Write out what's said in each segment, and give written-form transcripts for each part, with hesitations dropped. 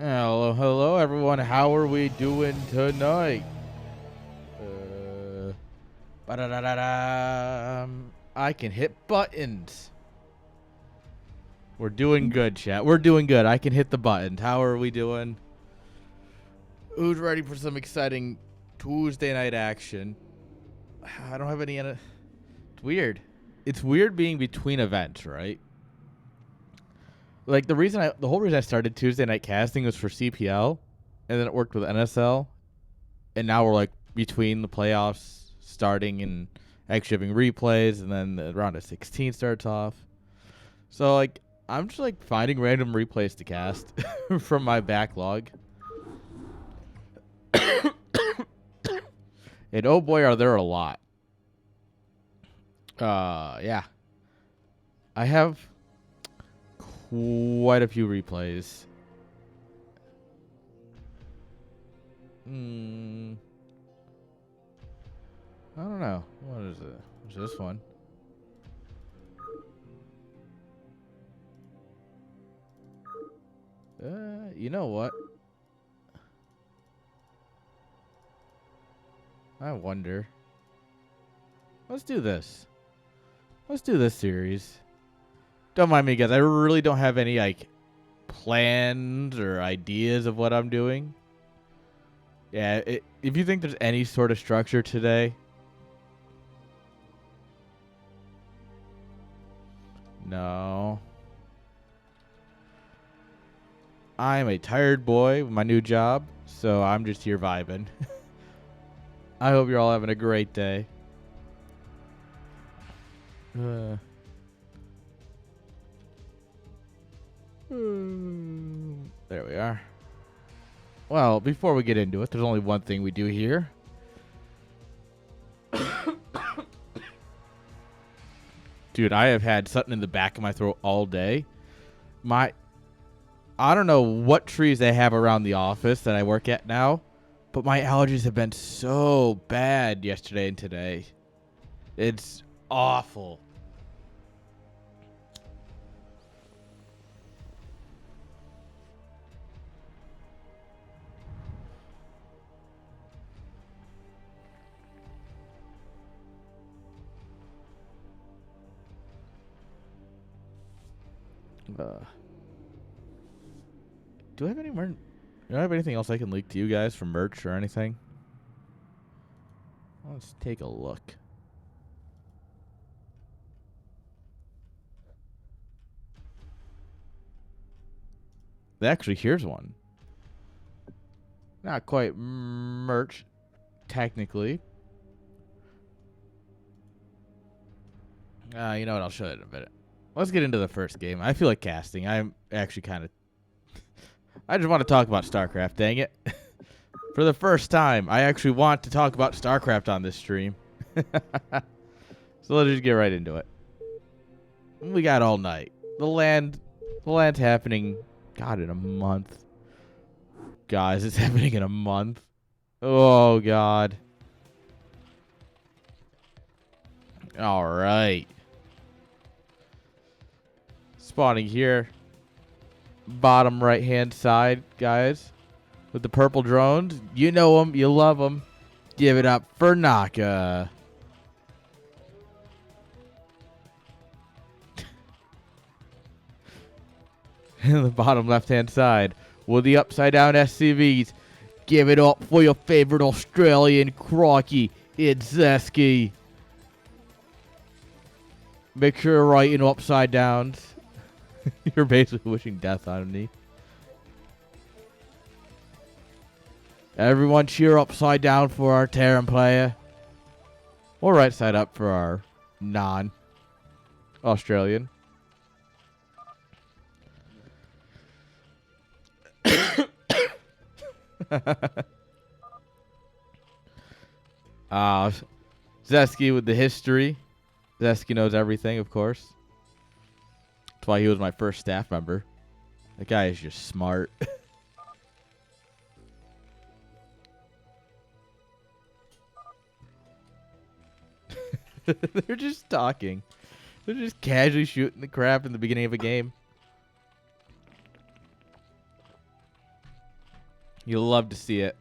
Hello, hello, everyone. How are we doing tonight? I can hit buttons. We're doing good, chat. We're doing good. I can hit the buttons. How are we doing? Who's ready for some exciting Tuesday night action? I don't have any. It's weird. It's weird being between events, right? Like the whole reason I started Tuesday night casting was for CPL, and then it worked with NSL, and now we're like between the playoffs starting and actually having replays, and then the round of 16 starts off. So like I'm just like finding random replays to cast from my backlog. And oh boy, are there a lot. Yeah. I have quite a few replays. I don't know. What is it? What's this one? You know what? I wonder. Let's do this. Let's do this series. Don't mind me, guys. I really don't have any like plans or ideas of what I'm doing. Yeah, if you think there's any sort of structure today. No. I'm a tired boy with my new job, so I'm just here vibing. I hope you're all having a great day. There we are. Well, before we get into it, there's only one thing we do here. Dude, I have had something in the back of my throat all day. I don't know what trees they have around the office that I work at now, but my allergies have been so bad yesterday and today. It's awful. Do I have any more? Do I have anything else I can leak to you guys from merch or anything? Let's take a look. Actually, here's one. Not quite merch, technically. You know what? I'll show it in a minute. Let's get into the first game. I feel like casting. I'm actually kind of... I just want to talk about StarCraft, dang it. For the first time, I actually want to talk about StarCraft on this stream. So let's just get right into it. We got all night. The land's happening, God, in a month. Guys, it's happening in a month. Oh, God. All right. Spawning here. Bottom right-hand side, guys. With the purple drones. You know them. You love them. Give it up for Naka. And the bottom left-hand side. With the upside-down SCVs. Give it up for your favorite Australian crocky. It's Zesky. Make sure you're writing upside downs. You're basically wishing death on me. Everyone cheer upside down for our Terran player. Or right side up for our non-Australian. Zesky with the history. Zesky knows everything, of course. That's why he was my first staff member. That guy is just smart. They're just talking. They're just casually shooting the crap in the beginning of a game. You'll love to see it.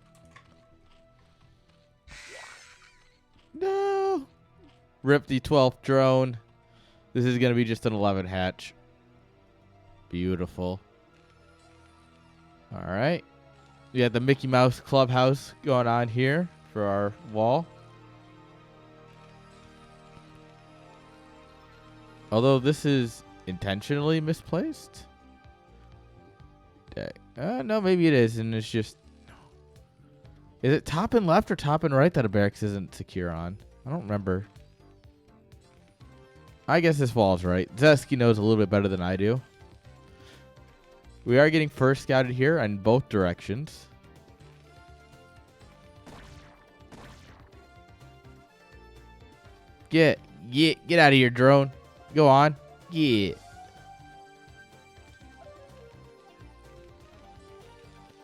No. Rip the 12th drone. This is going to be just an 11 hatch. Beautiful. All right. We got the Mickey Mouse Clubhouse going on here for our wall. Although this is intentionally misplaced. No, maybe it is, and it's just... Is it top and left or top and right that a barracks isn't secure on? I don't remember. I guess this wall is right. Zesky knows a little bit better than I do. We are getting first scouted here in both directions. Get out of here, drone. Go on. Yeah.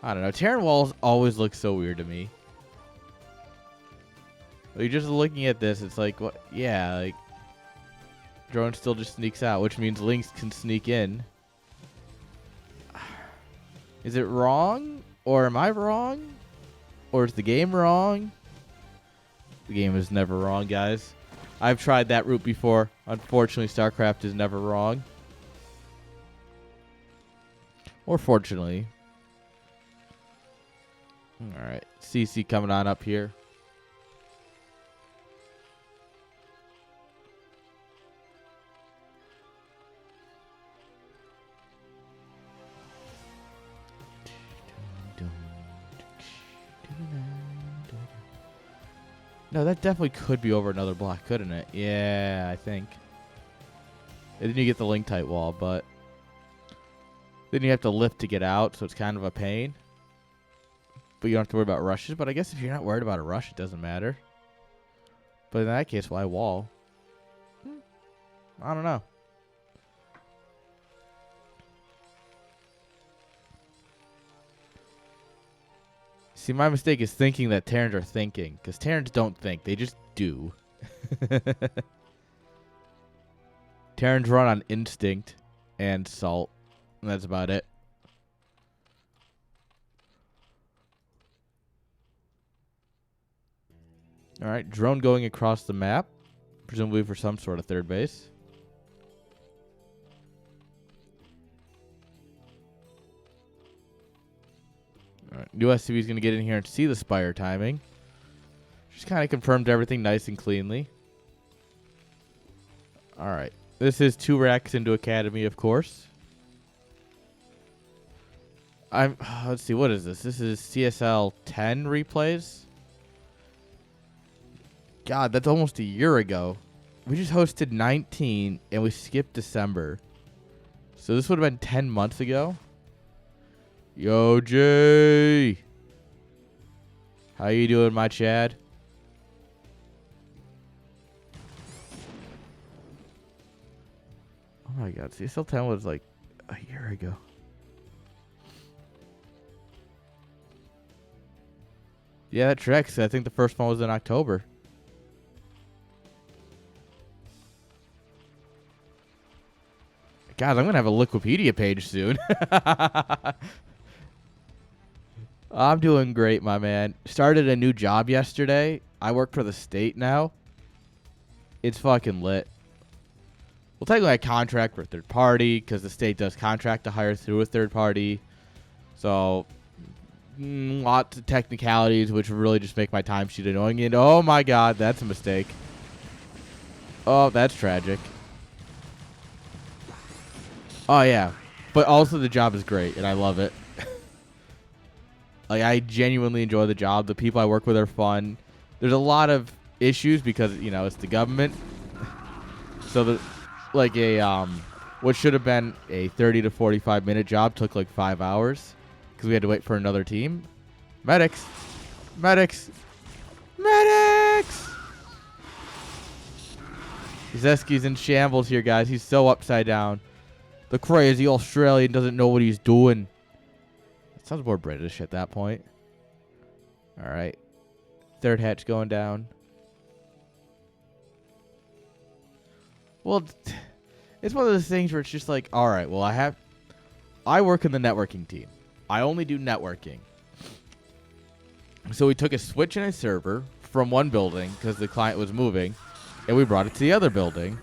I don't know. Terran walls always look so weird to me. Like, just looking at this, it's like, what? Yeah, like, drone still just sneaks out, which means Lynx can sneak in. Is it wrong? Or am I wrong? Or is the game wrong? The game is never wrong, guys. I've tried that route before. Unfortunately, StarCraft is never wrong. Or fortunately. Alright. CC coming on up here. No, that definitely could be over another block, couldn't it? Yeah, I think. And then you get the link tight wall, but then you have to lift to get out, so it's kind of a pain. But you don't have to worry about rushes. But I guess if you're not worried about a rush, it doesn't matter. But in that case, why wall? I don't know. See, my mistake is thinking that Terrans are thinking. Because Terrans don't think. They just do. Terrans run on instinct and salt. And that's about it. Alright, drone going across the map. Presumably for some sort of third base. Alright, new SCV is going to get in here and see the Spire timing. Just kind of confirmed everything nice and cleanly. Alright, this is 2 racks into Academy, of course. Let's see, what is this? This is CSL 10 replays. God, that's almost a year ago. We just hosted 19 and we skipped December. So this would have been 10 months ago. Yo, Jay. How you doing, my Chad? Oh my God, CSL 10 was like a year ago. Yeah, that tracks. I think the first one was in October. God, I'm going to have a Wikipedia page soon. I'm doing great, my man. Started a new job yesterday. I work for the state now. It's fucking lit. We'll take like a contract for a third party because the state does contract to hire through a third party. So, lots of technicalities, which really just make my timesheet annoying. And oh my God, that's a mistake. Oh, that's tragic. Oh, yeah. But also the job is great, and I love it. Like, I genuinely enjoy the job. The people I work with are fun. There's a lot of issues because, you know, it's the government. So, what should have been a 30 to 45-minute job took like 5 hours because we had to wait for another team. Medics! Medics! Medics! Zeski's in shambles here, guys. He's so upside down. The crazy Australian doesn't know what he's doing. That sounds more British at that point. All right. Third hatch going down. Well, it's one of those things where it's just like, all right, well, I work in the networking team. I only do networking. So we took a switch and a server from one building because the client was moving, and we brought it to the other building.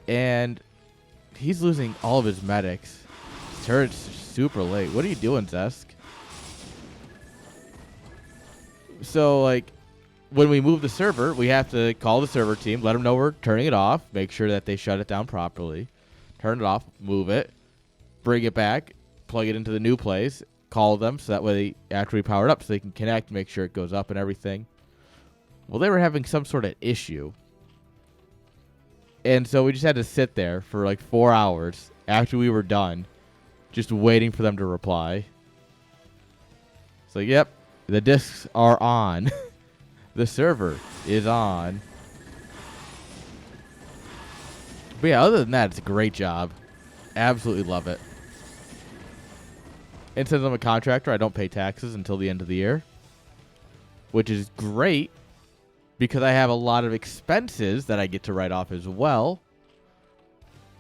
And he's losing all of his medics. His turret's super late. What are you doing, Zesk? So, like, when we move the server, we have to call the server team, let them know we're turning it off, make sure that they shut it down properly, turn it off, move it, bring it back, plug it into the new place, call them so that way after we power it up so they can connect, make sure it goes up and everything. Well, they were having some sort of issue. And so we just had to sit there for like 4 hours after we were done, just waiting for them to reply. So, yep, the discs are on. The server is on. But yeah, other than that, it's a great job. Absolutely love it. And since I'm a contractor, I don't pay taxes until the end of the year, which is great because I have a lot of expenses that I get to write off as well.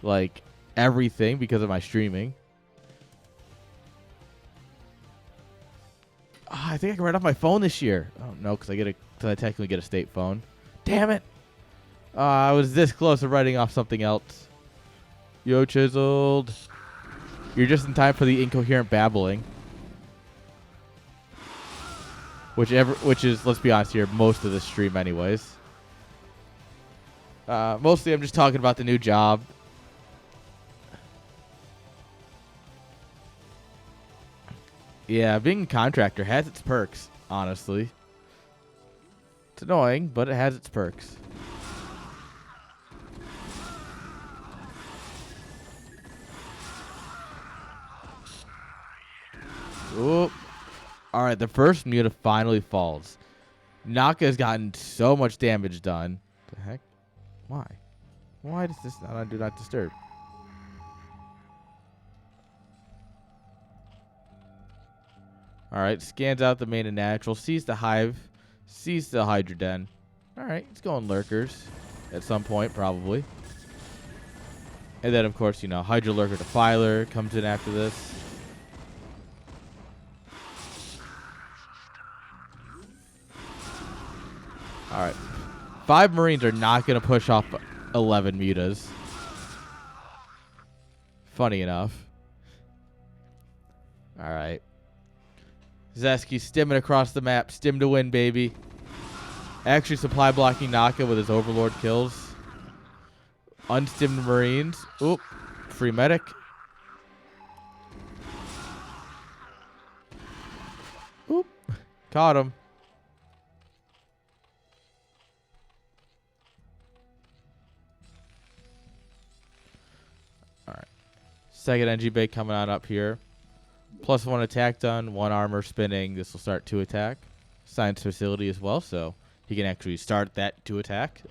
Like everything because of my streaming. Oh, I think I can write off my phone this year. Oh, no, because I technically get a state phone. Damn it. I was this close to writing off something else. Yo, Chiseled. You're just in time for the incoherent babbling. Which is, let's be honest here, most of the stream anyways. Mostly I'm just talking about the new job. Yeah, being a contractor has its perks, honestly. It's annoying, but it has its perks. Oop. Alright, the first muta finally falls. Naka has gotten so much damage done. The heck? Why? Why does this not on Do Not Disturb? Alright, scans out the main and natural, sees the hive, sees the Hydra Den. Alright, it's going lurkers at some point, probably. And then, of course, you know, Hydra Lurker Defiler comes in after this. Alright. 5 Marines are not going to push off 11 mutas. Funny enough. Alright. Zeski stimming across the map. Stim to win, baby. Actually supply blocking Naka with his Overlord kills. Unstimmed Marines. Oop. Free medic. Oop. Caught him. Alright. Second NG bait coming on up here. +1 attack done, 1 armor spinning. This will start 2 attack. Science facility as well, so he can actually start that 2 attack.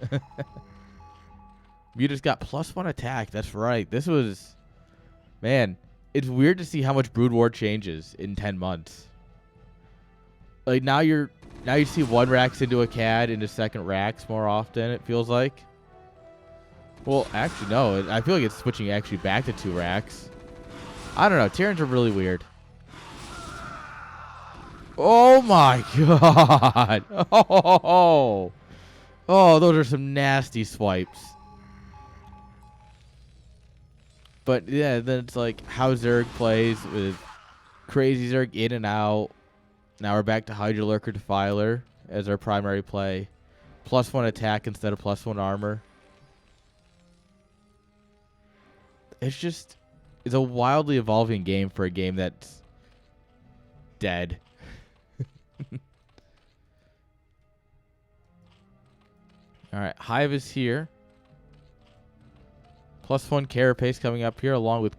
Muta's got +1 attack. That's right. This was, man, it's weird to see how much Brood War changes in 10 months. Like now you see 1 racks into a CAD into 2nd racks more often, it feels like. Well, actually no, I feel like it's switching actually back to 2 racks. I don't know, Tyrants are really weird. Oh my god. Oh, those are some nasty swipes. But yeah, then it's like how Zerg plays with Crazy Zerg in and out. Now we're back to Hydra Lurker Defiler as our primary play. +1 attack instead of +1 armor. It's a wildly evolving game for a game that's dead. Alright, Hive is here. +1 carapace coming up here along with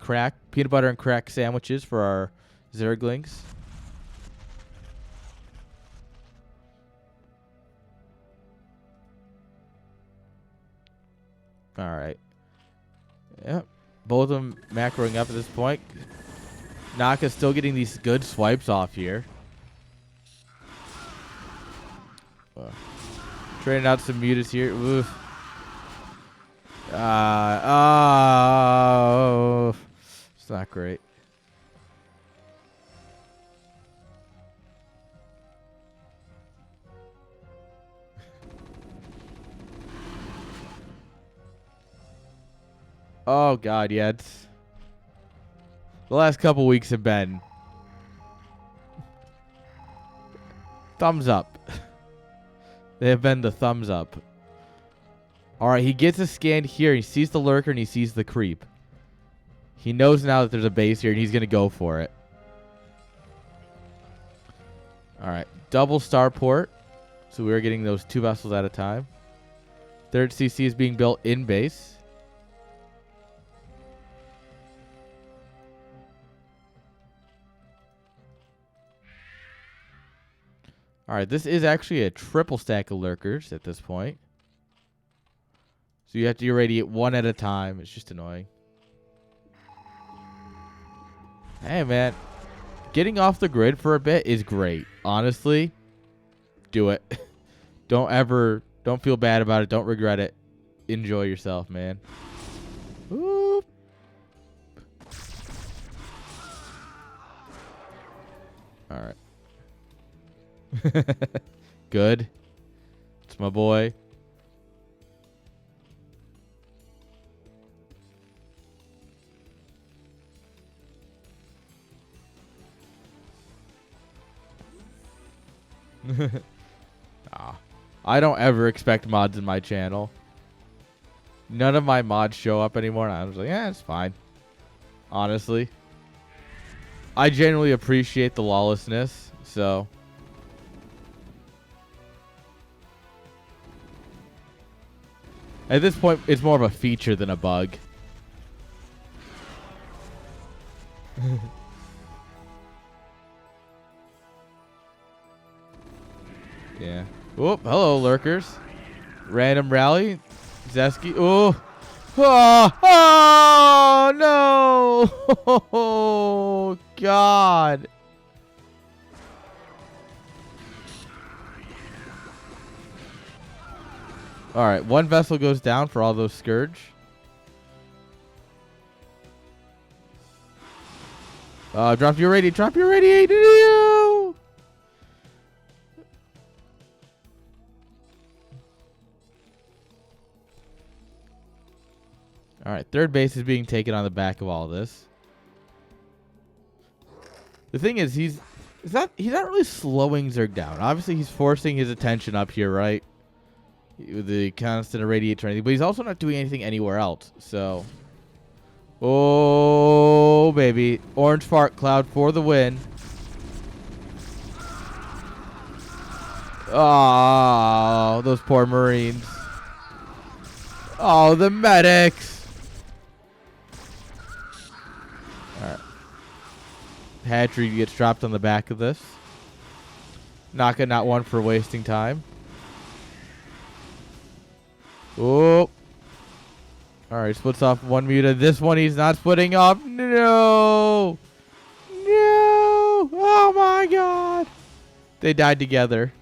peanut butter and crack sandwiches for our Zerglings. Alright. Yep. Both of them macroing up at this point. Naka's still getting these good swipes off here. Trading out some mutas here. Oof. Oh. It's not great. Oh, God, yeah. The last couple weeks have been thumbs up. They have been the thumbs up. All right, he gets a scan here. He sees the lurker and he sees the creep. He knows now that there's a base here and he's going to go for it. All right, double starport. So we're getting those 2 vessels at a time. Third CC is being built in base. All right, this is actually a triple stack of lurkers at this point. So you have to irradiate 1 at a time. It's just annoying. Hey, man. Getting off the grid for a bit is great. Honestly, do it. Don't feel bad about it. Don't regret it. Enjoy yourself, man. Whoop. All right. Good. It's my boy. I don't ever expect mods in my channel. None of my mods show up anymore. And I was like, yeah, it's fine. Honestly. I genuinely appreciate the lawlessness. So. At this point, it's more of a feature than a bug. Yeah. Oh, hello, lurkers. Random rally. Zesky. Oh. Oh, no. Oh, God. All right. 1 vessel goes down for all those Scourge. Drop your radiate. Drop your radiate. No. All right, 3rd base is being taken on the back of all this. The thing is, he's not really slowing Zerg down. Obviously, he's forcing his attention up here, right? With the constant irradiate or anything, but he's also not doing anything anywhere else. So, oh baby, orange fart cloud for the win. Oh, those poor Marines. Oh, the medics. Alright. Hatchery gets dropped on the back of this. Naka not one for wasting time. Oh. Alright, splits off 1 muta. This one he's not splitting off. No. No. Oh my God. They died together.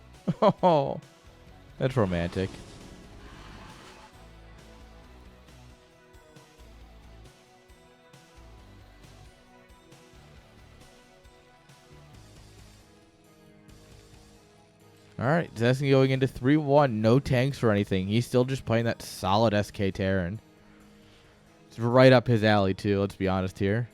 Oh. That's romantic. All right, Zesky going into 3-1. No tanks or anything. He's still just playing that solid SK Terran. It's right up his alley, too. Let's be honest here.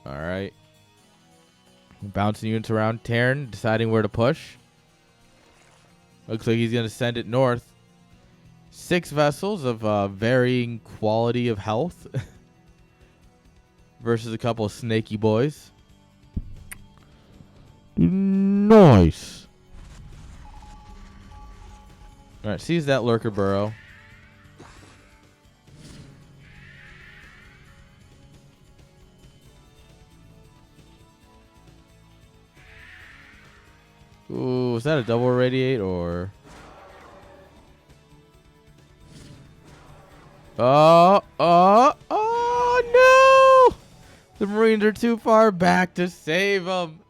All right. Bouncing units around Terran, deciding where to push. Looks like he's going to send it north. 6 vessels of varying quality of health. Versus a couple of snaky boys. Nice. Alright, sees that lurker burrow. Ooh, is that a double radiate or? Oh, no! The Marines are too far back to save them.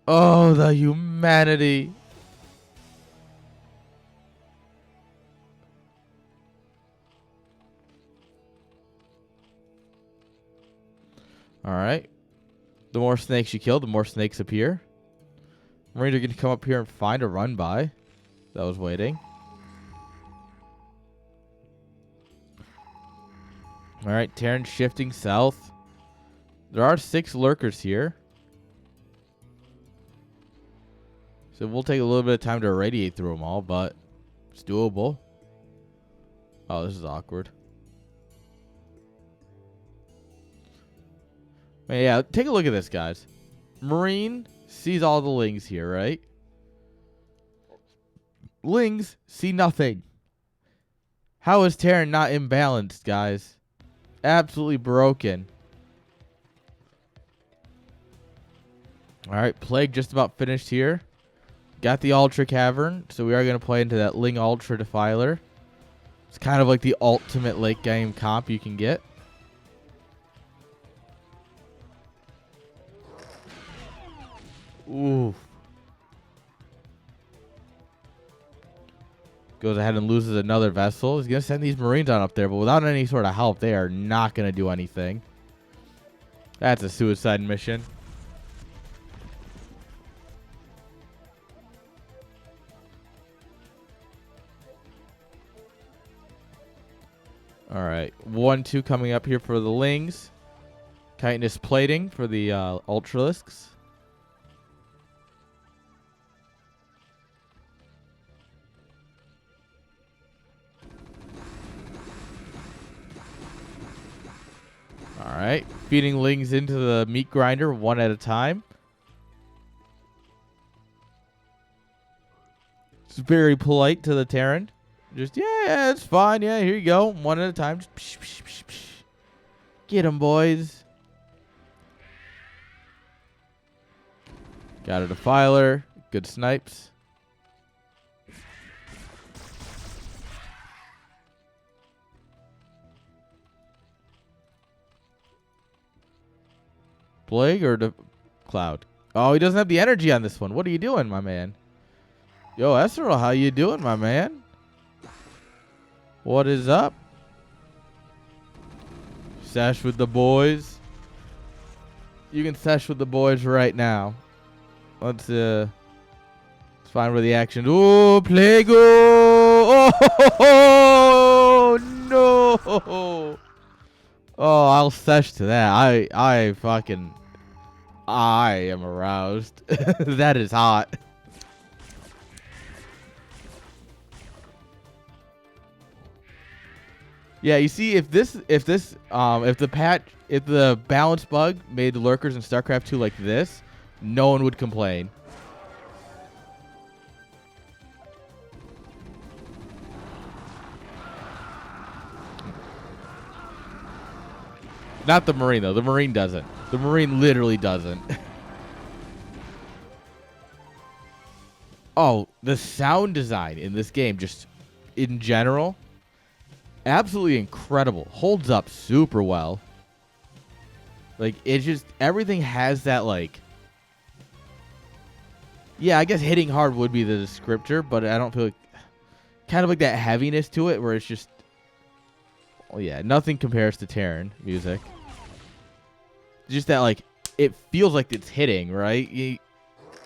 Oh, the humanity. All right. The more snakes you kill, the more snakes appear. Marines are going to come up here and find a run by. That was waiting. All right, Terran shifting south. There are 6 lurkers here. So we'll take a little bit of time to irradiate through them all, but it's doable. Oh, this is awkward. Yeah, take a look at this, guys. Marine sees all the lings here, right? Lings see nothing. How is Terran not imbalanced, guys? Absolutely broken. All right, Plague just about finished here. Got the Ultra Cavern, so we are going to play into that Ling Ultra Defiler. It's kind of like the ultimate late game comp you can get. Ooh. Goes ahead and loses another vessel. He's going to send these Marines on up there, but without any sort of help, they are not going to do anything. That's a suicide mission. All right. 1-2 coming up here for the Lings. Chitinous plating for the Ultralisks. All right. Feeding Lings into the meat grinder one at a time. It's very polite to the Terran. Just, yeah, it's fine. Yeah, here you go. One at a time. Just psh, psh, psh, psh. Get them, boys. Got a Defiler. Good snipes. Plague or Cloud? Oh, he doesn't have the energy on this one. What are you doing, my man? Yo, Esseril, how you doing, my man? What is up? Sesh with the boys. You can sesh with the boys right now. Let's find where the action. Oh, Plague! Oh, no! Oh, I'll sesh to that. I am aroused. That is hot. Yeah, you see, if the balance bug made the lurkers in StarCraft 2 like this, no one would complain. Not the Marine, though. The Marine doesn't. The Marine literally doesn't. Oh, the sound design in this game, just in general, absolutely incredible. Holds up super well. Like, it's just, everything has that, like, yeah, I guess hitting hard would be the descriptor, but I don't feel like, kind of like that heaviness to it where it's just, oh yeah, nothing compares to Terran music. Just that, like, it feels like it's hitting, right?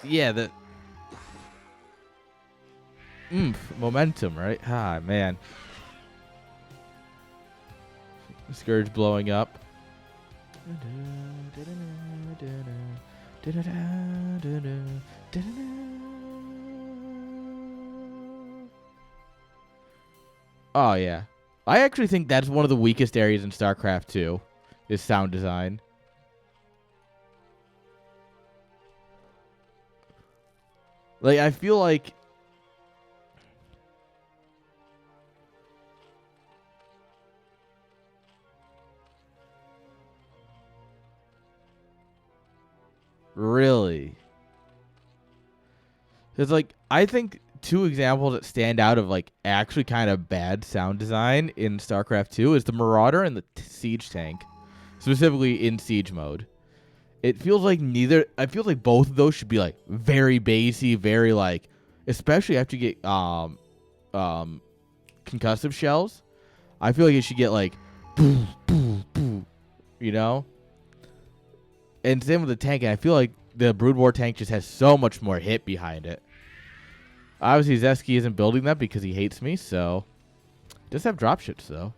Yeah, the momentum, right? Ah, man. Scourge blowing up. Oh, yeah. I actually think that's one of the weakest areas in StarCraft 2, is sound design. Like, I feel like really, it's like, I think two examples that stand out of like actually kind of bad sound design in StarCraft 2 is the Marauder and the Siege Tank, specifically in Siege mode. It feels like I feel like both of those should be like very bassy, very like, especially after you get concussive shells. I feel like it should get like boo, boo, boo, you know? And same with the tank. And I feel like the Brood War tank just has so much more hit behind it. Obviously, Zeski isn't building that because he hates me, so... Does have dropships, though.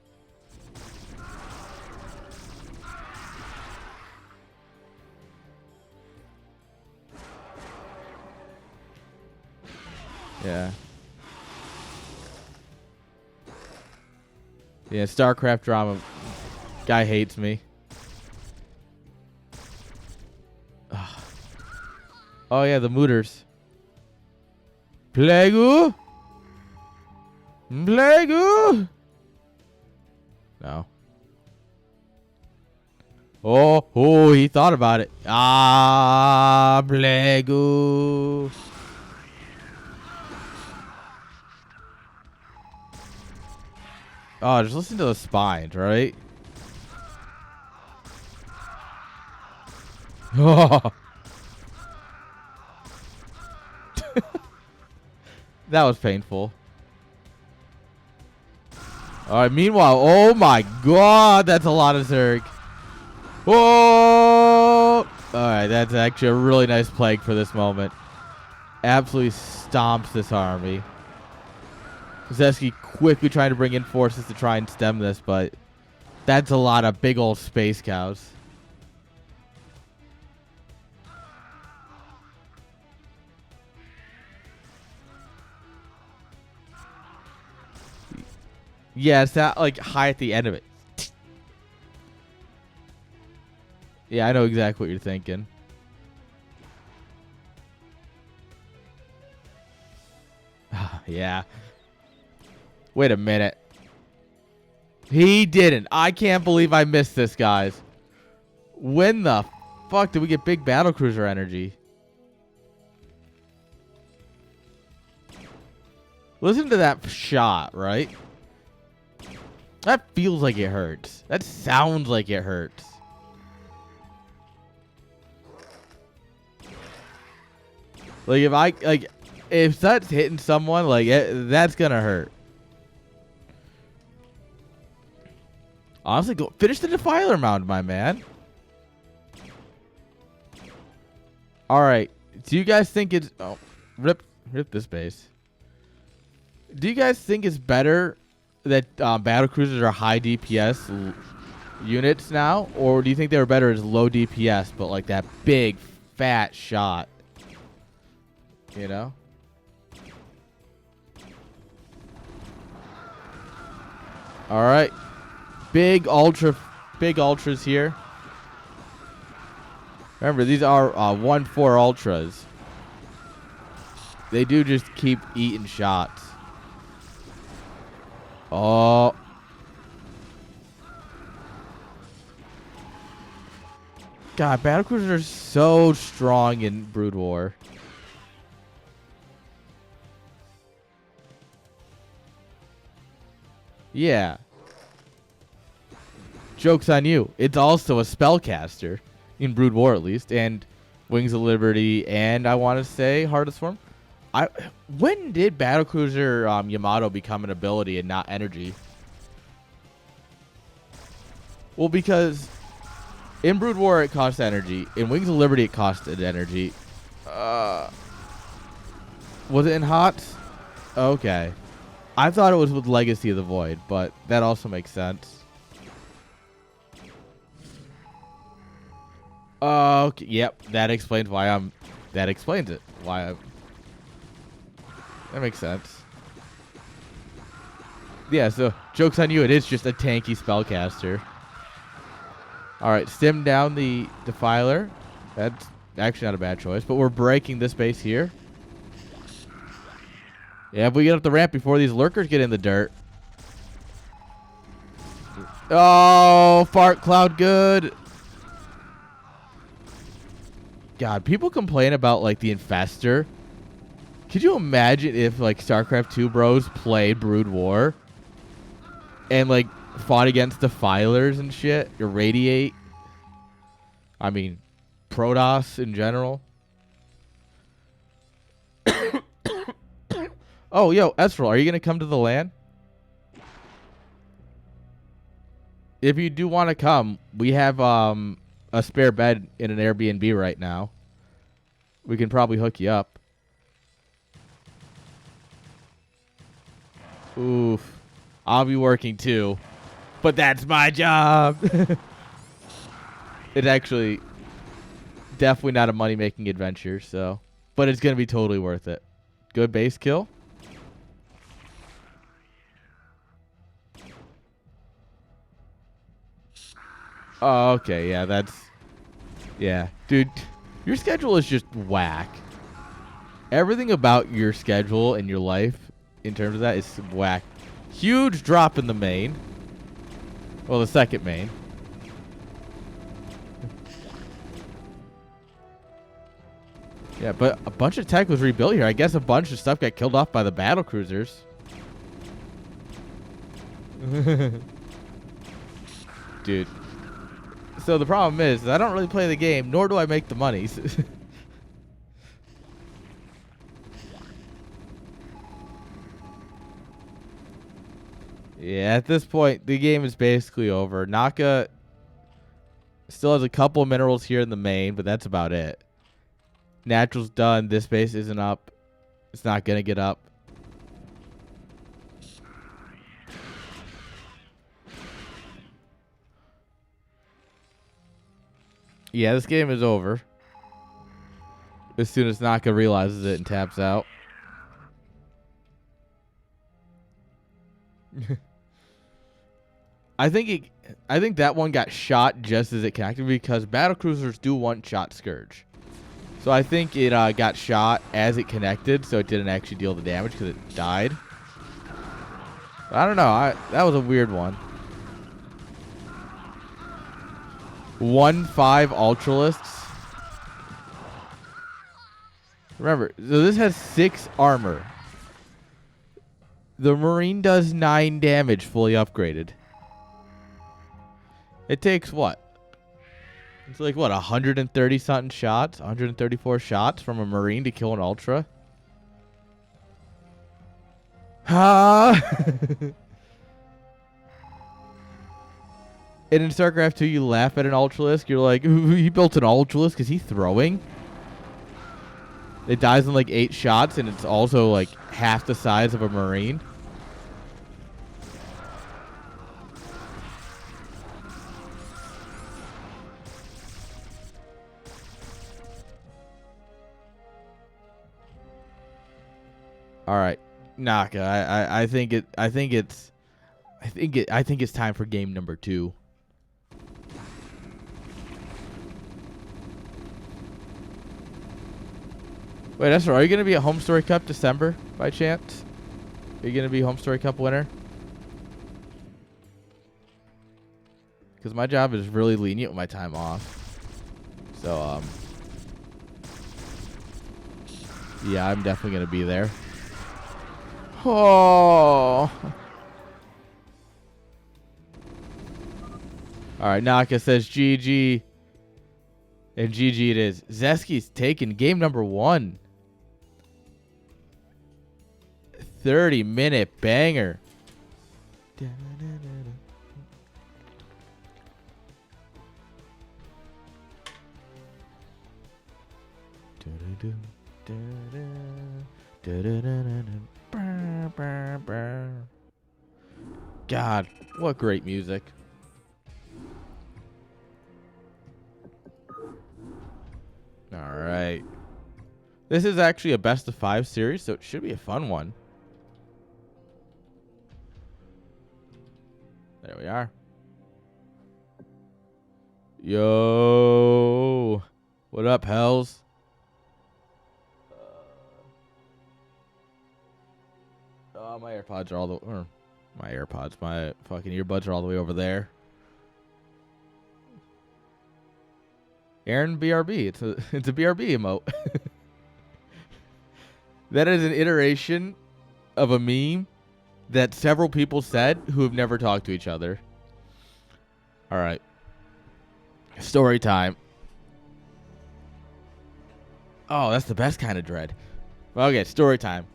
Yeah. Yeah, StarCraft drama. Guy hates me. Ugh. Oh, yeah, the Mooters. Plagu? Plagu? No. Oh, he thought about it. Ah, Plagu. Oh, just listen to the spines, right? Oh. That was painful. All right, meanwhile, oh my god, that's a lot of Zerg. Whoa! All right, that's actually a really nice plague for this moment. Absolutely stomps this army. Zeski quickly trying to bring in forces to try and stem this, but that's a lot of big old space cows. Yeah, it's not like high at the end of it. Yeah, I know exactly what you're thinking. Yeah. Wait a minute. He didn't. I can't believe I missed this, guys. When the fuck did we get big battlecruiser energy? Listen to that shot, right? That feels like it hurts. That sounds like it hurts. Like if that's hitting someone, like that's gonna hurt. Honestly, go finish the Defiler mound, my man. All right. Do you guys think it's rip this base? Do you guys think it's better that battle cruisers are high DPS units now, or do you think they were better as low DPS but like that big fat shot? You know? All right. Big ultras here. Remember, these are 1-4 ultras. They do just keep eating shots. Oh. God, battlecruisers are so strong in Brood War. Yeah. Joke's on you. It's also a spellcaster. In Brood War, at least. And Wings of Liberty. And I want to say Heart of Swarm. When did Battlecruiser Yamato become an ability and not energy? Well, because in Brood War it costs energy. In Wings of Liberty it costed energy. Was it in HOTS? Okay. I thought it was with Legacy of the Void, but that also makes sense. Okay, yep, that explains why I'm... That explains it. Why I'm... That makes sense. Yeah, so, joke's on you, it is just a tanky spellcaster. Alright, stim down the Defiler. That's actually not a bad choice, but we're breaking this base here. Yeah, if we get up the ramp before these lurkers get in the dirt. Oh, fart cloud good. God, people complain about, like, the Infestor. Could you imagine if, like, StarCraft 2 bros played Brood War and, like, fought against Defilers and shit? Irradiate. I mean, Protoss in general. Oh, yo, Esrel, are you going to come to the LAN? If you do want to come, we have, a spare bed in an Airbnb right now. We can probably hook you up. Oof. I'll be working too. But that's my job. It's actually definitely not a money-making adventure, so. But it's going to be totally worth it. Good base kill. Oh, okay. Yeah, that's... Yeah. Dude, your schedule is just whack. Everything about your schedule and your life in terms of that is whack. Huge drop in the main. Well, the second main. Yeah, but a bunch of tech was rebuilt here. I guess a bunch of stuff got killed off by the battle cruisers. Dude. So the problem is I don't really play the game, nor do I make the monies. Yeah, at this point, the game is basically over. Naka still has a couple of minerals here in the main, but that's about it. Natural's done. This base isn't up. It's not going to get up. Yeah, this game is over. As soon as Naka realizes it and taps out. I think that one got shot just as it connected because battle cruisers do one-shot Scourge. So I think it got shot as it connected, so it didn't actually deal the damage because it died. But I don't know. That was a weird one. 1-5 Ultralisks. Remember, so this has 6 armor. The Marine does 9 damage fully upgraded. It takes what? It's like, what, 130 something shots? 134 shots from a Marine to kill an Ultra? Ha! And in StarCraft 2, you laugh at an Ultralisk. You're like, ooh, he built an Ultralisk. Is he throwing? It dies in like 8 shots, and it's also like half the size of a Marine. All right, Naka. I think it's time for game number 2. Wait, that's right. Are you gonna be at Home Story Cup December by chance? Are you gonna be Home Story Cup winner? Because my job is really lenient with my time off. So yeah, I'm definitely gonna be there. Oh. All right, Naka says GG. And GG it is. Zeski's taking game number 1. 30-minute banger. God, what great music. All right. This is actually a best of 5 series, so it should be a fun one. There we are. Yo. What up, Hells? Oh, my AirPods are all the... Or my AirPods. My fucking earbuds are all the way over there. Aaron BRB. It's a BRB emote. That is an iteration of a meme that several people said who have never talked to each other. All right. Story time. Oh, that's the best kind of dread. Okay, story time.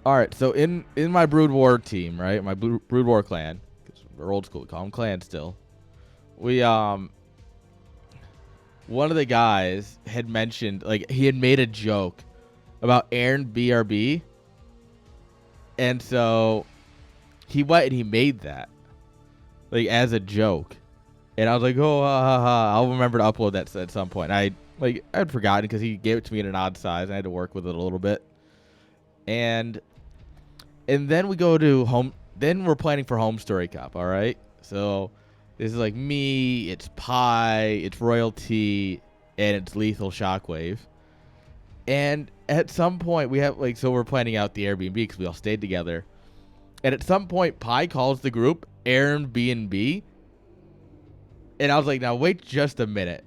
All right, so in my Brood War team, right? My Brood War clan, because we're old school, we call them clans still. We one of the guys had mentioned, like, he had made a joke about Aaron BRB. And so he went and he made that, like, as a joke. And I was like, oh, ha, ha, ha. I'll remember to upload that at some point. I'd forgotten because he gave it to me in an odd size. And I had to work with it a little bit. And then we go to home. Then we're planning for Home Story Cup, all right? So this is like me, it's Pi, it's Royalty, and it's Lethal Shockwave. And at some point, we have, like, so we're planning out the Airbnb because we all stayed together. And at some point, Pi calls the group Airbnb. And I was like, now, wait just a minute.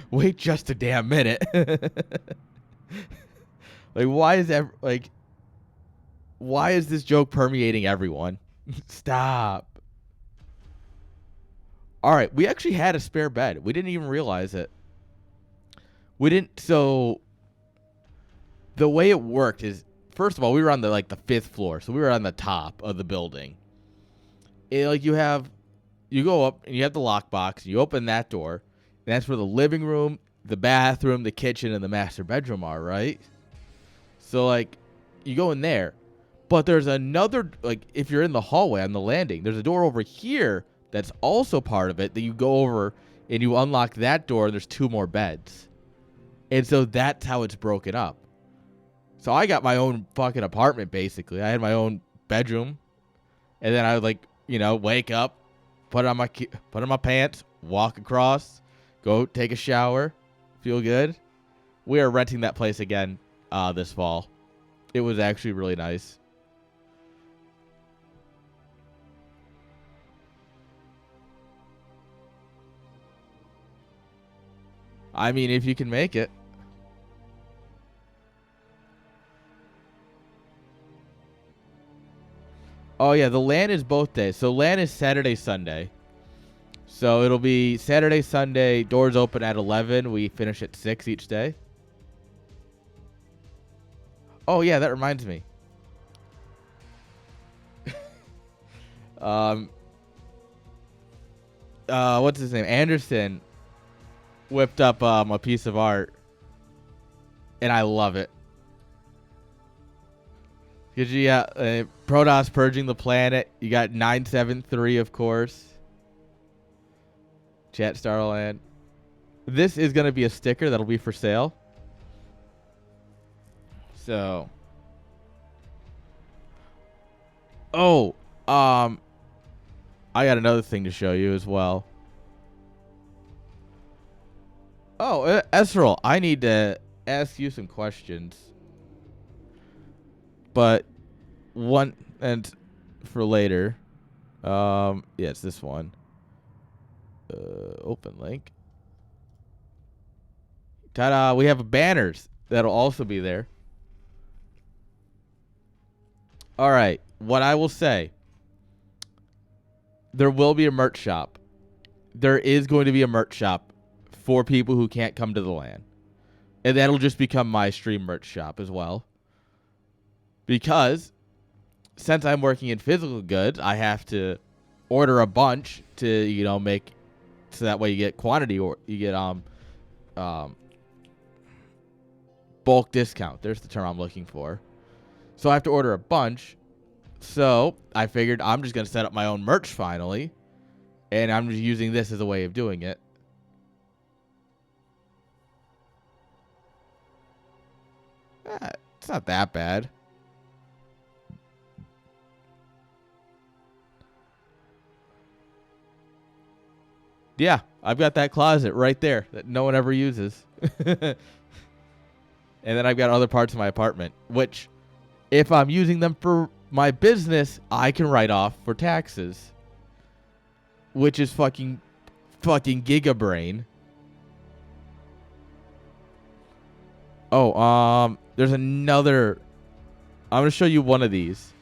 Wait just a damn minute. Like, why is this joke permeating everyone? Stop. All right, we actually had a spare bed. We didn't even realize it. So the way it worked is, first of all, we were on the 5th floor, so we were on the top of the building. You go up and you have the lockbox. You open that door, and that's where the living room, the bathroom, the kitchen, and the master bedroom are, right? So you go in there, but there's another, if you're in the hallway on the landing, there's a door over here that's also part of it that you go over and you unlock that door, and there's 2 more beds. And so that's how it's broken up. So I got my own fucking apartment, basically. I had my own bedroom. And then I would, wake up, put on my pants, walk across, go take a shower, feel good. We are renting that place again this fall. It was actually really nice. I mean, if you can make it. Oh, yeah, the LAN is both days. So LAN is Saturday, Sunday. So it'll be Saturday, Sunday, doors open at 11. We finish at 6 each day. Oh, yeah, that reminds me. What's his name? Anderson whipped up a piece of art, and I love it. Because Protoss purging the planet. You got 973, of course. Chat Starland. This is going to be a sticker that'll be for sale. So. Oh, I got another thing to show you as well. Oh, Esrel, I need to ask you some questions. But one, and for later. Yeah, it's this one. Open link. Ta-da! We have banners that'll also be there. All right. What I will say, there will be a merch shop. There is going to be a merch shop for people who can't come to the LAN. And that'll just become my stream merch shop as well. Because since I'm working in physical goods, I have to order a bunch to, make, so that way you get quantity, or you get bulk discount. There's the term I'm looking for. So I have to order a bunch. So I figured I'm just going to set up my own merch finally. And I'm just using this as a way of doing it. It's not that bad. Yeah, I've got that closet right there that no one ever uses. And then I've got other parts of my apartment, which if I'm using them for my business, I can write off for taxes. Which is fucking gigabrain. Oh, there's another. I'm going to show you one of these.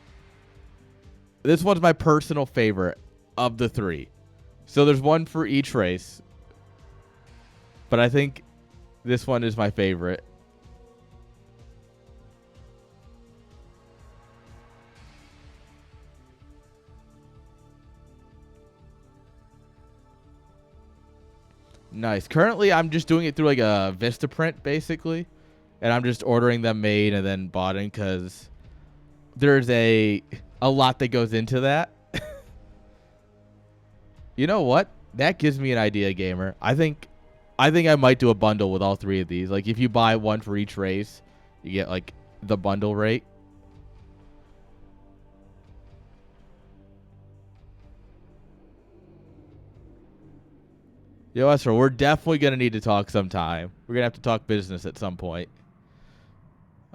This one's my personal favorite of the 3. So there's one for each race. But I think this one is my favorite. Nice. Currently, I'm just doing it through like a Vistaprint, basically. And I'm just ordering them made and then bought in because there's a lot that goes into that. You know what? That gives me an idea, gamer. I think I might do a bundle with all 3 of these. Like, if you buy one for each race, you get, like, the bundle rate. Yo, Esther, we're definitely going to need to talk sometime. We're going to have to talk business at some point.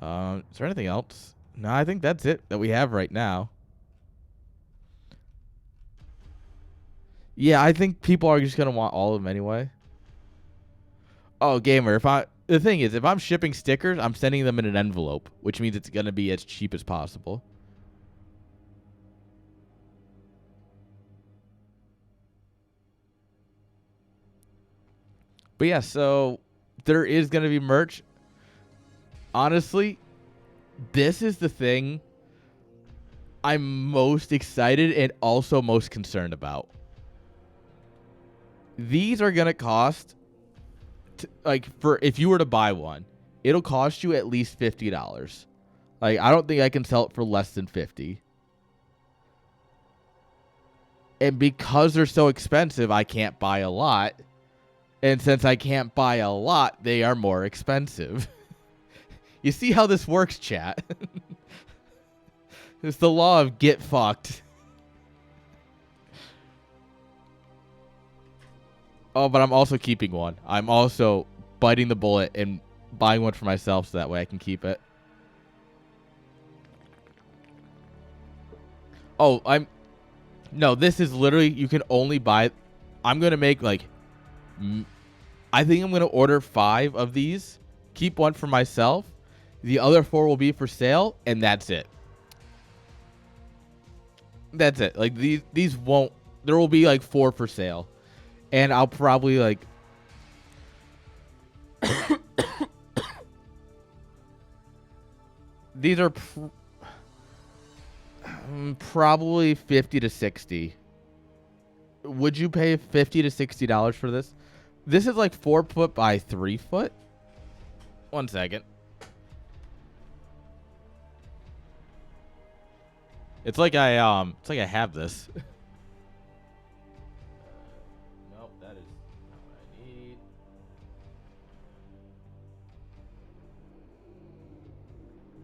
Is there anything else? No, I think that's it that we have right now. Yeah, I think people are just going to want all of them anyway. Oh, gamer, the thing is, if I'm shipping stickers, I'm sending them in an envelope, which means it's going to be as cheap as possible. But yeah, so there is going to be merch. Honestly, this is the thing I'm most excited and also most concerned about. These are going to cost, for if you were to buy one, it'll cost you at least $50. Like, I don't think I can sell it for less than 50. And because they're so expensive, I can't buy a lot. And since I can't buy a lot, they are more expensive. You see how this works, chat? It's the law of get fucked. Oh, but I'm also keeping one. I'm also biting the bullet and buying one for myself so that way I can keep it. Oh, no, this is literally, you can only buy, I'm going to make like, I think I'm going to order 5 of these, keep one for myself. The other 4 will be for sale, and that's it. That's it. Like, these won't, there will be like 4 for sale. And I'll probably like, these are probably 50 to 60. Would you pay $50 to $60 for this? This is like 4 foot by 3 foot. 1 second. It's like I have this. Nope, that is not what I need.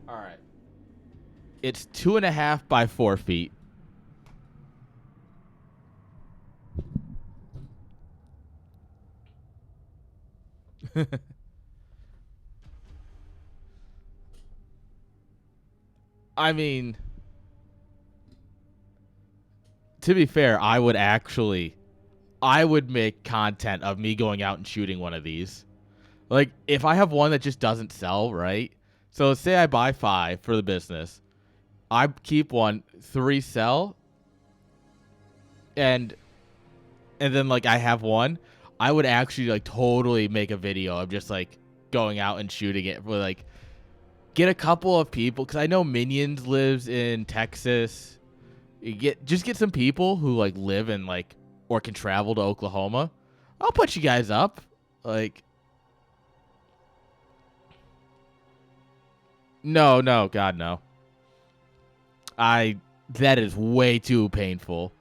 All right. It's 2.5 by 4 feet. I mean, to be fair, I would make content of me going out and shooting one of these. Like, if I have one that just doesn't sell, right? So say I buy 5 for the business. I keep 1, 3 sell. And then like I have 1. I would actually like totally make a video of just like going out and shooting it with like get a couple of people, because I know Minions lives in Texas. Just get some people who like live in like or can travel to Oklahoma. I'll put you guys up. Like, no, God, no. That is way too painful.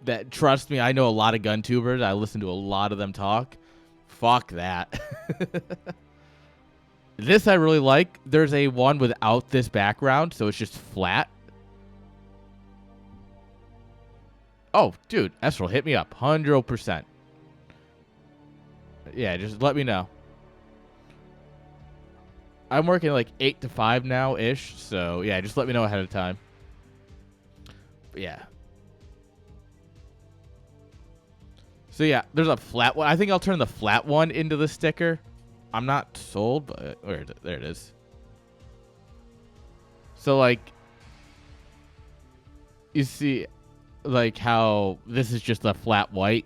That, trust me, I know a lot of gun tubers. I listen to a lot of them talk. Fuck that. This I really like. There's a one without this background, so it's just flat. Oh, dude, Esral, hit me up. 100%. Yeah, just let me know. I'm working like 8 to 5 now-ish, so yeah, just let me know ahead of time. But yeah. So yeah, there's a flat one. I think I'll turn the flat one into the sticker. I'm not sold, but where is it? There it is. So like, you see, like how this is just a flat white.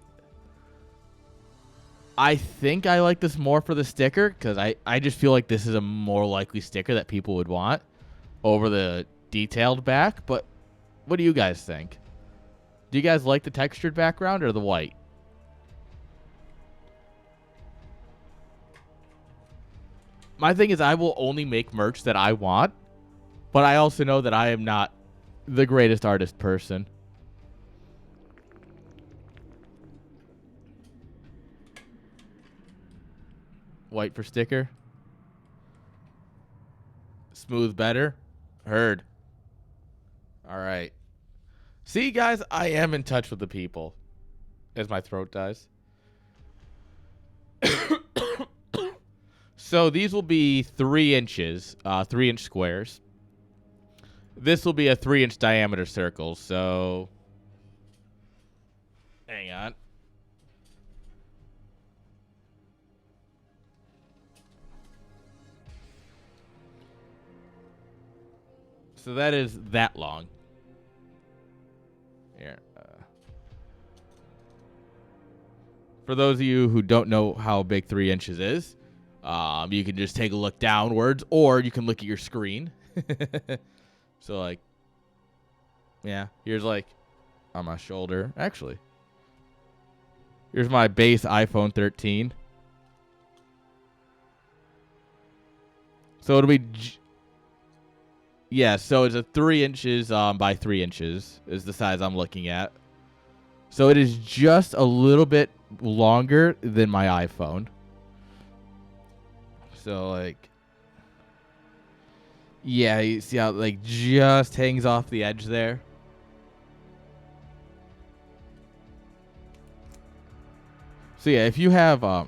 I think I like this more for the sticker because I just feel like this is a more likely sticker that people would want over the detailed back. But what do you guys think? Do you guys like the textured background or the white? my thing is I will only make merch that I want, but I also know that I am not the greatest artist person. White for sticker. Smooth better. Heard. All right. See, guys, I am in touch with the people. As my throat dies. So these will be 3 inches, 3-inch squares. This will be a 3-inch diameter circle. So, hang on. So that is that long. Here. For those of you who don't know how big 3 inches is, you can just take a look downwards, or you can look at your screen. So, like, yeah, here's, like, on my shoulder. Actually, here's my base iPhone 13. So it'll be... Yeah, so it's a 3 inches by 3 inches is the size I'm looking at. So it is just a little bit longer than my iPhone. So, like, yeah, you see how it, like, just hangs off the edge there? So, yeah, if you have, oh,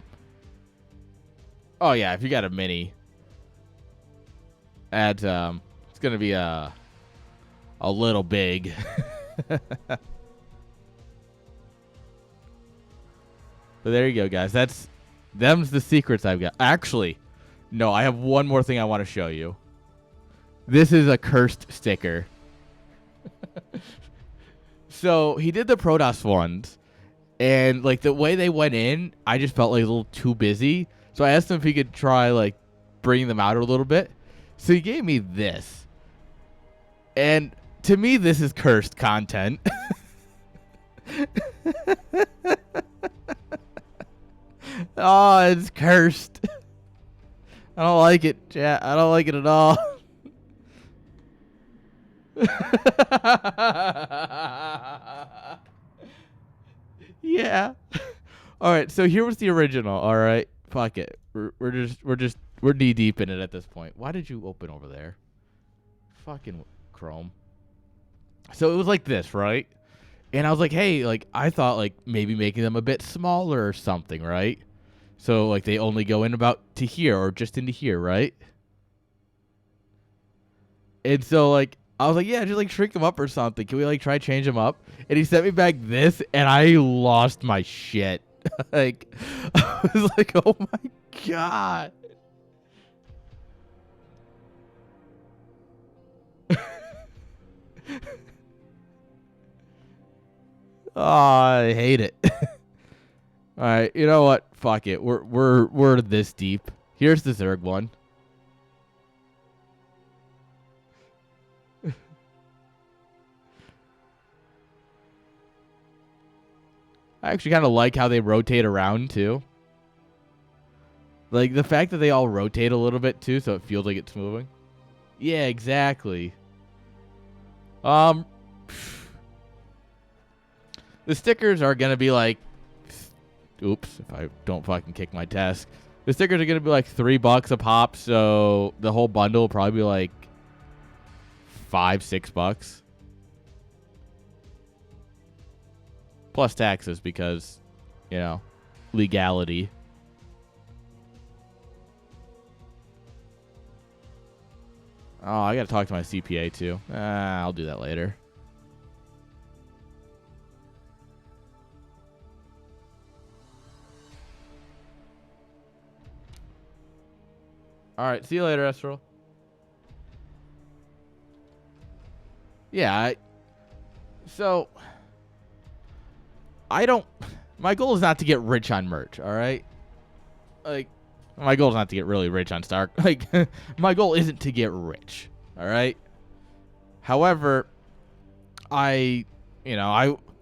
yeah, if you got a mini, it's going to be a little big. But there you go, guys. Them's the secrets I've got. Actually, no, I have one more thing I want to show you. This is a cursed sticker. So he did the Protoss ones, and like the way they went in, I just felt like a little too busy. So I asked him if he could try like bringing them out a little bit. So he gave me this, and to me, this is cursed content. Oh, it's cursed. I don't like it, chat. I don't like it at all. Yeah. All right. So here was the original. All right. Fuck it. We're knee deep in it at this point. Why did you open over there? Fucking Chrome. So it was like this, right? And I was like, hey, like I thought like maybe making them a bit smaller or something, right? So like they only go in about to here or just into here, right? And so like I was like, yeah, just like shrink them up or something. Can we like try change them up? And he sent me back this, and I lost my shit. Like I was like, oh my god. Oh, I hate it. All right, you know what? Fuck it. We're this deep. Here's the Zerg one. I actually kind of like how they rotate around too. Like the fact that they all rotate a little bit too, so it feels like it's moving. Yeah, exactly. The stickers are gonna be like, oops, if I don't fucking kick my desk. The stickers are gonna be like $3 a pop, so the whole bundle will probably be like $5-6. Plus taxes because, you know, legality. Oh, I gotta talk to my CPA too. I'll do that later. All right, see you later, Estral. Yeah, I don't... My goal is not to get rich on merch, all right? Like, my goal is not to get really rich on Stark. Like, my goal isn't to get rich, all right? However,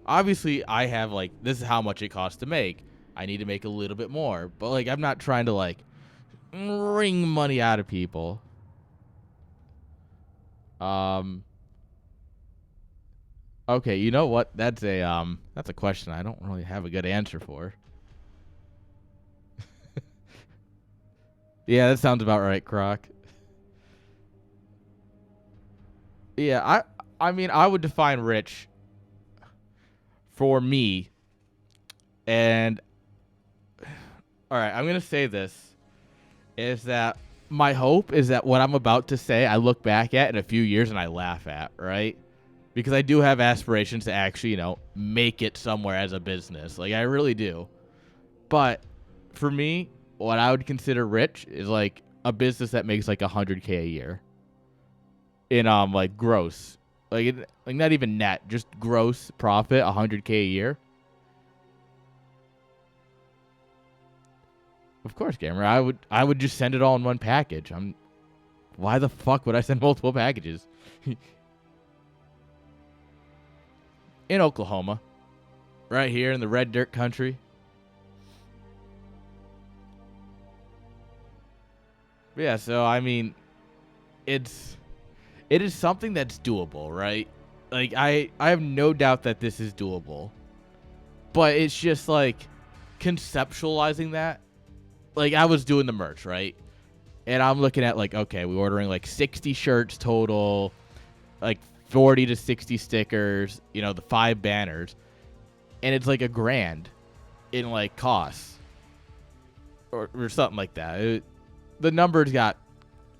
obviously I have, like, this is how much it costs to make. I need to make a little bit more. But, like, I'm not trying to, like, wring money out of people. Okay, you know what? That's a question I don't really have a good answer for. Yeah, that sounds about right, Croc. Yeah, I mean, I would define rich for me, and all right, I'm gonna say this is that my hope is that what I'm about to say, I look back at in a few years and I laugh at, right? Because I do have aspirations to actually, make it somewhere as a business. Like, I really do. But for me, what I would consider rich is like a business that makes like $100K a year in like gross, like not even net, just gross profit, $100K a year. Of course, gamer. I would just send it all in one package. Why the fuck would I send multiple packages? In Oklahoma, right here in the red dirt country. Yeah, so I mean, it is something that's doable, right? Like I have no doubt that this is doable. But it's just like conceptualizing that. Like I was doing the merch, right? And I'm looking at like, okay, we're ordering like 60 shirts total, like 40 to 60 stickers, the 5 banners. And it's like $1,000 in like costs or something like that. The numbers got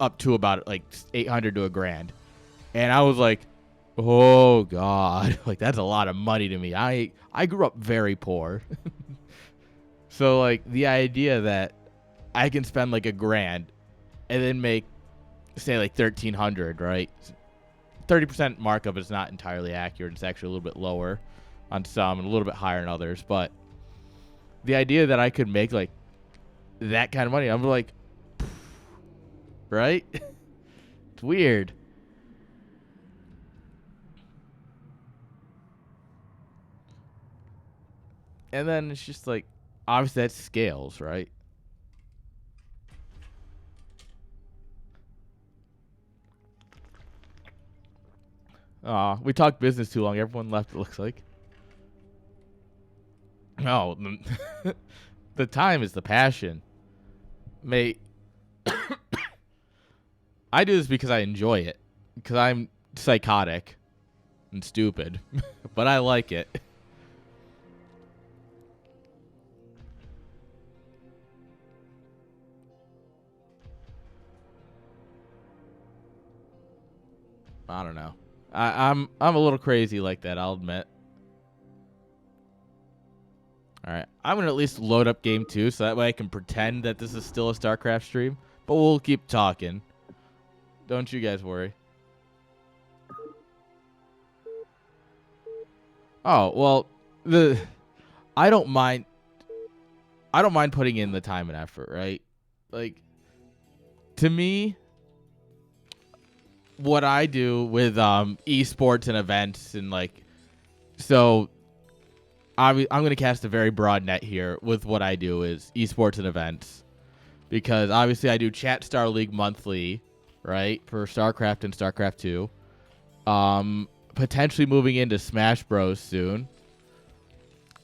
up to about like 800 to $1,000. And I was like, oh God, like that's a lot of money to me. I grew up very poor. So like the idea that I can spend like $1,000 and then make say like 1,300, right? 30% markup is not entirely accurate. It's actually a little bit lower on some and a little bit higher on others. But the idea that I could make like that kind of money, I'm like, right? It's weird. And then it's just like, obviously that scales, right? We talked business too long. Everyone left, it looks like. Oh, the time is the passion. Mate, I do this because I enjoy it. Because I'm psychotic and stupid. But I like it. I don't know. I'm a little crazy like that, I'll admit. Alright. I'm gonna at least load up game 2 so that way I can pretend that this is still a StarCraft stream. But we'll keep talking. Don't you guys worry. Oh, well, I don't mind putting in the time and effort, right? Like, to me, what I do with esports and events and like, so I'm going to cast a very broad net here with what I do is esports and events, because obviously I do Chat Star League monthly, right, for StarCraft and StarCraft 2. Potentially moving into Smash Bros soon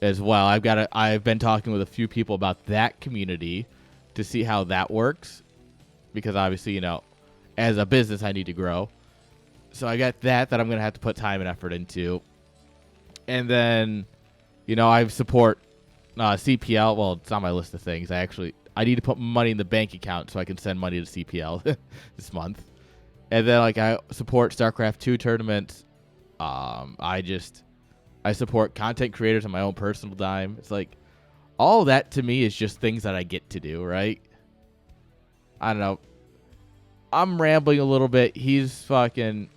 as well. I've been talking with a few people about that community to see how that works, because obviously, as a business, I need to grow. So I got that I'm going to have to put time and effort into. And then, I support CPL. Well, it's on my list of things. I need to put money in the bank account so I can send money to CPL this month. And then, I support StarCraft 2 tournaments. I support content creators on my own personal dime. It's like, all that to me is just things that I get to do, right? I don't know. I'm rambling a little bit. He's fucking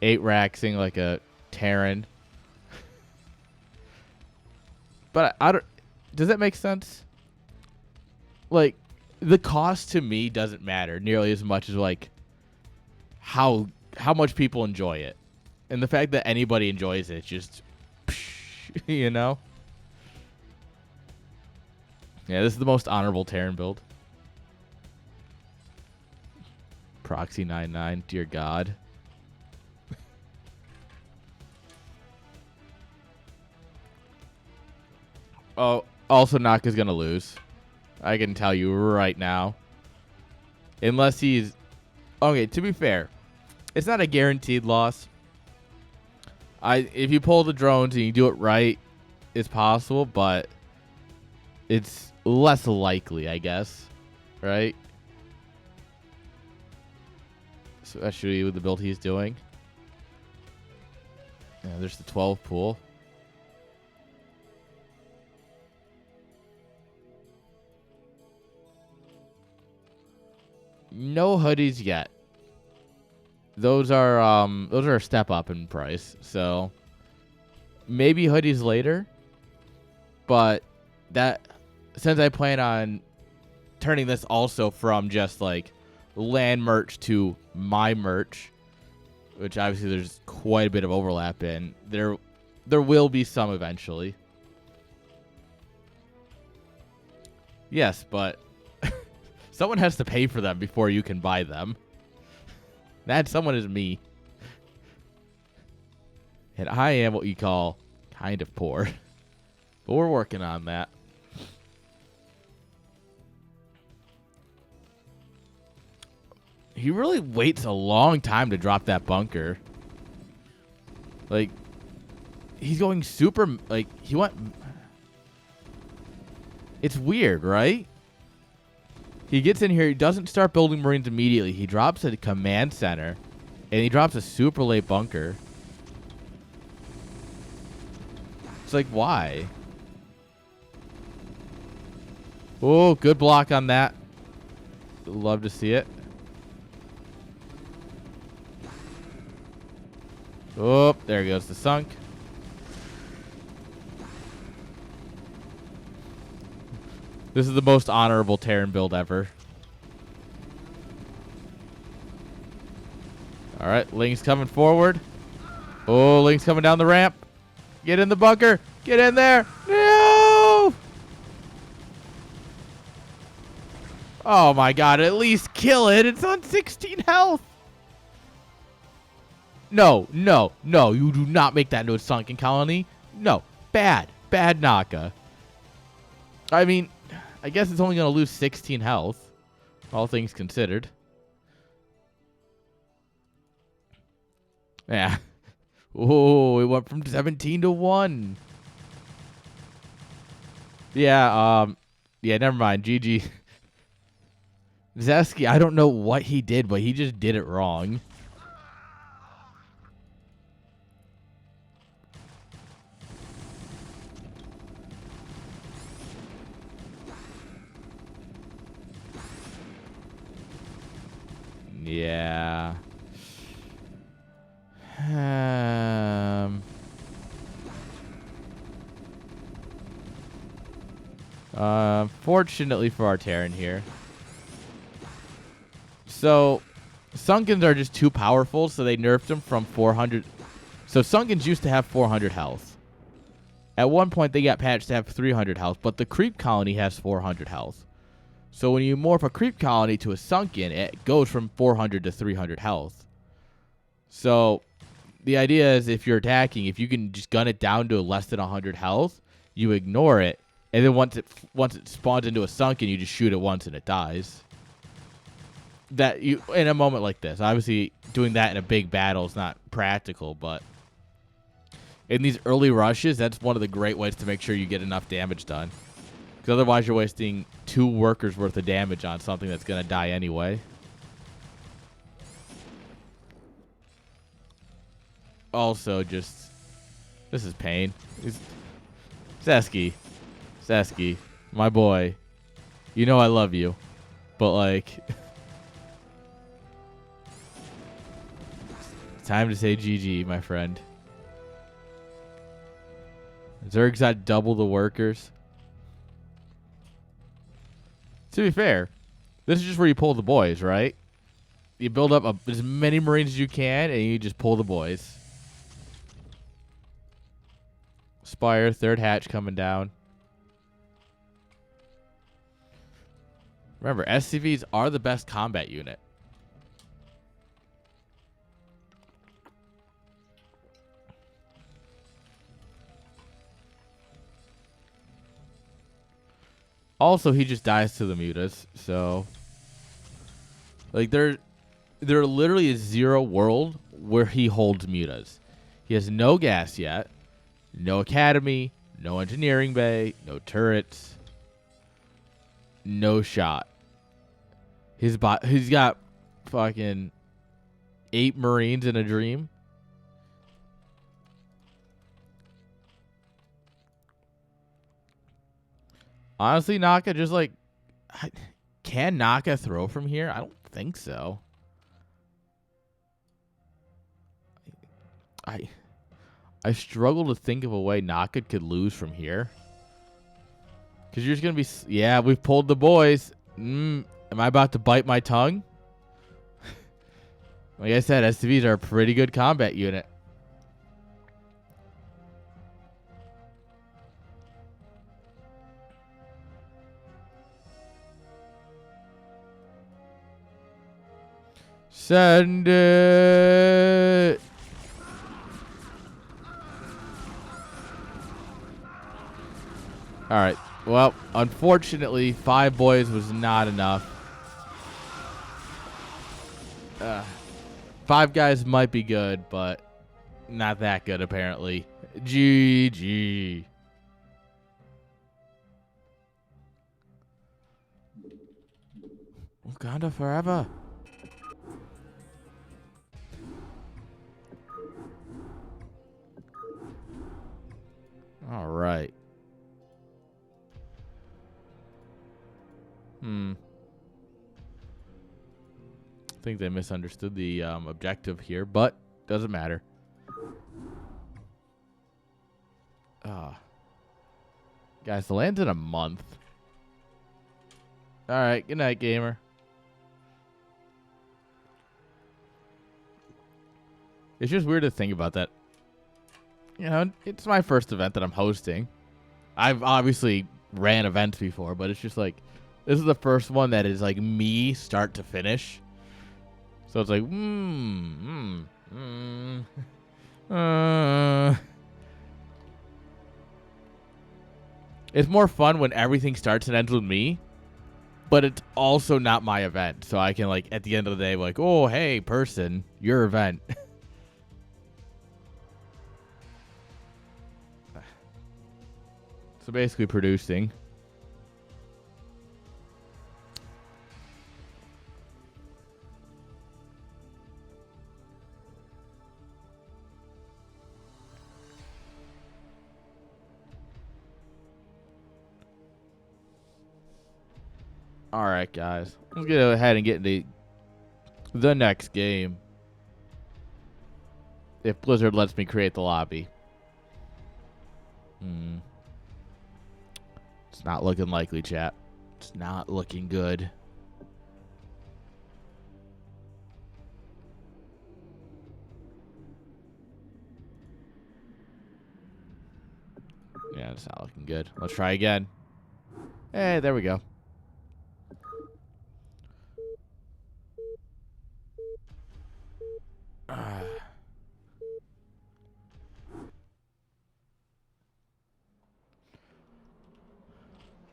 8-raxing like a Terran. But I don't... Does that make sense? Like, the cost to me doesn't matter nearly as much as, like, how much people enjoy it. And the fact that anybody enjoys it, just... Yeah, this is the most honorable Terran build. Proxy 99. Dear God. Oh, also Naka's going to lose. I can tell you right now. Unless he's... Okay, to be fair, it's not a guaranteed loss. If you pull the drones and you do it right, it's possible, but it's less likely, I guess. Right? Especially with the build he's doing. Yeah, there's the 12 pool. No hoodies yet. Those are a step up in price. So maybe hoodies later. But that, since I plan on turning this also from just like land merch to my merch, which obviously there's quite a bit of overlap in, there will be some eventually. Yes, but someone has to pay for them before you can buy them. That someone is me. And I am what you call kind of poor. But we're working on that. He really waits a long time to drop that bunker. Like, he's going super... Like, he went... It's weird, right? He gets in here. He doesn't start building Marines immediately. He drops a command center. And he drops a super late bunker. It's like, why? Oh, good block on that. Love to see it. Oh, there goes the sunk. This is the most honorable Terran build ever. All right, Ling's coming forward. Oh, Ling's coming down the ramp. Get in the bunker. Get in there. No! Oh, my God. At least kill it. It's on 16 health. No, no, no. You do not make that into a sunken colony. No. Bad. Bad Naka. I mean, I guess it's only going to lose 16 health, all things considered. Yeah. Oh, it went from 17 to 1. Yeah, never mind. GG. Zeski, I don't know what he did, but he just did it wrong. Yeah. Fortunately for our Terran here. So, Sunkens are just too powerful, so they nerfed them from 400. So, Sunkens used to have 400 health. At one point, they got patched to have 300 health, but the Creep Colony has 400 health. So, when you morph a Creep Colony to a Sunken, it goes from 400 to 300 health. So, the idea is if you're attacking, if you can just gun it down to less than 100 health, you ignore it, and then once it spawns into a Sunken, you just shoot it once and it dies. That you in a moment like this, obviously doing that in a big battle is not practical, but in these early rushes, that's one of the great ways to make sure you get enough damage done. Because otherwise, you're wasting 2 workers worth of damage on something that's gonna die anyway. Also, just this is pain. Zeski, my boy, you know I love you, but like. Time to say GG, my friend. Zerg's got double the workers. To be fair, this is just where you pull the boys, right? You build up as many Marines as you can, and you just pull the boys. Spire, third hatch coming down. Remember, SCVs are the best combat unit. Also, he just dies to the mutas, so like there literally is zero world where he holds mutas. He has no gas yet, no academy, no engineering bay, no turrets, no shot. He's got fucking 8 Marines in a dream. Honestly, Naka just like can Naka throw from here? I don't think so. I struggle to think of a way Naka could lose from here. Because you're just going to be... Yeah, we've pulled the boys. Am I about to bite my tongue? Like I said, STVs are a pretty good combat unit. Send it. All right. Well, unfortunately, 5 boys was not enough. 5 guys might be good, but not that good, apparently. GG. Wakanda forever. All right. I think they misunderstood the objective here, but doesn't matter. Guys, the land's in a month. All right, good night, gamer. It's just weird to think about that. You know, it's my first event that I'm hosting. I've obviously ran events before, but it's just like, this is the first one that is like me start to finish. So it's like, It's more fun when everything starts and ends with me, but it's also not my event. So I can, like, at the end of the day, like, oh, hey, person, your event. So basically producing. All right, guys. Let's go ahead and get into the next game. If Blizzard lets me create the lobby. It's not looking likely, chat. It's not looking good. Yeah, it's not looking good. Let's try again. Hey, there we go.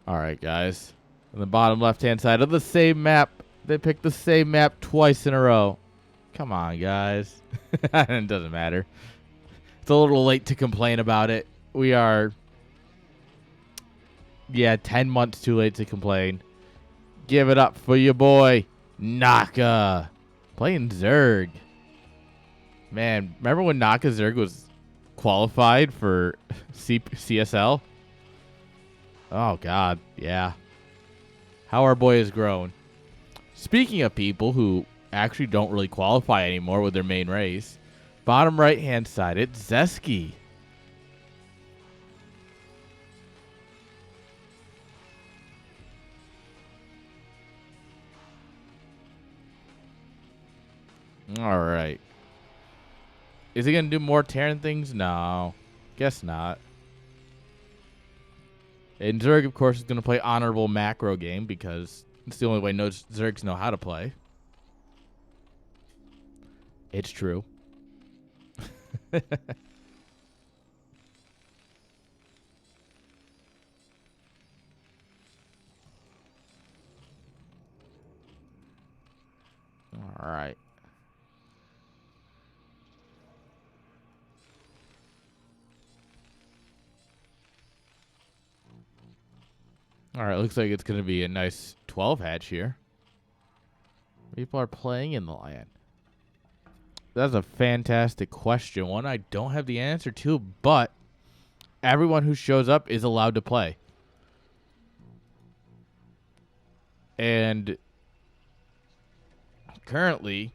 All right, guys. On the bottom left-hand side of the same map. They picked the same map twice in a row. Come on, guys. It doesn't matter. It's a little late to complain about it. We are, 10 months too late to complain. Give it up for your boy, Naka. Playing Zerg. Man, remember when Naka Zerg was qualified for CSL? Oh, God. Yeah. How our boy has grown. Speaking of people who actually don't really qualify anymore with their main race, bottom right-hand side, it's Zeski. All right. Is he going to do more Terran things? No. Guess not. And Zerg, of course, is going to play honorable macro game because it's the only way Zergs know how to play. It's true. All right, looks like it's going to be a nice 12 hatch here. People are playing in the land. That's a fantastic question. One I don't have the answer to, but everyone who shows up is allowed to play. And currently,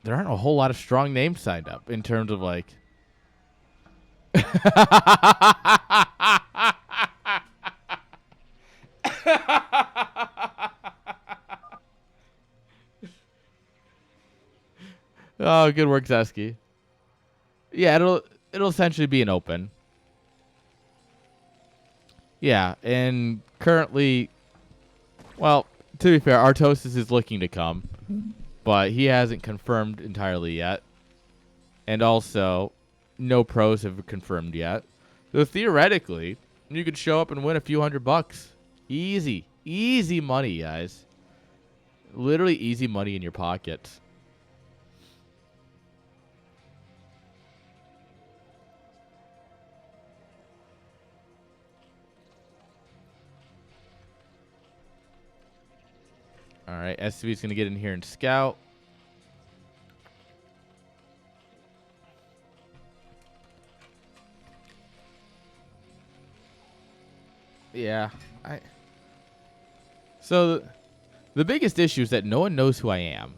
there aren't a whole lot of strong names signed up in terms of like... Oh, good work, Zesky. Yeah, it'll essentially be an open. Yeah, and currently, well, to be fair, Artosis is looking to come, but he hasn't confirmed entirely yet. And also, no pros have confirmed yet. So theoretically, you could show up and win a few $100. Easy. Easy money, guys. Literally easy money in your pockets. All right, SCV's going to get in here and scout. Yeah. So the biggest issue is that no one knows who I am,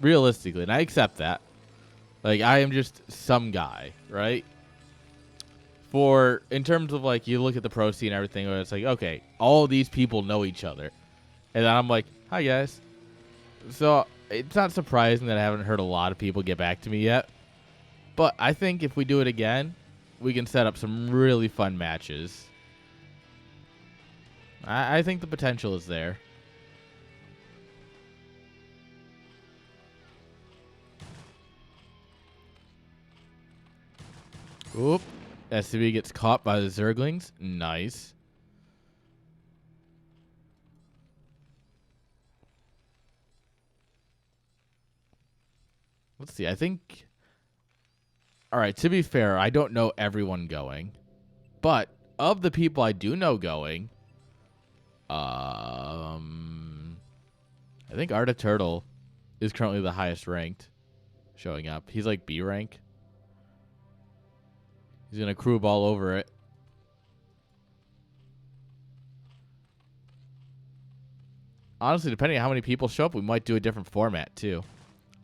realistically, and I accept that. Like, I am just some guy, right? In terms of, like, you look at the pro scene and everything, where it's like, okay, all these people know each other. And then I'm like, hi, guys. So it's not surprising that I haven't heard a lot of people get back to me yet. But I think if we do it again, we can set up some really fun matches. I think the potential is there. Oop. SCB gets caught by the Zerglings. Nice. Let's see. I think... All right, to be fair, I don't know everyone going. But of the people I do know going... I think Art of Turtle is currently the highest ranked showing up. He's like B rank. He's going to crew ball over it. Honestly, depending on how many people show up, we might do a different format too.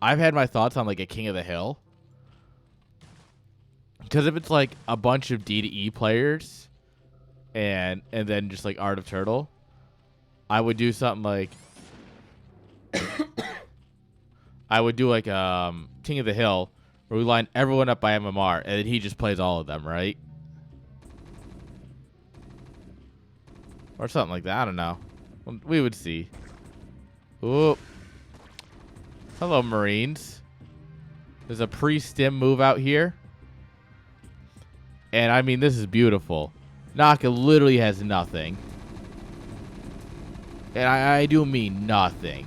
I've had my thoughts on like a King of the Hill. Because if it's like a bunch of D2E players and then just like Art of Turtle, I would do something like I would do like King of the Hill where we line everyone up by MMR and then he just plays all of them, right? Or something like that. I don't know. We would see. Ooh. Hello, Marines. There's a pre-stim move out here. And I mean, this is beautiful. Naka literally has nothing. And I do mean nothing.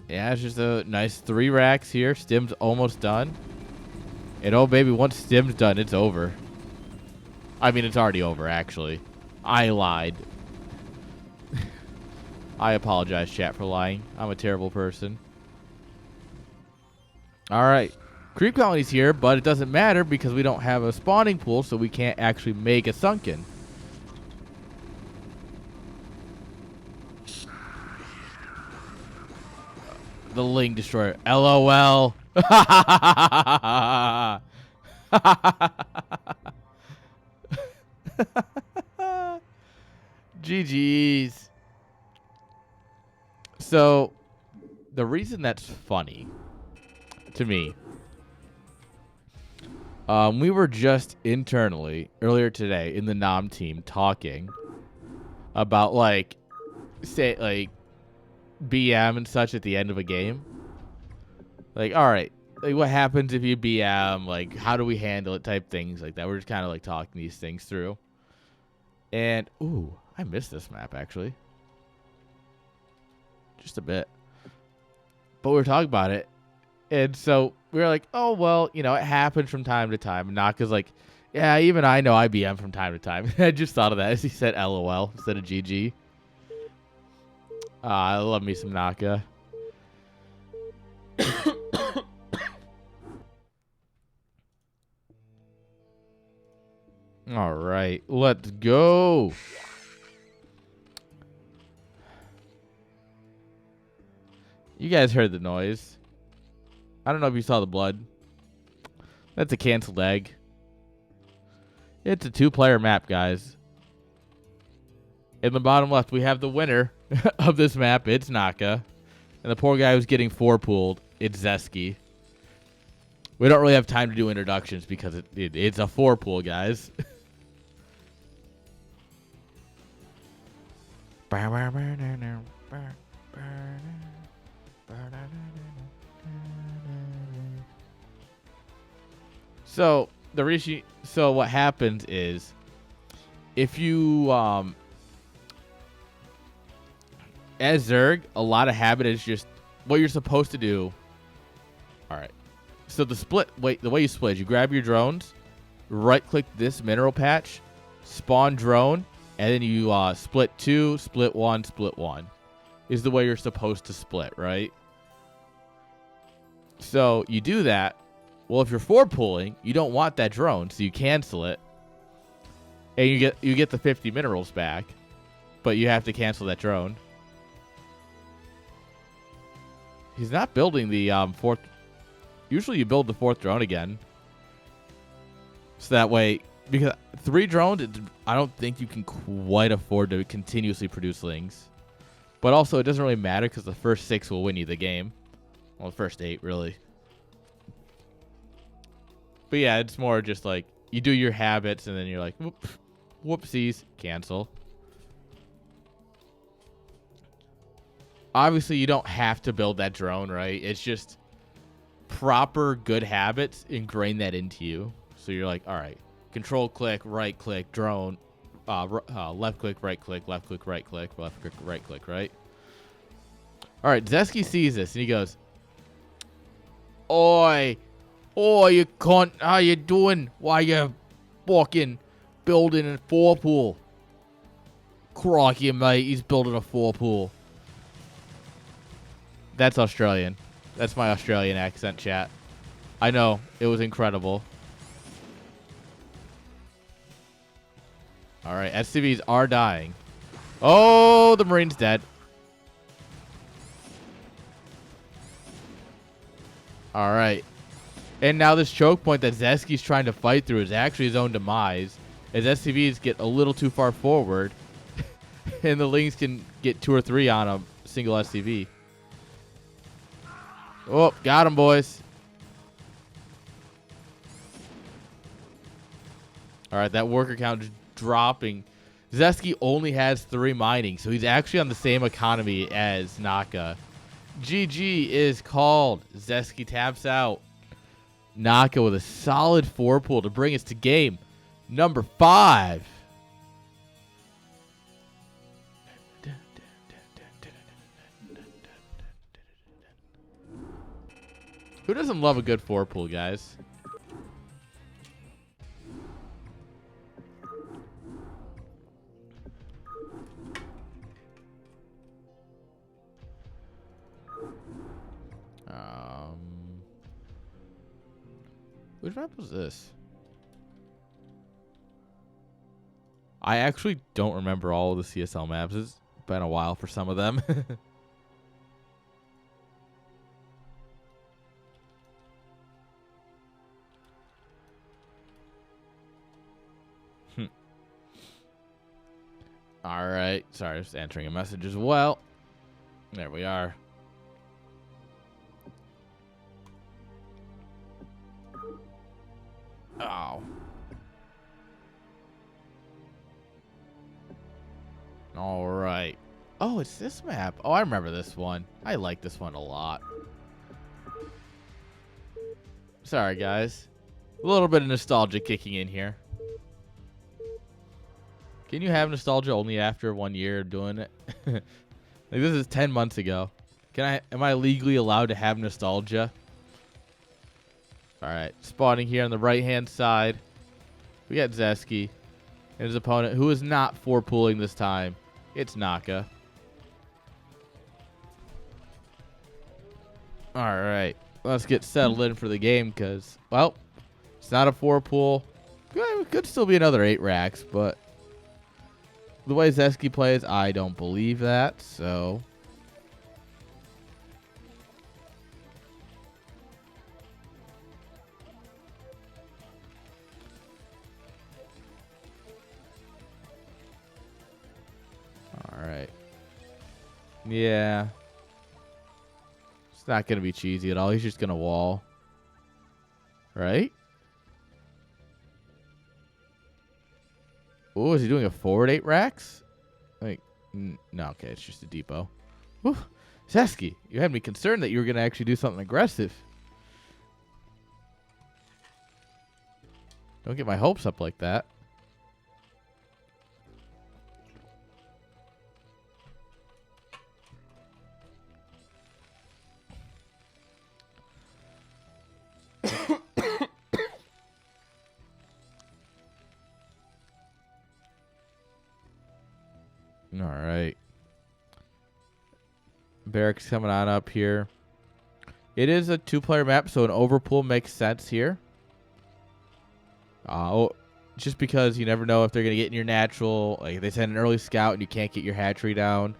Yeah, it's just a nice 3 racks here. Stim's almost done. And oh, baby, once Stim's done, it's over. I mean, it's already over, actually. I lied. I apologize, chat, for lying. I'm a terrible person. All right. Creep colony's here, but it doesn't matter because we don't have a spawning pool, so we can't actually make a sunken. The Ling Destroyer. LOL. GG's. So, the reason that's funny to me, we were just internally earlier today in the NOM team talking about like, say like BM and such at the end of a game. Like, all right, like what happens if you BM? Like, how do we handle it? Type things like that. We're just kind of like talking these things through. And ooh, I missed this map actually, just a bit. But we were talking about it. And so we were like, oh, well, you know, it happens from time to time. Naka's like, Yeah, even I know IBM from time to time. I just thought of that as he said LOL instead of GG. I love me some Naka. All right, let's go. You guys heard the noise. I don't know if you saw the blood. That's a canceled egg. It's a 2-player map, guys. In the bottom left, we have the winner of this map. It's Naka. And the poor guy who's getting 4-pooled, it's Zesky. We don't really have time to do introductions because it's a 4-pool, guys. So what happens is, if you as Zerg, a lot of habit is just what you're supposed to do. All right. So the way you split is you grab your drones, right click this mineral patch, spawn drone, and then you split 2, split 1, split 1. Is the way you're supposed to split, right? So you do that. Well, if you're 4-pooling, you don't want that drone, so you cancel it. And you get the 50 minerals back, but you have to cancel that drone. He's not building the 4th. Usually you build the 4th drone again. So that way, because 3 drones, I don't think you can quite afford to continuously produce lings. But also, it doesn't really matter because the first 6 will win you the game. Well, the first 8, really. But yeah, it's more just like, you do your habits, and then you're like, whoopsies, cancel. Obviously, you don't have to build that drone, right? It's just proper good habits ingrain that into you. So you're like, all right, control click, right click, drone, left click, right click, left click, right click, left click, right click, right? All right, Zesky sees this, and he goes, Oi, you cunt, how you doing? Why you fucking building a 4-pool? Crikey, mate, he's building a 4-pool. That's Australian. That's my Australian accent, chat. I know. It was incredible. All right. SCVs are dying. Oh, the Marine's dead. All right. And now this choke point that Zesky's trying to fight through is actually his own demise. As SCVs get a little too far forward. And the Lings can get 2 or 3 on a single SCV. Oh, got him, boys. All right, that worker count is dropping. Zesky only has 3 mining, so he's actually on the same economy as Naka. GG is called. Zesky taps out. Naka with a solid 4-pool to bring us to game number 5. Who doesn't love a good 4-pool, guys? Which map was this? I actually don't remember all of the CSL maps. It's been a while for some of them. All right. Sorry, just answering a message as well. There we are. Oh. All right. Oh, it's this map. Oh, I remember this one. I like this one a lot. Sorry, guys. A little bit of nostalgia kicking in here. Can you have nostalgia only after 1 year of doing it? Like, this is 10 months ago. Am I legally allowed to have nostalgia? All right, spawning here on the right-hand side. We got Zeski and his opponent, who is not 4-pooling this time. It's Naka. All right. Let's get settled in for the game because, well, it's not a 4-pool. Could still be another 8 racks, but the way Zeski plays, I don't believe that, so... Alright. Yeah. It's not going to be cheesy at all. He's just going to wall. Right? Oh, is he doing a forward 8 racks? Like, no, okay, it's just a depot. Whew. Zeski, you had me concerned that you were going to actually do something aggressive. Don't get my hopes up like that. All right. Barracks coming on up here. It is a 2-player map, so an overpool makes sense here. Just because you never know if they're going to get in your natural. Like, if they send an early scout and you can't get your hatchery down.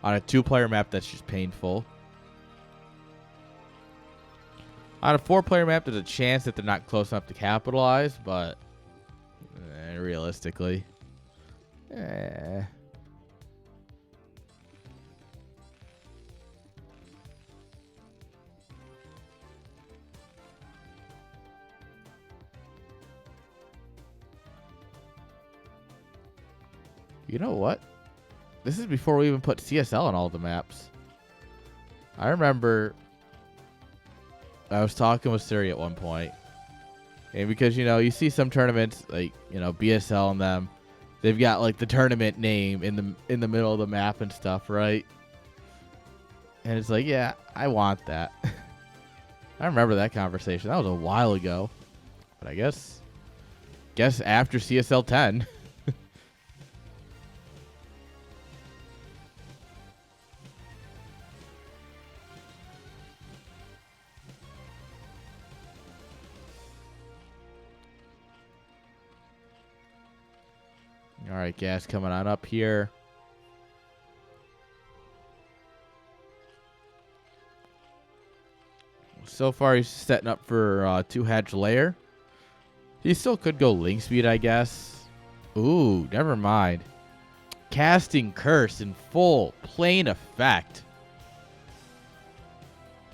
On a 2-player map, that's just painful. On a 4-player map, there's a chance that they're not close enough to capitalize, but realistically, You know what? This is before we even put CSL on all the maps. I remember I was talking with Siri at one point, and because, you know, you see some tournaments like, you know, BSL and them, they've got like the tournament name in the middle of the map and stuff, right? And it's like, yeah, I want that. I remember that conversation. That was a while ago, but I guess after CSL 10. All right, gas coming on up here. So far, he's setting up for 2-hatch layer. He still could go link speed, I guess. Ooh, never mind. Casting curse in full plain effect.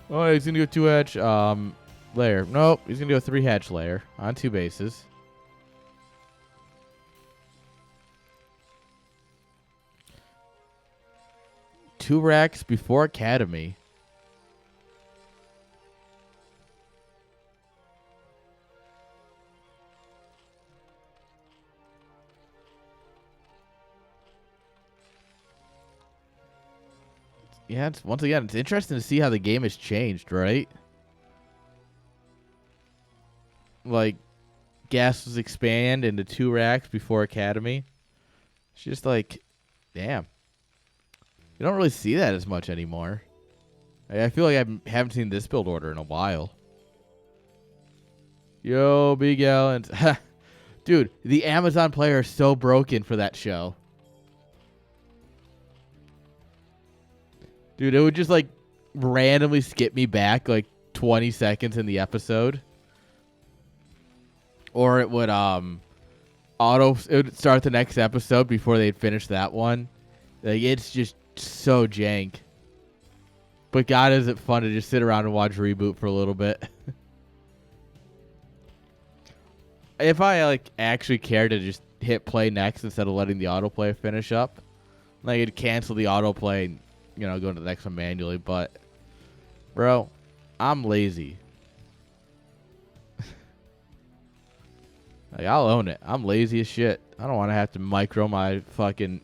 Oh, he's gonna go 2-hatch layer. Nope, he's gonna go 3-hatch layer on 2 bases. Two racks before Academy. Yeah, once again, it's interesting to see how the game has changed, right? Like, gas was expand into 2 racks before Academy. It's just like, damn. You don't really see that as much anymore. I feel like I haven't seen this build order in a while. Yo, Big Gallons. Dude, the Amazon player is so broken for that show. Dude, it would just like randomly skip me back like 20 seconds in the episode. Or it would it would start the next episode before they'd finish that one. Like, it's just so jank. But God, is it fun to just sit around and watch Reboot for a little bit. If I like actually cared to just hit play next instead of letting the autoplay finish up, like, it'd cancel the autoplay and, you know, go to the next one manually. But, bro, I'm lazy. Like, I'll own it. I'm lazy as shit. I don't want to have to micro my fucking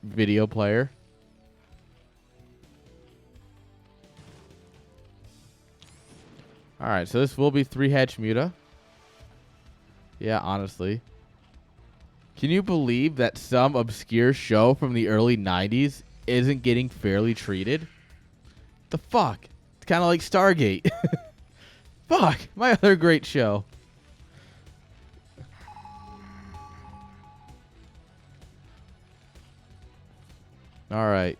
video player. Alright, so this will be 3-hatch Muta. Yeah, honestly. Can you believe that some obscure show from the early 90s isn't getting fairly treated? The fuck? It's kind of like Stargate. Fuck, my other great show. All right.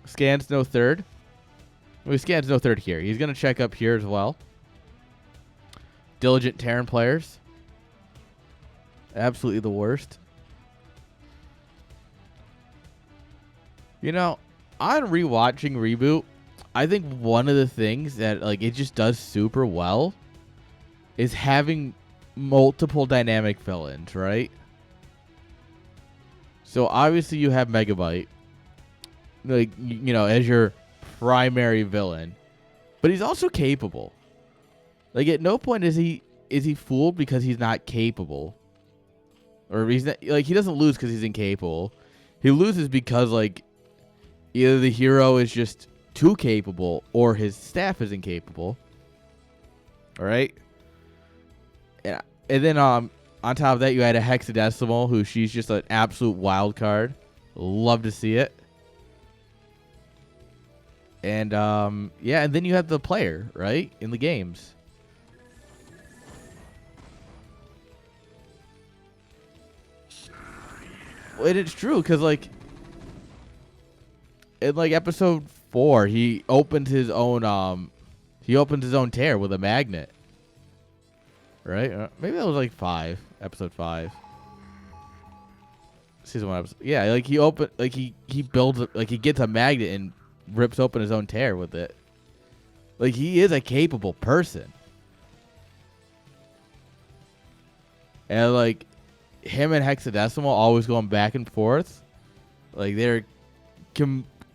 Scans no third. Well, he scans no third here. He's going to check up here as well. Diligent Terran players. Absolutely the worst. You know, on rewatching Reboot, I think one of the things that like it just does super well is having multiple dynamic villains, right? So obviously you have Megabyte, like you know, as your primary villain, but he's also capable. Like at no point is he fooled because he's not capable, or he's not, like he doesn't lose because he's incapable. He loses because like either the hero is just too capable or his staff is incapable. All right. Yeah. And then on top of that, you had a Hexadecimal, who she's just an absolute wild card. Love to see it. And yeah, and then you have the player, right, in the games. Well, and it's true because like in like episode 4, he opened his own tear with a magnet. Right? Maybe that was like 5, episode 5. Season 1 episode. Yeah, like he opened, like he builds, like he gets a magnet and rips open his own tear with it. Like he is a capable person. And like him and Hexadecimal always going back and forth. Like they're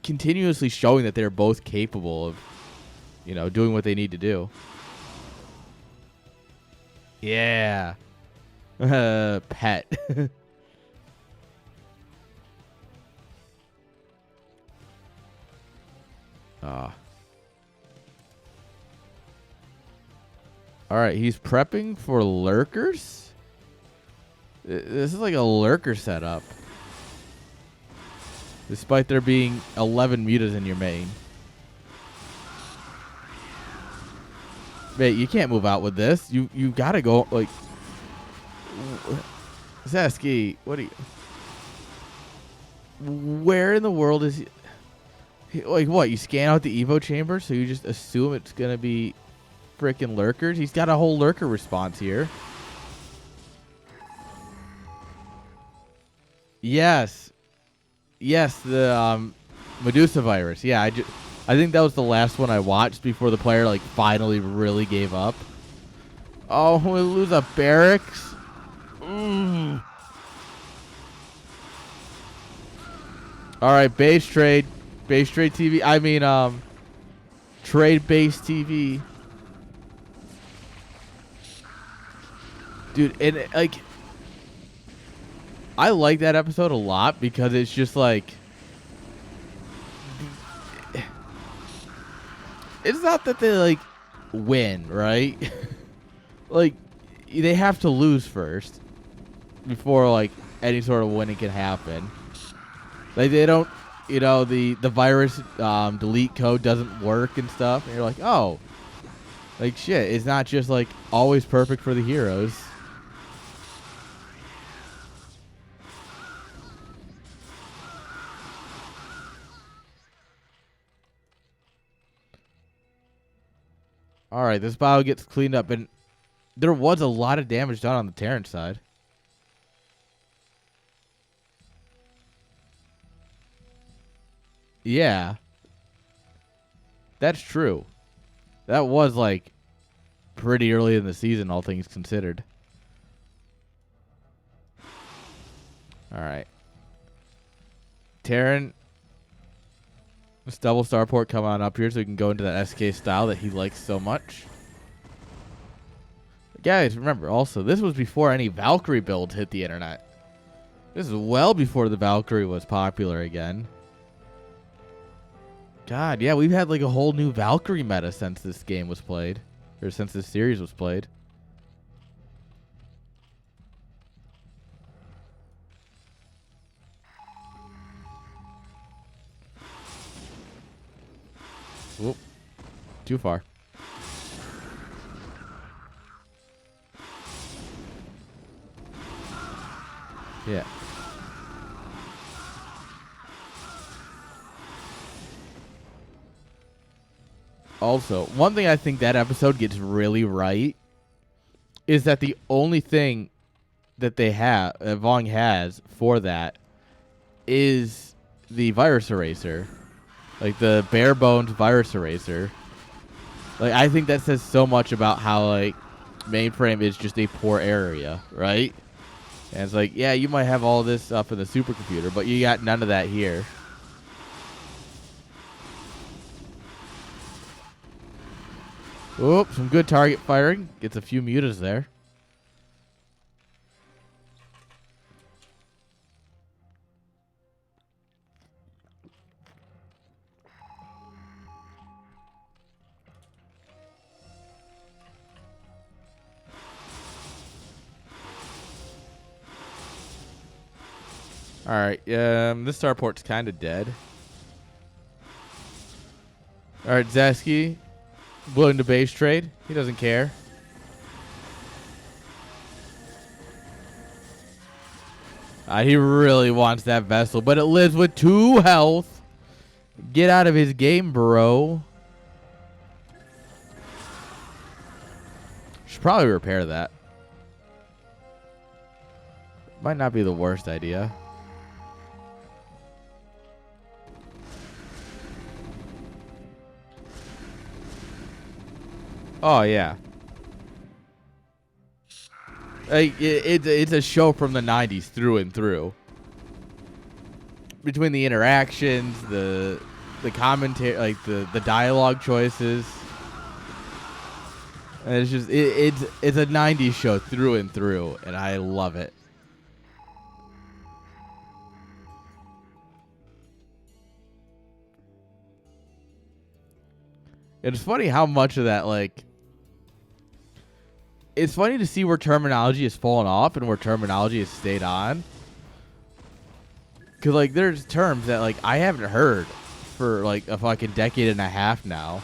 continuously showing that they're both capable of, you know, doing what they need to do. Yeah. Pet. All right, he's prepping for lurkers? This is like a lurker setup. Despite there being 11 mutas in your main. Mate, you can't move out with this. You gotta go, like... Zasky, what are you... Where in the world is he... Like, what? You scan out the Evo chamber, so you just assume it's gonna be frickin' lurkers? He's got a whole lurker response here. Yes. Yes, the Medusa virus. Yeah, I think that was the last one I watched before the player like finally really gave up. Oh, we lose a barracks. All right, base trade TV. I mean, trade base TV. Dude, and like, I like that episode a lot because it's just like, it's not that they like win, right? Like they have to lose first before like any sort of winning can happen. Like they don't, you know, the virus delete code doesn't work and stuff, and you're like, oh, like shit, it's not just like always perfect for the heroes. All right, this bio gets cleaned up, and there was a lot of damage done on the Terran side. Yeah. That's true. That was, like, pretty early in the season, all things considered. All right. Terran. This double starport come on up here so we can go into that SK style that he likes so much. Guys, remember also, this was before any Valkyrie builds hit the internet. This is well before the Valkyrie was popular again. God, yeah, we've had like a whole new Valkyrie meta since this game was played. or since this series was played. Whoop. Too far. Yeah. Also, one thing I think that episode gets really right is that the only thing that they have, Vong has for that, is the virus eraser. Like the bare bones virus eraser. Like, I think that says so much about how, like, mainframe is just a poor area, right? And it's like, yeah, you might have all this stuff in the supercomputer, but you got none of that here. Oop, some good target firing. Gets a few mutas there. All right, this starport's kind of dead. All right, Zasky, willing to base trade. He doesn't care. He really wants that vessel, but it lives with 2 health. Get out of his game, bro. Should probably repair that. Might not be the worst idea. Oh, yeah. Like, it's a show from the 90s through and through. Between the interactions, the commentary, like the dialogue choices. And it's just, it's a 90s show through and through, and I love it. It's funny how much of that, like, it's funny to see where terminology has fallen off and where terminology has stayed on. Because, like, there's terms that, like, I haven't heard for, like, a fucking decade and a half now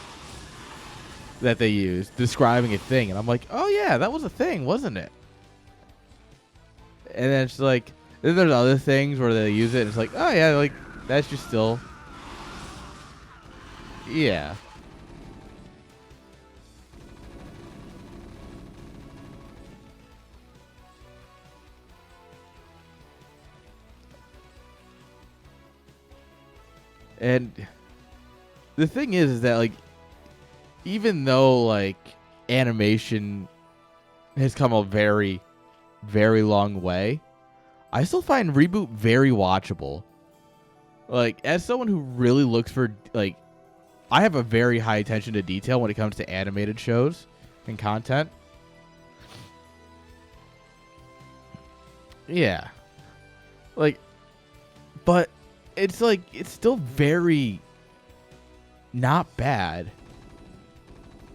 that they use describing a thing. And I'm like, oh, yeah, that was a thing, wasn't it? And then it's like, then there's other things where they use it and it's like, oh, yeah, like, that's just still... Yeah. And the thing is that, like, even though, like, animation has come a very, very long way, I still find Reboot very watchable. Like, as someone who really looks for, like, I have a very high attention to detail when it comes to animated shows and content. Yeah. Like, but it's like, it's still very not bad.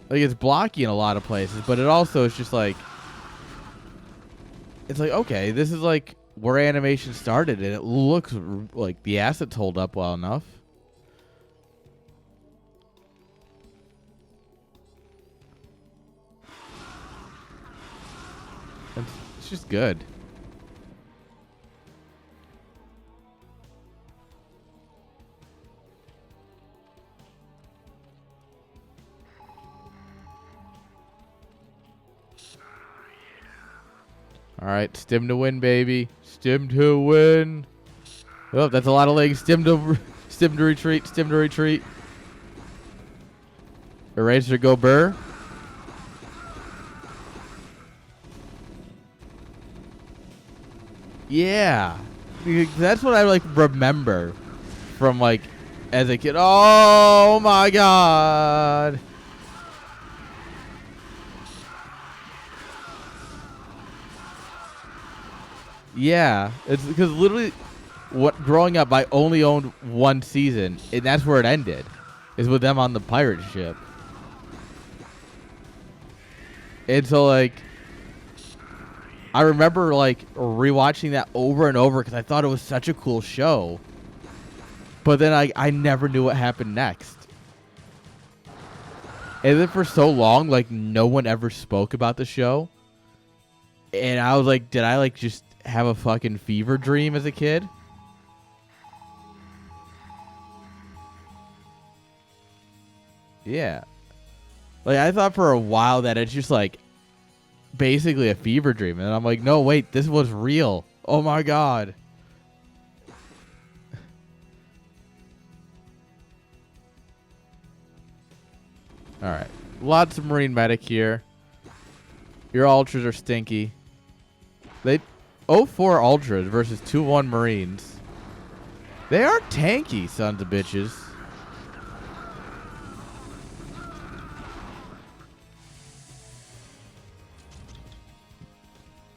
Like, it's blocky in a lot of places, but it also is just like, it's like, okay, this is like where animation started, and it looks like the assets hold up well enough. It's just good. All right, stim to win, baby. Stim to win. Oh, that's a lot of legs. Stim to retreat. Stim to retreat. Eraser go burr. Yeah, that's what I like remember from, like, as a kid. Oh my god. Yeah, it's because literally, growing up, I only owned one season, and that's where it ended, is with them on the pirate ship. And so, like, I remember, like, rewatching that over and over because I thought it was such a cool show. But then I never knew what happened next. And then for so long, like, no one ever spoke about the show. And I was like, did I, like, just have a fucking fever dream as a kid? Yeah. Like, I thought for a while that it's just, like, basically a fever dream. And I'm like, no, wait, this was real. Oh, my God. All right. Lots of Marine Medic here. Your Ultras are stinky. They 0-4 Ultras versus 2-1 Marines. They are tanky, sons of bitches.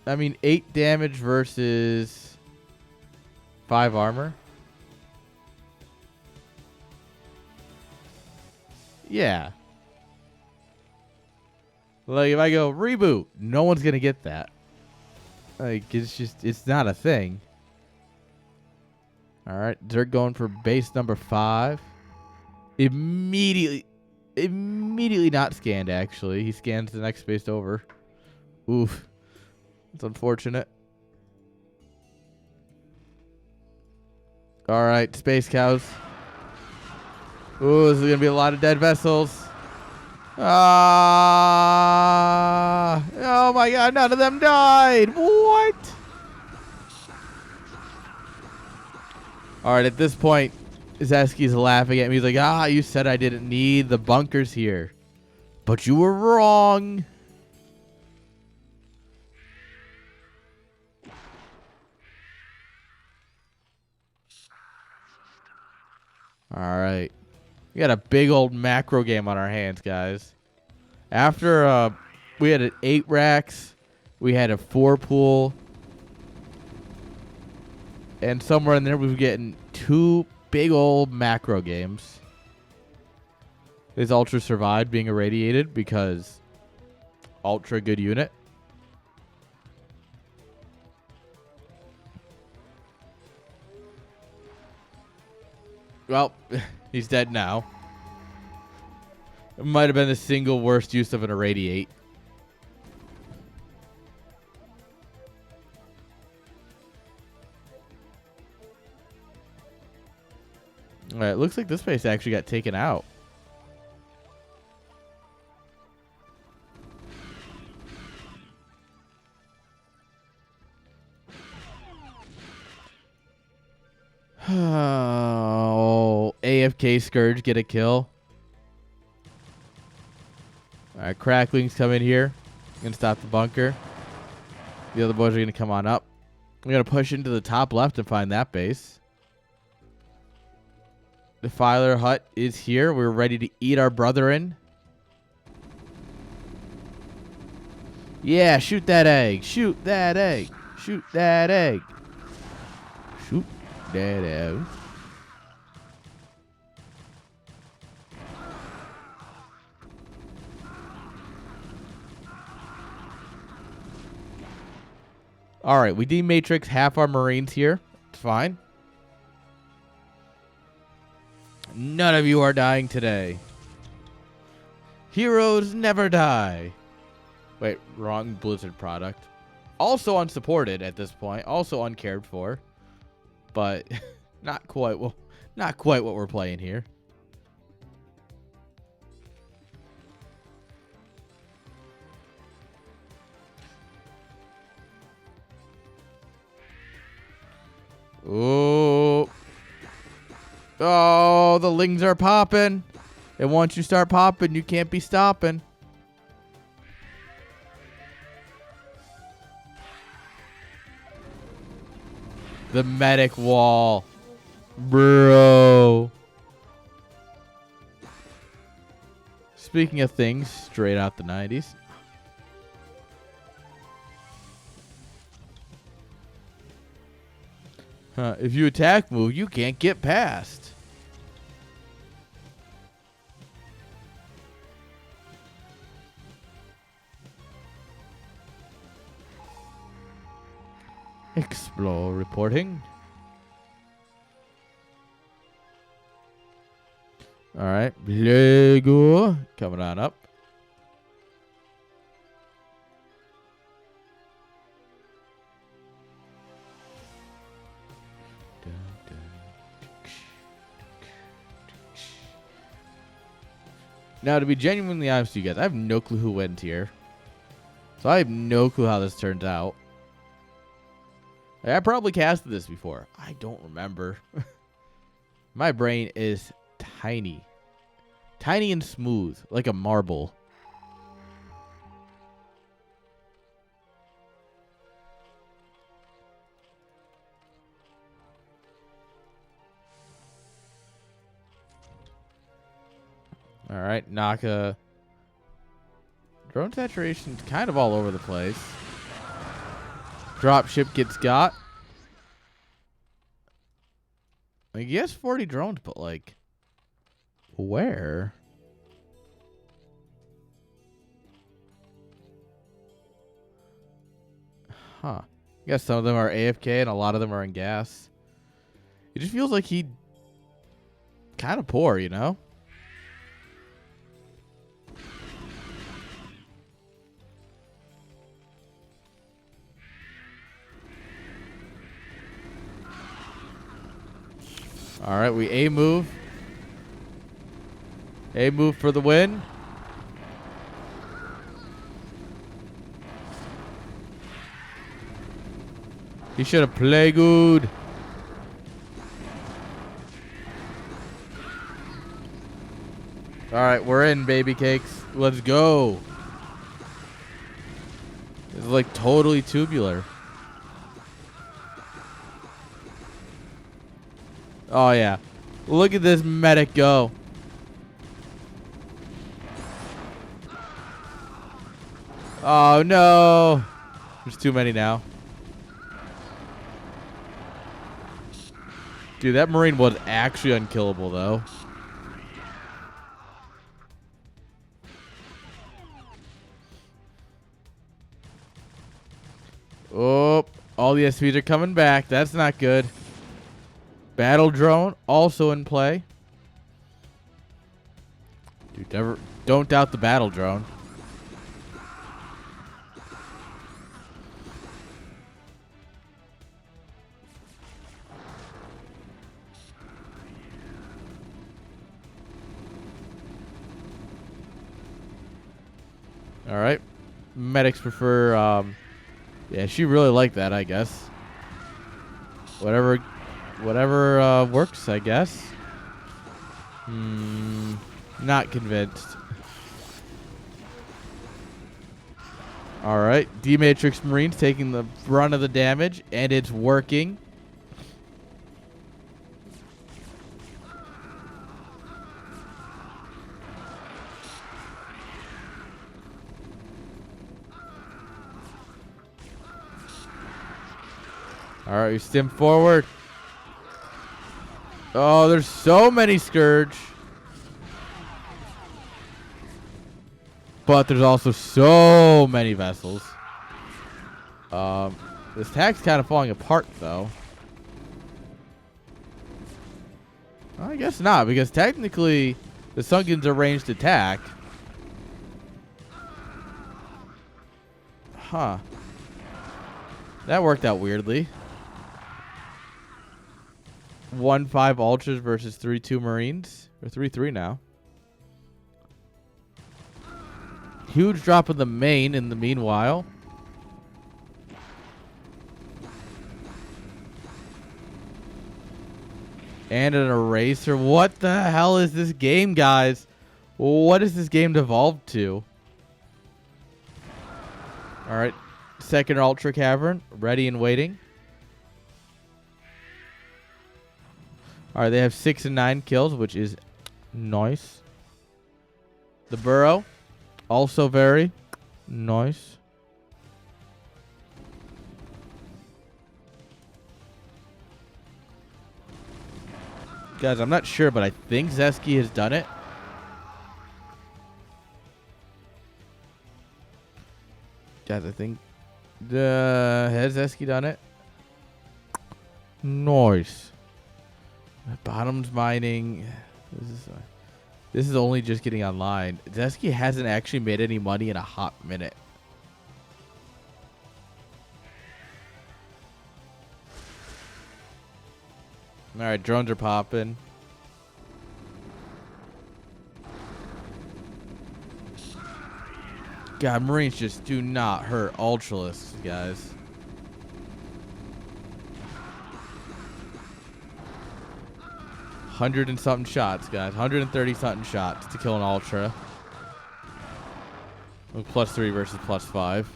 I mean, 8 damage versus 5 armor. Yeah. Like, if I go reboot, no one's going to get that. Like, it's not a thing. All right, Dirk going for base number 5. Immediately not scanned, actually. He scans the next base over. Oof. It's unfortunate. All right, Space Cows. Ooh, this is going to be a lot of dead vessels. Ah! Oh my God! None of them died. What? All right. At this point, Zeski's laughing at me. He's like, "Ah, you said I didn't need the bunkers here, but you were wrong." All right. We got a big old macro game on our hands, guys. After we had an 8 racks, we had a 4 pool, and somewhere in there we were getting 2 big old macro games. This Ultra survived being irradiated because Ultra good unit. Well, he's dead now. It might have been the single worst use of an irradiate. All right, looks like this place actually got taken out. Oh, AFK Scourge get a kill. All right, Cracklings come in here. Gonna stop the bunker. The other boys are gonna come on up. We're gonna push into the top left and find that base. The Filer hut is here. We're ready to eat our brethren. Yeah, shoot that egg. Shoot that egg. Shoot that egg. Shoot that egg. All right, we dematrix half our Marines here. It's fine. None of you are dying today. Heroes never die. Wait, wrong Blizzard product. Also unsupported at this point. Also uncared for. But not quite what we're playing here. Oh. Oh, the lings are popping. And once you start popping, you can't be stopping. The medic wall. Bro. Speaking of things straight out the 90s. If you attack move, you can't get past. Explore reporting. All right. Lego coming on up. Now, to be genuinely honest with you guys, I have no clue who went here. So I have no clue how this turns out. I probably casted this before. I don't remember. My brain is tiny. Tiny and smooth, like a marble. All right, Naka. Drone saturation's kind of all over the place. Dropship gets got. I guess 40 drones, but like, where? Huh. I guess some of them are AFK and a lot of them are in gas. It just feels like he kind of poor, you know? All right, we A move. A move for the win. He should have played good. All right, we're in, baby cakes. Let's go. It's like totally tubular. Oh, yeah. Look at this medic go. Oh, no. There's too many now. Dude, that Marine was actually unkillable, though. Oh, all the SPs are coming back. That's not good. Battle drone also in play. Dude, don't doubt the battle drone. All right. Medics prefer, yeah, she really liked that, I guess. Whatever works, I guess. Not convinced. All right. D-Matrix Marines taking the brunt of the damage, and it's working. All right, we stim forward. Oh, there's so many Scourge. But there's also so many vessels. This tag's kind of falling apart, though. I guess not, because technically the Sunken's a ranged attack. Huh. That worked out weirdly. 1-5 Ultras versus 3-2 Marines. Or 3-3 now. Huge drop in the main in the meanwhile. And an eraser. What the hell is this game, guys? What is this game devolved to? Alright. Second Ultra Cavern. Ready and waiting. Alright, they have 6 and 9 kills, which is nice. The Burrow. Also very nice. Guys, I'm not sure, but I think Zeski has done it. Guys, I think has Zeski done it? Nice. Bottom's mining. This is only just getting online. Zesky hasn't actually made any money in a hot minute. All right, drones are popping. God, Marines just do not hurt Ultralists, guys. Hundred and something shots, guys. 130 something shots to kill an Ultra. With +3 versus +5.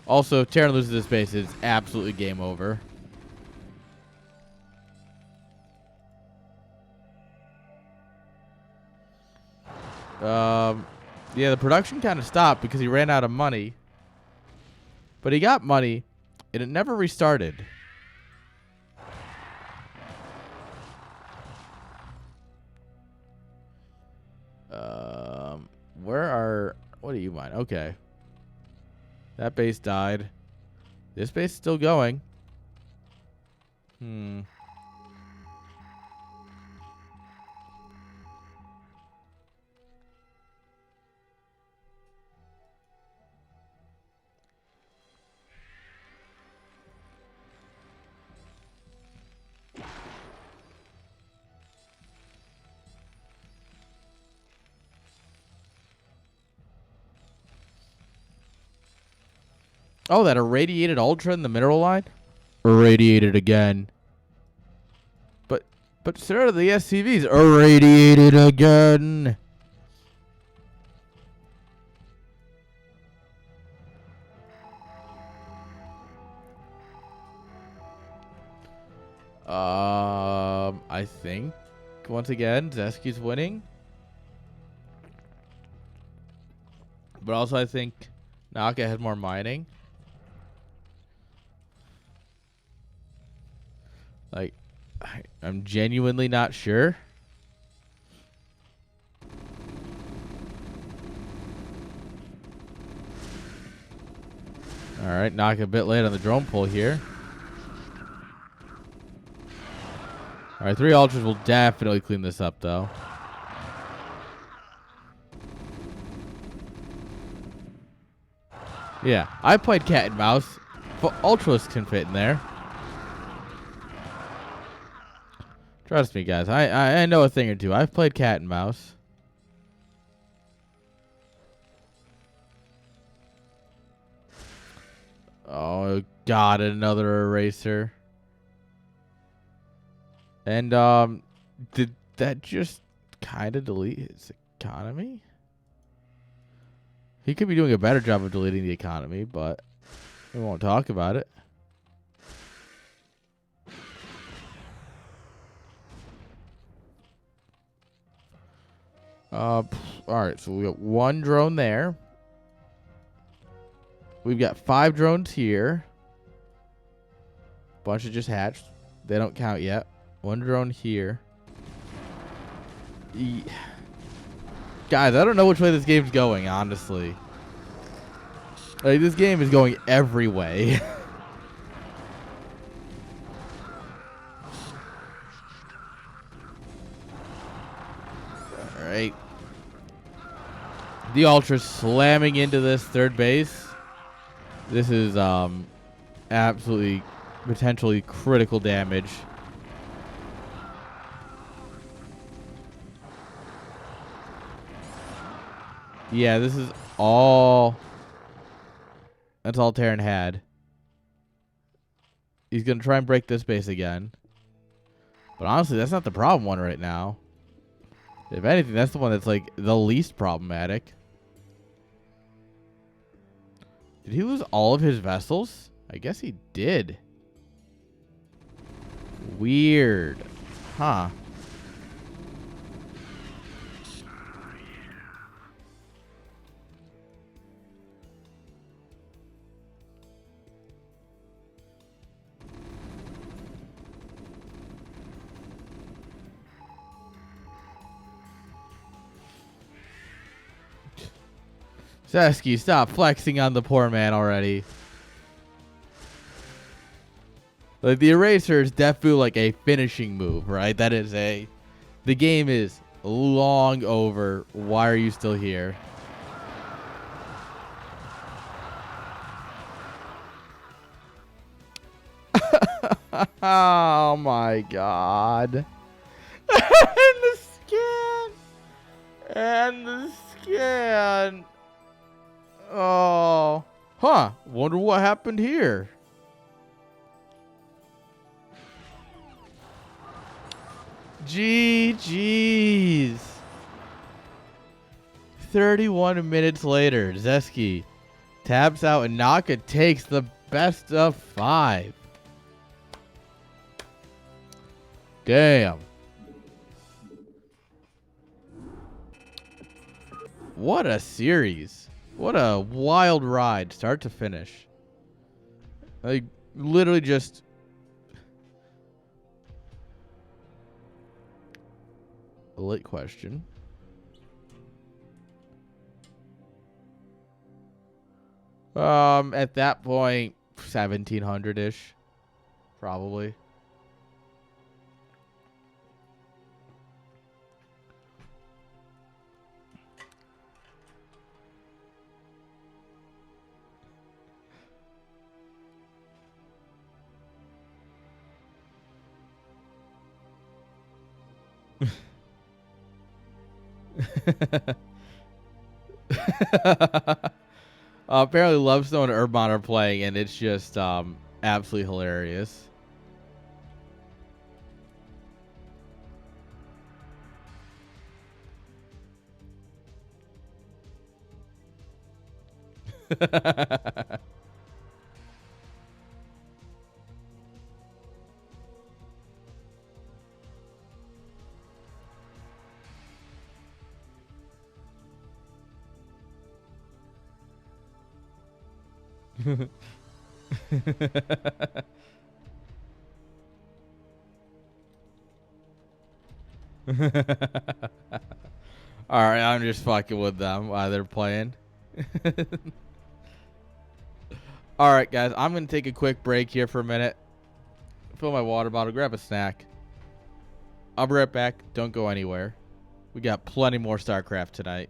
Also, if Terran loses this base, it's absolutely game over. Yeah, the production kind of stopped because he ran out of money. But he got money, and it never restarted. What do you mine? Okay. That base died. This base is still going. Oh, that irradiated Ultra in the mineral line? Irradiated again. But sir, the SCV's irradiated again. I think once again Zesky's winning. But also I think Naka has more mining. Like, I'm genuinely not sure. All right, knock a bit late on the drone pull here. All right, 3 Ultras will definitely clean this up, though. Yeah, I played cat and mouse, but Ultras can fit in there. Trust me, guys. I know a thing or two. I've played cat and mouse. Oh, God, another eraser. And, did that just kind of delete his economy? He could be doing a better job of deleting the economy, but we won't talk about it. All right, so we got 1 drone there. We've got 5 drones here. Bunch of just hatched. They don't count yet. 1 drone here. Guys, I don't know which way this game's going, honestly. Like, this game is going every way. Alright. The Ultra's slamming into this 3rd base. This is absolutely potentially critical damage. Yeah, this is all... That's all Terran had. He's going to try and break this base again. But honestly, that's not the problem one right now. If anything, that's the one that's like the least problematic. Did he lose all of his vessels? I guess he did. Weird. Huh. Zesky, stop flexing on the poor man already. Like, the eraser is definitely like a finishing move, right? That is a... The game is long over. Why are you still here? Oh my god. And the scan. And the scan. Oh. Huh. Wonder what happened here. GG's. 31 minutes later, Zesky taps out and Naka takes the best of 5. Damn. What a series. What a wild ride, start to finish. Like, literally just... A lit question. At that point, 1700-ish. Probably. Apparently Lovestone and Urban are playing, and it's just absolutely hilarious. Alright, I'm just fucking with them while they're playing. Alright, guys, I'm going to take a quick break here for a minute. Fill my water bottle, grab a snack. I'll be right back. Don't go anywhere. We got plenty more StarCraft tonight.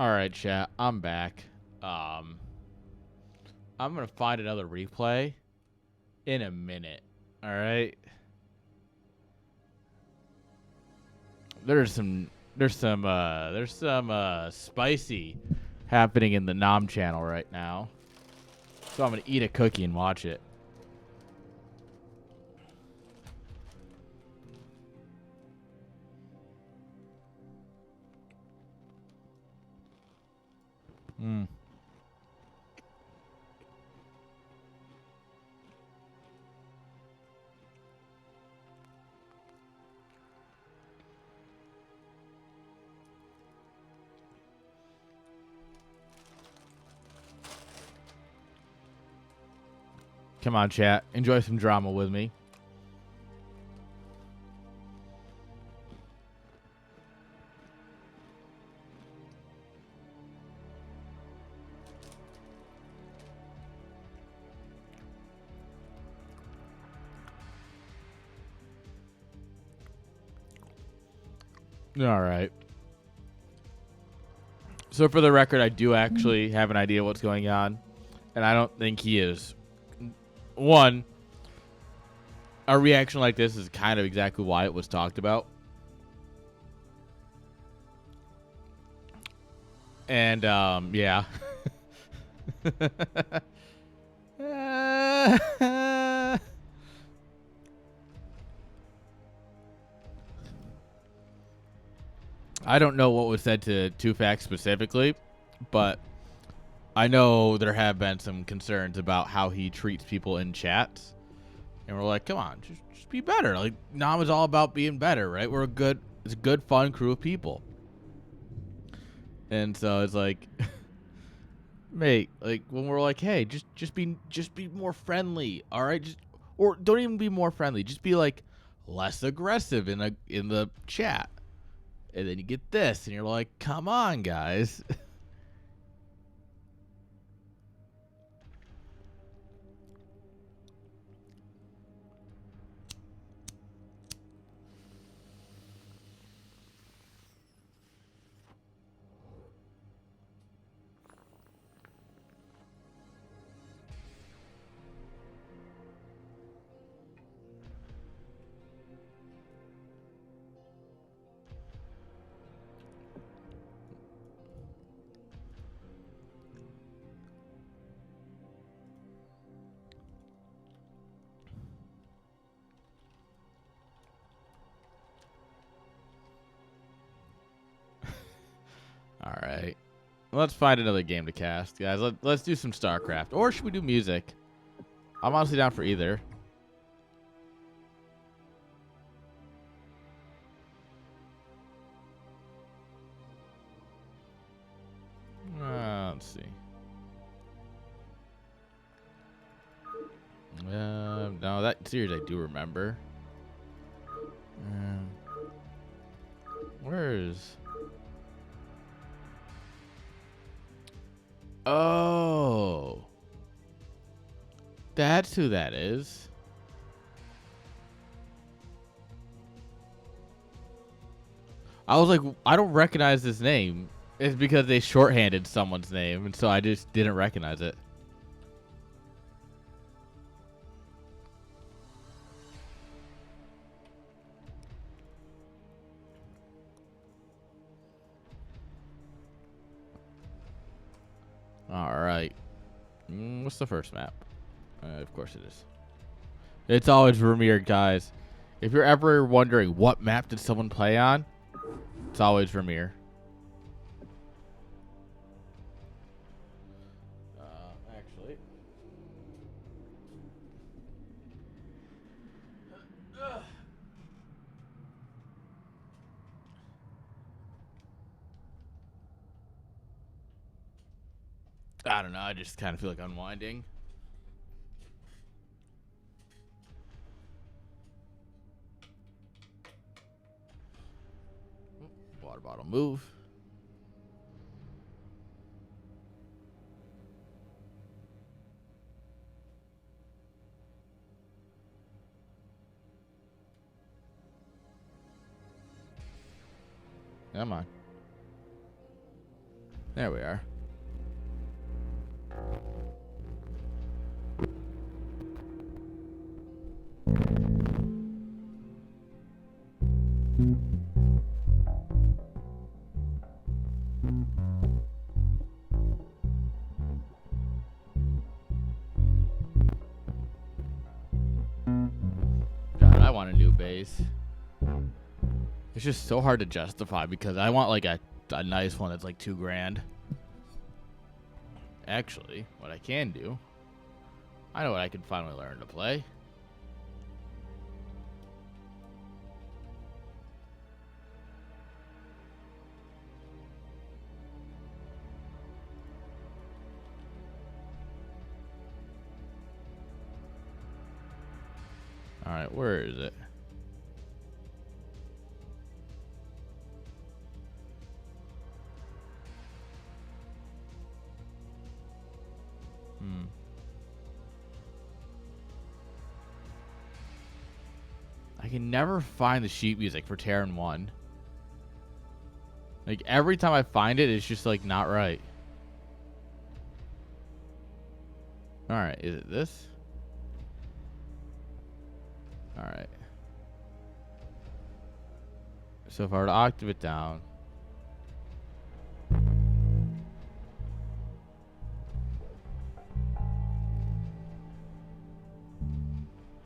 All right, chat. I'm back. I'm gonna find another replay in a minute. All right. There's some spicy happening in the Nom channel right now. So I'm gonna eat a cookie and watch it. Mm. Come on, chat. Enjoy some drama with me. All right. So for the record, I do actually have an idea what's going on, and I don't think he is. One, a reaction like this is kind of exactly why it was talked about. And yeah. I don't know what was said to Tufax specifically, but I know there have been some concerns about how he treats people in chats. And we're like, come on, just be better. Like, Nam is all about being better, right? It's a good, fun crew of people. And so it's like, mate, like when we're like, hey, just be more friendly, all right? Or don't even be more friendly. Just be like less aggressive in the chat. And then you get this, and you're like, come on, guys. All right. Let's find another game to cast, guys. Let's do some StarCraft. Or should we do music? I'm honestly down for either. Let's see. No, that series I do remember. Where's... Oh. That's who that is. I was like, I don't recognize this name. It's because they shorthanded someone's name, and so I just didn't recognize it. All right. What's the first map? Of course it is. It's always Vermeer, guys. If you're ever wondering what map did someone play on, it's always Vermeer. Actually. I don't know. I just kind of feel like unwinding. Water bottle move. Come on. There we are. God, I want a new base. It's just so hard to justify because I want like a nice one that's like $2,000. Actually, what I can do, I know what I can finally learn to play. All right, where is it? I can never find the sheet music for Terran 1. Like, every time I find it, it's just, like, not right. Alright, is it this? Alright. So if I were to octave it down...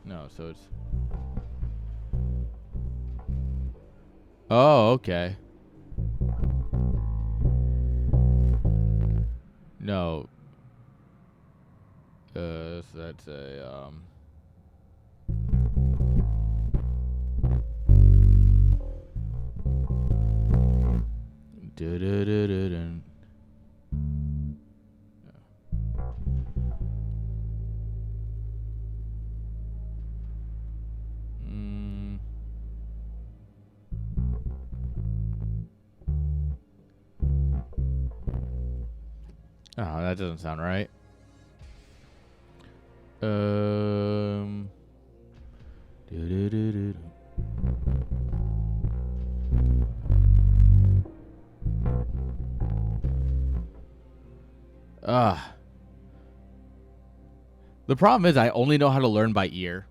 No, so it's... Oh, okay. No. So that's a, Du-du-du-du-dun. Oh, that doesn't sound right. Du-du-du-du-du. The problem is I only know how to learn by ear.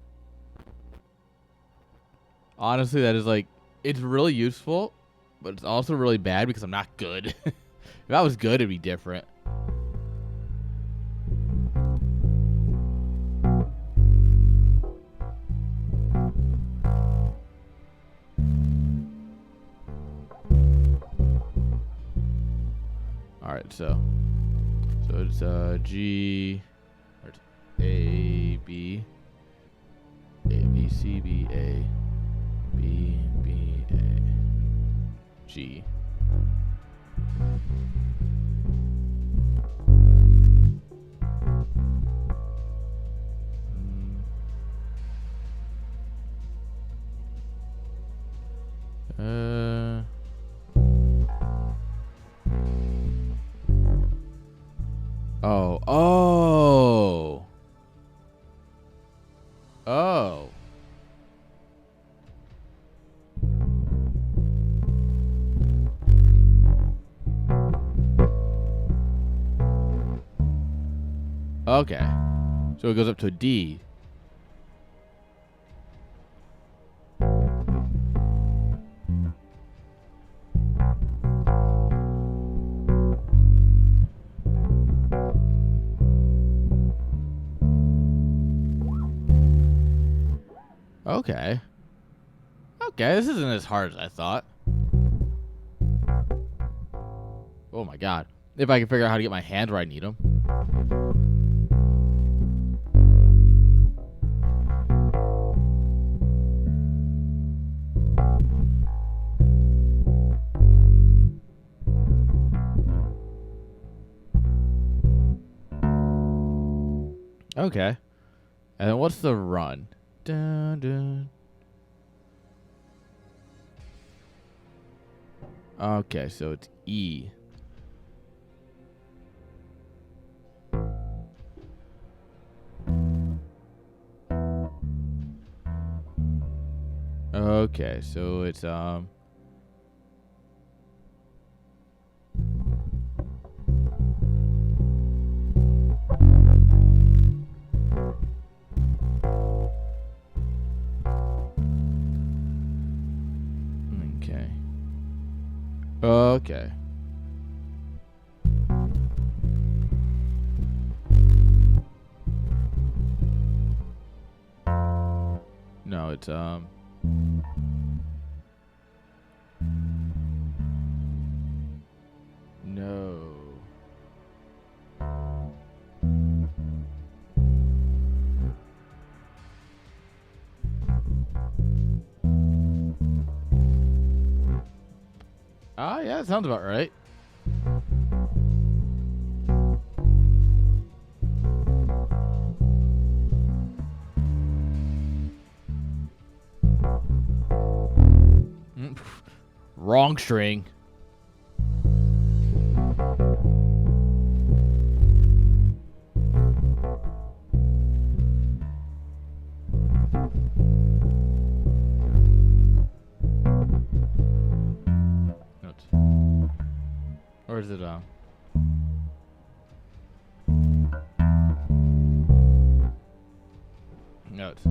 Honestly, that is like, it's really useful, but it's also really bad because I'm not good. If I was good, it'd be different. Alright, so it's G, or it's A, B, C, B, A, B, B, A, G. Oh. Okay. So it goes up to a D. Okay. Okay, this isn't as hard as I thought. Oh my god. If I can figure out how to get my hands where I need them. Okay. And then what's the run? Dun, dun. Okay, so it's E. Okay, so it's Okay. No, it's no. Ah, yeah, that sounds about right. Wrong string. Notes. Or is it notes?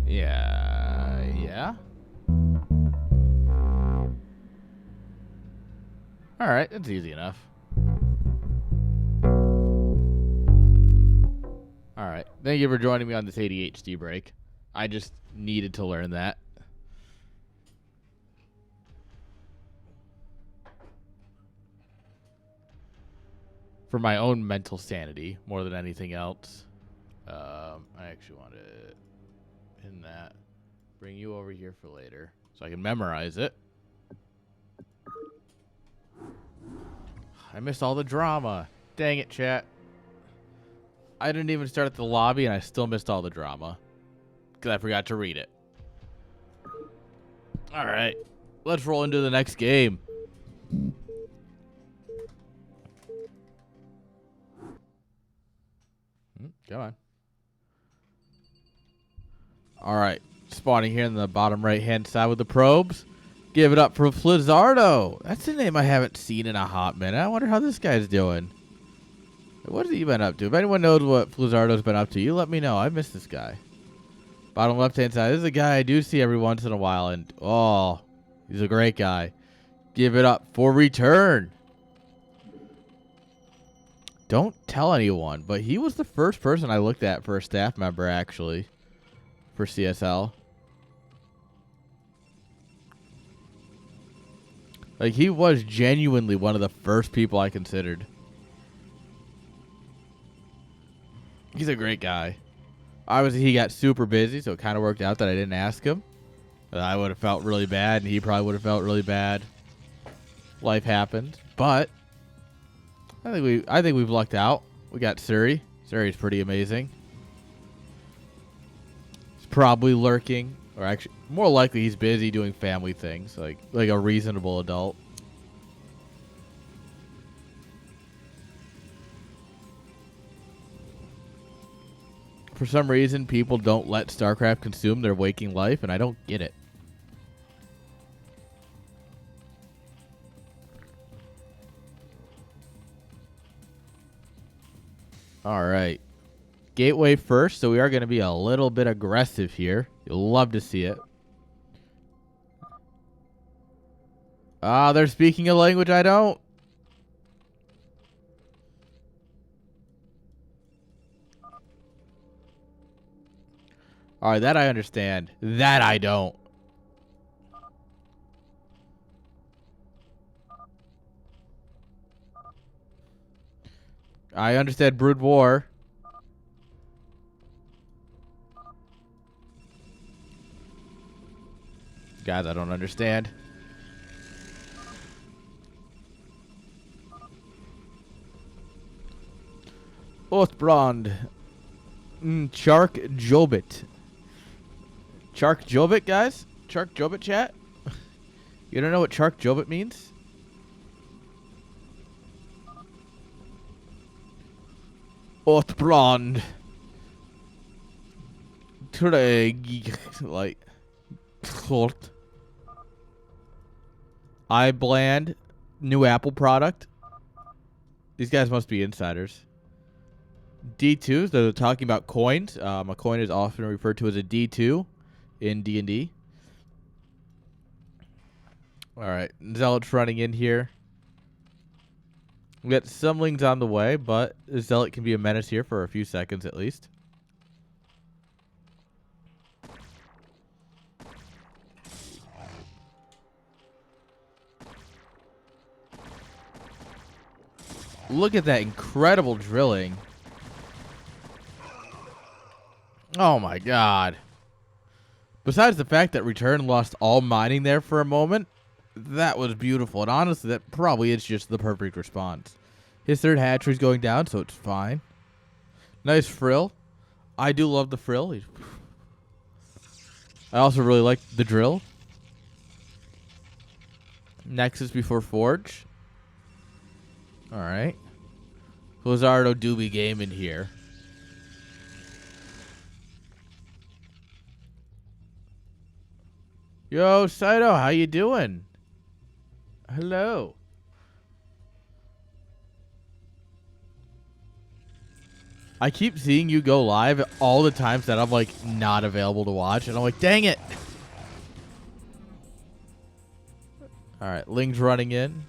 Yeah. All right, that's easy enough. All right. Thank you for joining me on this ADHD break. I just needed to learn that. For my own mental sanity more than anything else. I actually want to pin that. Bring you over here for later so I can memorize it. I missed all the drama. Dang it, chat. I didn't even start at the lobby, and I still missed all the drama because I forgot to read it. All right. Let's roll into the next game. Come on. All right. Spawning here in the bottom right-hand side with the probes. Give it up for Flizzardo. That's a name I haven't seen in a hot minute. I wonder how this guy's doing. What has he been up to? If anyone knows what Flizzardo's been up to, you let me know. I miss this guy. Bottom left-hand side. This is a guy I do see every once in a while, and oh, he's a great guy. Give it up for Return. Don't tell anyone, but he was the first person I looked at for a staff member, actually, for CSL. Like, he was genuinely one of the first people I considered. He's a great guy. Obviously, he got super busy, so it kind of worked out that I didn't ask him. I would have felt really bad, and he probably would have felt really bad. Life happened, but I think we've lucked out. We got Suri. Suri's pretty amazing. He's probably lurking, or actually, more likely he's busy doing family things, like a reasonable adult. For some reason, people don't let StarCraft consume their waking life, and I don't get it. All right. Gateway first, so we are going to be a little bit aggressive here. You'll love to see it. Ah, they're speaking a language I don't. All right, that I understand. That I don't. I understand Brood War. Guys, I don't understand. Oathbrand. Chark Jobit. Chark Jobit, guys? Chark Jobit chat? You don't know what Chark Jobit means? Oathbrand. Like Colt. iBland. New Apple product. These guys must be insiders. D2s, they're talking about coins. A coin is often referred to as a D2 in D&D. All right, Zealot's running in here. We got Sumlings on the way, but Zealot can be a menace here for a few seconds at least. Look at that incredible drilling. Oh my god. Besides the fact that Return lost all mining there for a moment, that was beautiful. And honestly, that probably is just the perfect response. His third hatchery's going down, so it's fine. Nice frill. I do love the frill. I also really like the drill. Nexus before Forge. Alright. Lizardo do be gaming here. Yo, Saito, how you doing? Hello. I keep seeing you go live all the times that I'm like not available to watch, and I'm like, dang it. All right, Ling's running in.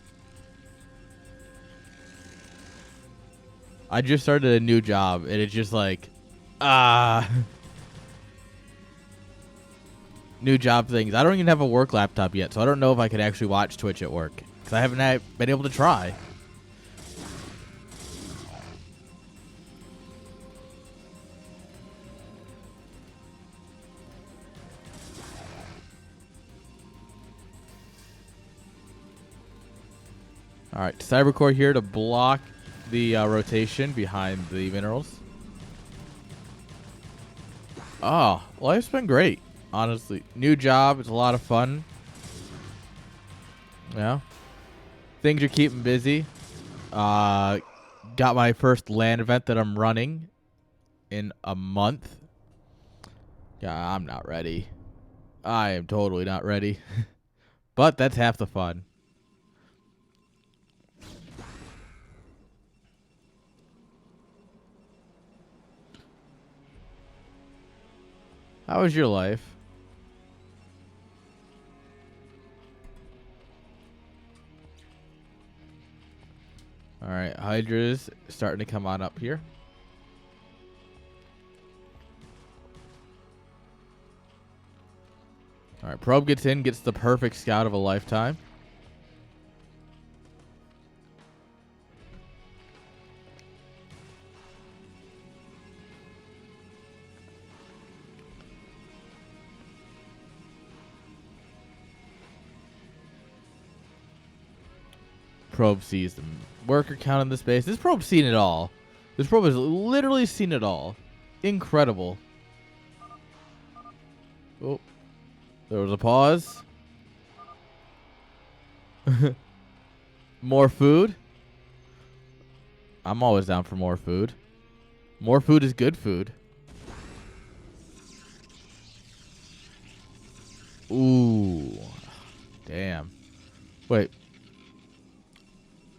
I just started a new job, and it's just like, new job things. I don't even have a work laptop yet, so I don't know if I could actually watch Twitch at work, because I haven't been able to try. All right, Cybercore here to block the rotation behind the minerals. Oh, life's been great, honestly. New job, it's a lot of fun. Yeah. Things are keeping busy. Got my first LAN event that I'm running in a month. Yeah, I'm not ready. I am totally not ready. But that's half the fun. How was your life? All right, Hydra's starting to come on up here. All right, Probe gets in, gets the perfect scout of a lifetime. Probe sees the worker count in the space. This probe's seen it all. This probe has literally seen it all. Incredible. Oh, there was a pause. More food. I'm always down for more food. More food is good food. Ooh. Damn. Wait.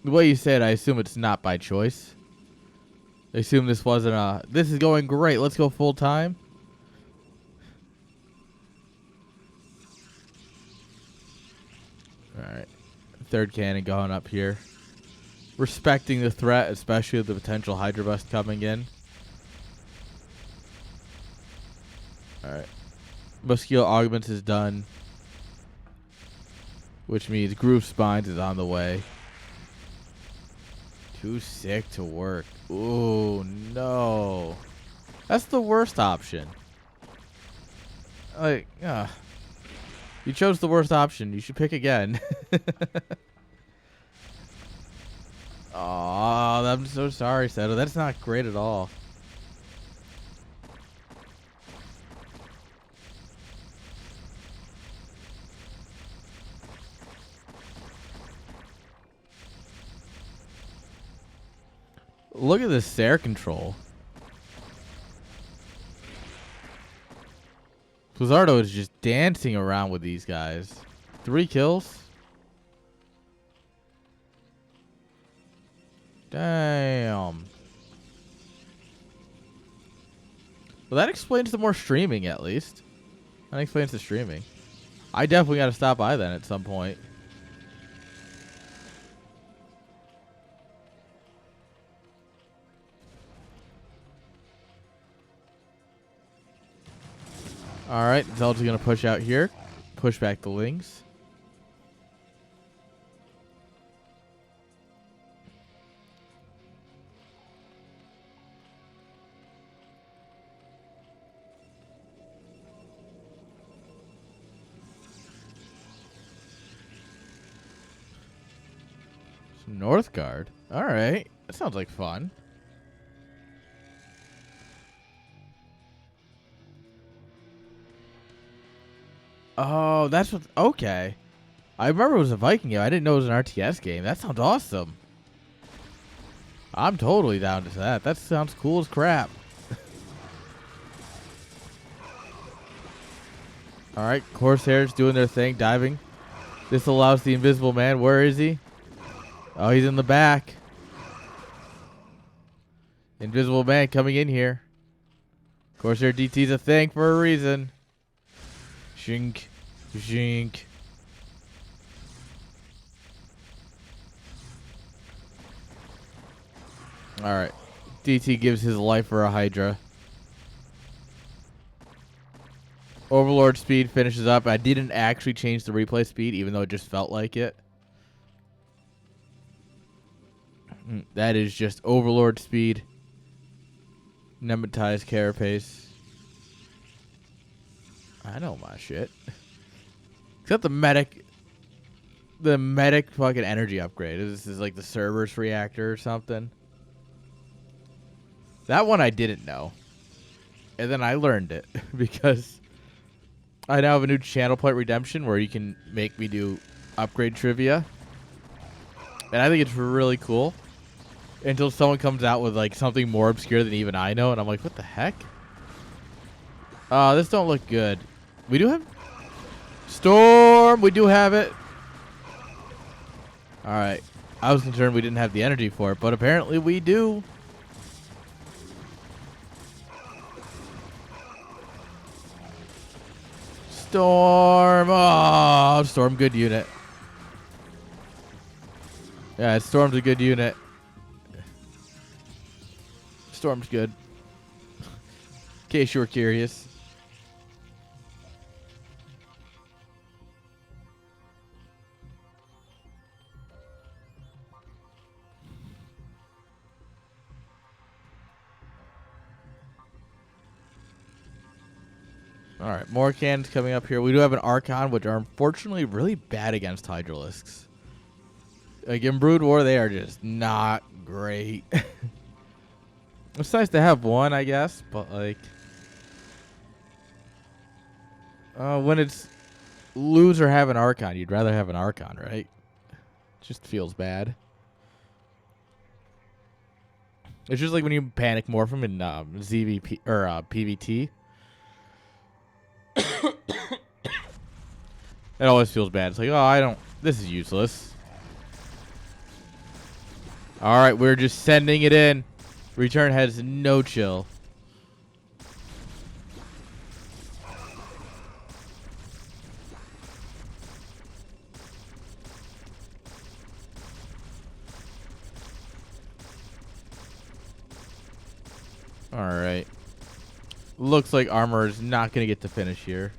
The way you said, I assume it's not by choice. I assume this wasn't a... This is going great. Let's go full time. Alright. Third cannon going up here. Respecting the threat, especially the potential Hydra Bust coming in. Alright. Mosquito Augments is done. Which means Groove Spines is on the way. Too sick to work. Ooh, no. That's the worst option. Like, you chose the worst option. You should pick again. Aw, I'm so sorry, Seto. That's not great at all. Look at this Sair control. Lizardo is just dancing around with these guys. 3 kills? Damn. Well, that explains the more streaming, at least. That explains the streaming. I definitely got to stop by then at some point. All right, Zelda's going to push out here. Push back the Lings. Northgard. All right. That sounds like fun. Oh, that's what... Okay. I remember it was a Viking game. I didn't know it was an RTS game. That sounds awesome. I'm totally down to that. That sounds cool as crap. All right. Corsairs doing their thing, diving. This allows the Invisible Man. Where is he? Oh, he's in the back. Invisible Man coming in here. Corsair DT's a thing for a reason. Shink. Shink. Alright. DT gives his life for a Hydra. Overlord speed finishes up. I didn't actually change the replay speed, even though it just felt like it. That is just Overlord speed. Nematized carapace. I know my shit. Except the medic. The medic fucking energy upgrade. This is like the Cerberus reactor or something. That one I didn't know. And then I learned it because I now have a new channel point redemption where you can make me do upgrade trivia. And I think it's really cool. Until someone comes out with like something more obscure than even I know. And I'm like, what the heck? This don't look good. We do have Storm. We do have it. All right. I was concerned we didn't have the energy for it, but apparently we do. Storm. Oh, Storm, good unit. Yeah, Storm's a good unit. Storm's good. In case you were curious. All right, more cannons coming up here. We do have an Archon, which are unfortunately really bad against Hydralisks. Like in Brood War, they are just not great. It's nice to have one, I guess, but like, when it's lose or have an Archon, you'd rather have an Archon, right? Just feels bad. It's just like when you panic morph them in ZVP or PVT. It always feels bad. It's like, oh, this is useless. All right, we're just sending it in. Return has no chill. All right. Looks like armor is not going to get to finish here.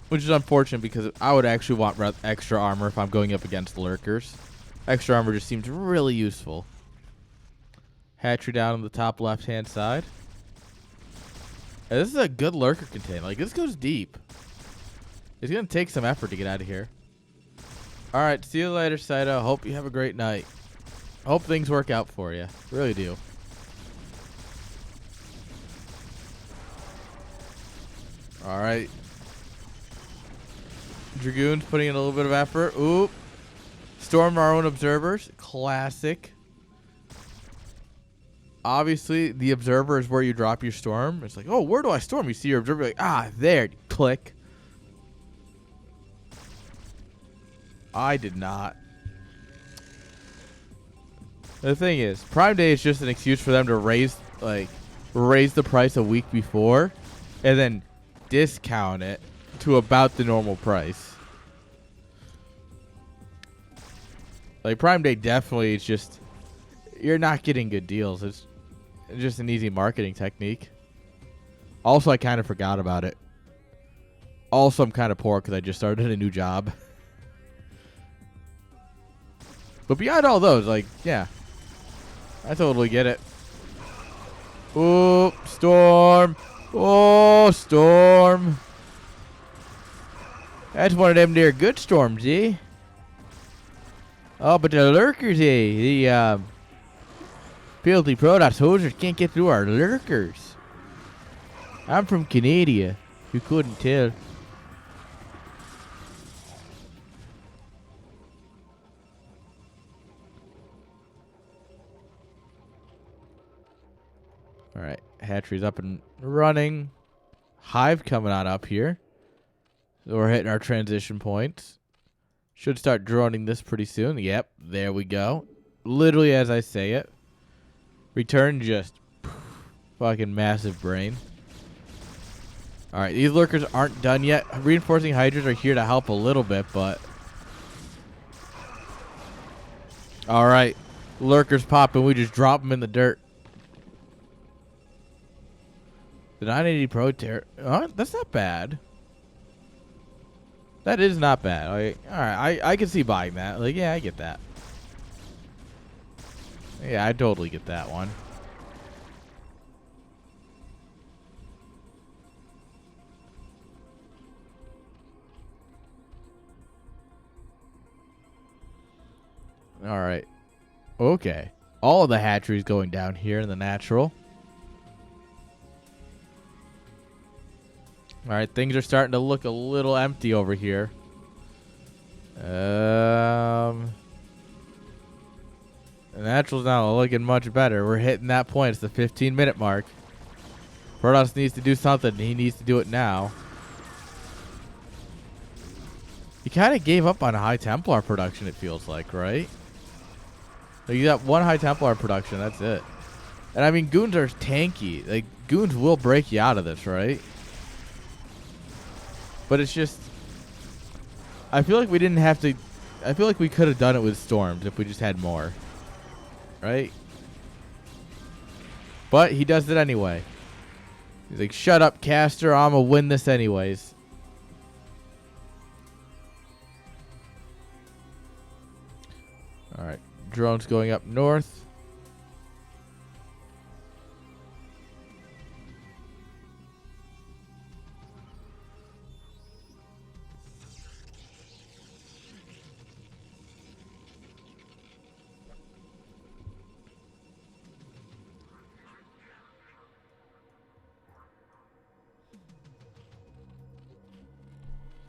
Which is unfortunate because I would actually want extra armor if I'm going up against lurkers. Extra armor just seems really useful. Hatchery down on the top left-hand side. And this is a good lurker container. Like, this goes deep. It's going to take some effort to get out of here. All right, see you later, Saito. Hope you have a great night. Hope things work out for you. Really do. All right. Dragoons putting in a little bit of effort. Oop. Storm our own observers. Classic. Obviously, the observer is where you drop your storm. It's like, oh, where do I storm? You see your observer, like, there. Click. I did not. The thing is, Prime Day is just an excuse for them to raise the price a week before and then discount it to about the normal price. Like, Prime Day definitely is just, you're not getting good deals. It's just an easy marketing technique. Also, I kind of forgot about it. Also, I'm kind of poor because I just started a new job. But beyond all those, like, yeah. I totally get it. Oh, storm. Oh, storm. That's one of them there good storms, eh? Oh, but the lurkers, eh? The filthy product hosers can't get through our lurkers. I'm from Canada. You couldn't tell. All right, hatchery's up and running. Hive coming on up here. So we're hitting our transition points. Should start droning this pretty soon. Yep, there we go. Literally as I say it. Return just fucking massive brain. All right, these lurkers aren't done yet. Reinforcing hydras are here to help a little bit, but... All right, lurkers pop and we just drop them in the dirt. The 980 Pro Terror. That's not bad. That is not bad. Like, all right, I can see buying that. Like, yeah, I get that. Yeah, I totally get that one. All right. Okay. All of the hatcheries going down here in the natural. All right, things are starting to look a little empty over here. The natural's not looking much better. We're hitting that point. It's the 15-minute mark. Protoss needs to do something. He needs to do it now. He kind of gave up on High Templar production, it feels like, right? Like, you got one High Templar production. That's it. And, I mean, goons are tanky. Like, goons will break you out of this, right? But it's just... I feel like we didn't have to... I feel like we could have done it with storms if we just had more. Right? But he does it anyway. He's like, shut up, caster. I'm going to win this anyways. Alright. Drones going up north.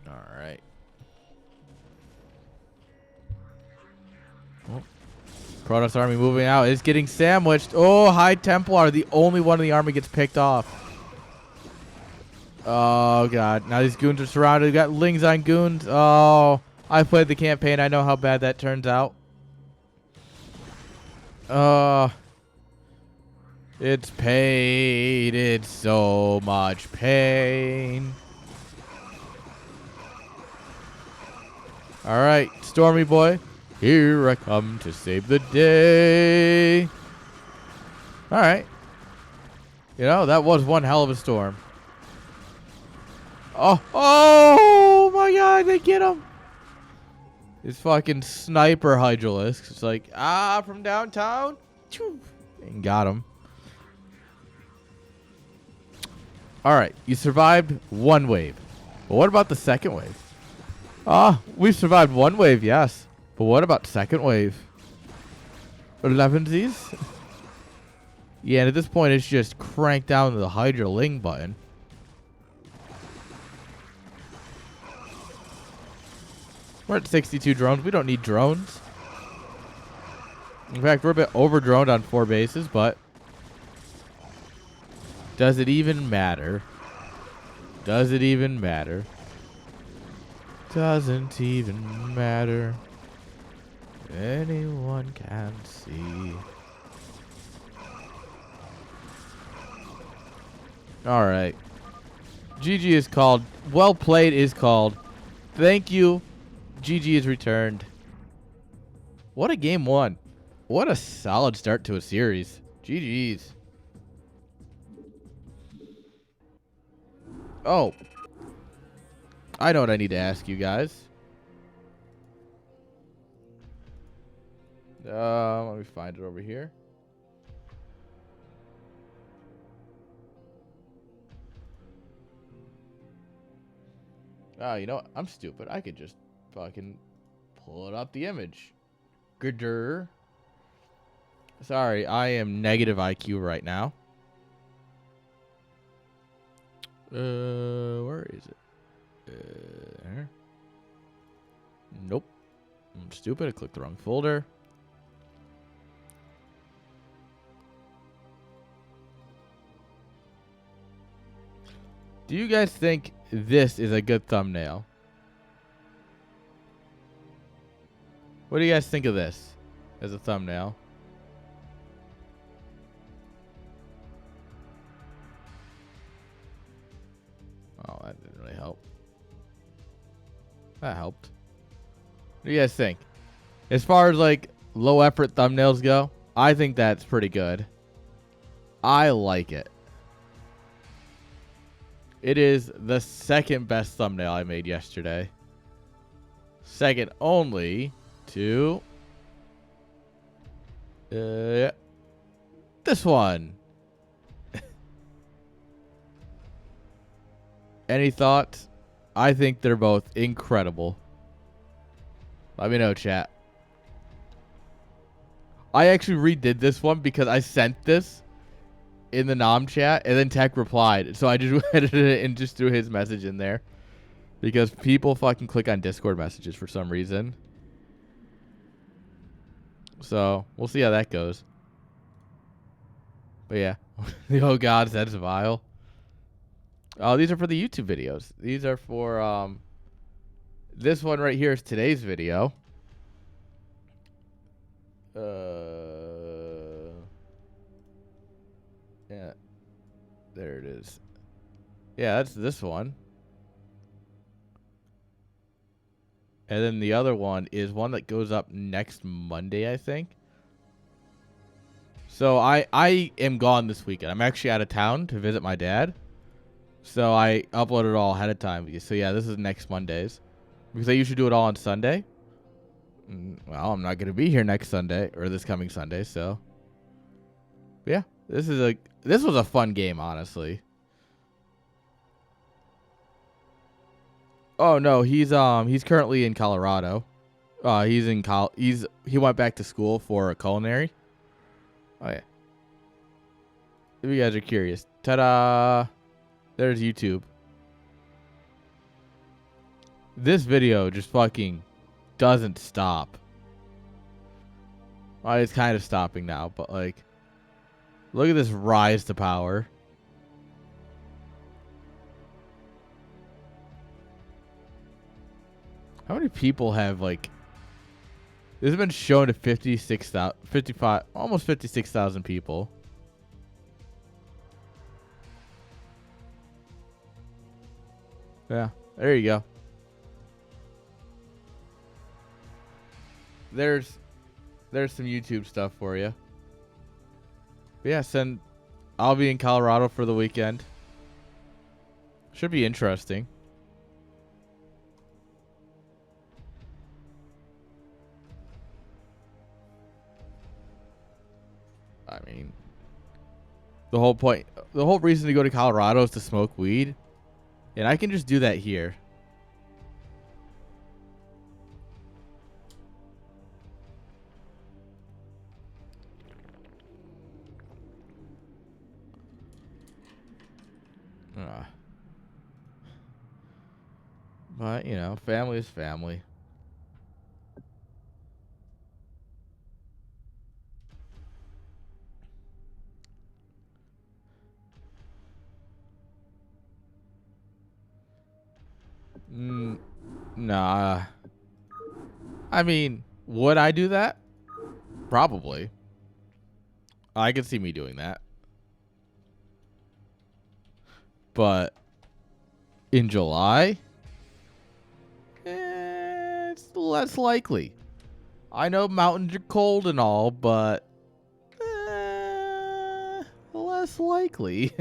Alright. Oh. Protoss army moving out. It's getting sandwiched. Oh, High Templar. The only one in the army gets picked off. Oh, God. Now these goons are surrounded. We got Lings on goons. Oh, I played the campaign. I know how bad that turns out. It's pain. It's so much pain. All right, Stormy boy. Here I come to save the day. All right. You know, that was one hell of a storm. Oh my God, they get him. His fucking sniper hydralisk. It's like, from downtown. And got him. All right, you survived one wave. But what about the second wave? We've survived one wave, yes. But what about second wave? 11sies? Yeah, and at this point, it's just crank down the Hydra Ling button. We're at 62 drones. We don't need drones. In fact, we're a bit over-droned on 4 bases, but... does it even matter? Does it even matter? Doesn't even matter. Anyone can see. Alright. GG is called. Well played is called. Thank you. GG is returned. What a game one. What a solid start to a series. GG's. Oh, I know what I need to ask you guys. Let me find it over here. You know what? I'm stupid. I could just fucking pull it up the image. Gooder. Sorry, I am negative IQ right now. Where is it? There. Nope. I'm stupid. I clicked the wrong folder. Do you guys think this is a good thumbnail? What do you guys think of this as a thumbnail? Oh, that didn't really help. That helped. What do you guys think? As far as like low effort thumbnails go, I think that's pretty good. I like it. It is the second best thumbnail I made yesterday. Second only to this one. Any thoughts? I think they're both incredible. Let me know, chat. I actually redid this one because I sent this in the Nom chat and then Tech replied. So I just edited it and just threw his message in there. Because people fucking click on Discord messages for some reason. So we'll see how that goes. But yeah. Oh god, that's vile. Oh, these are for the YouTube videos. These are for this one right here is today's video. Yeah. There it is. Yeah, that's this one. And then the other one is one that goes up next Monday, I think. So I am gone this weekend. I'm actually out of town to visit my dad. So I uploaded it all ahead of time. So yeah, this is next Monday's. Because I usually do it all on Sunday. Well, I'm not going to be here next Sunday or this coming Sunday, so yeah, this was a fun game, honestly. Oh no, he's currently in Colorado. He went back to school for culinary. Oh yeah. If you guys are curious, ta-da! There's YouTube. This video just fucking doesn't stop. Well, it's kind of stopping now, but like, look at this rise to power. How many people have like? This has been shown to 55, almost 56,000 people. Yeah, there you go. There's some YouTube stuff for you. But yeah, I'll be in Colorado for the weekend. Should be interesting. I mean, the whole reason to go to Colorado is to smoke weed. And I can just do that here. But, you know, family is family. Nah. I mean, would I do that? Probably. I could see me doing that. But in July, it's less likely. I know mountains are cold and all, but less likely.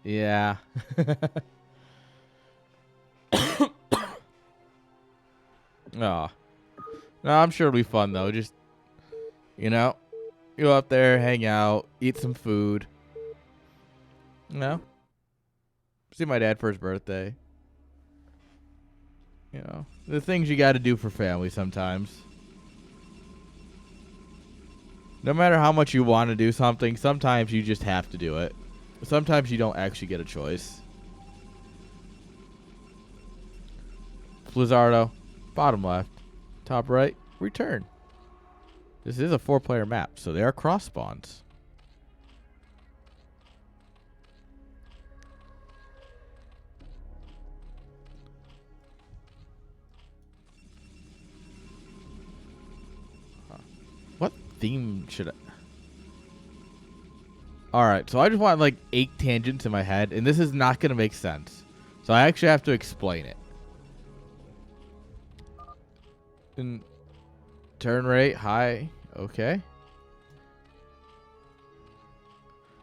Yeah. Oh. No, I'm sure it'll be fun though. Just, you know, go up there, hang out, eat some food. You know, see my dad for his birthday. You know, the things you got to do for family sometimes. No matter how much you want to do something, sometimes you just have to do it. Sometimes you don't actually get a choice. Blizzardo, bottom left, top right, return. This is a 4-player map, so they are cross spawns. What theme should I... Alright, so I just want like 8 tangents in my head, and this is not going to make sense. So I actually have to explain it. And turn rate, high, okay.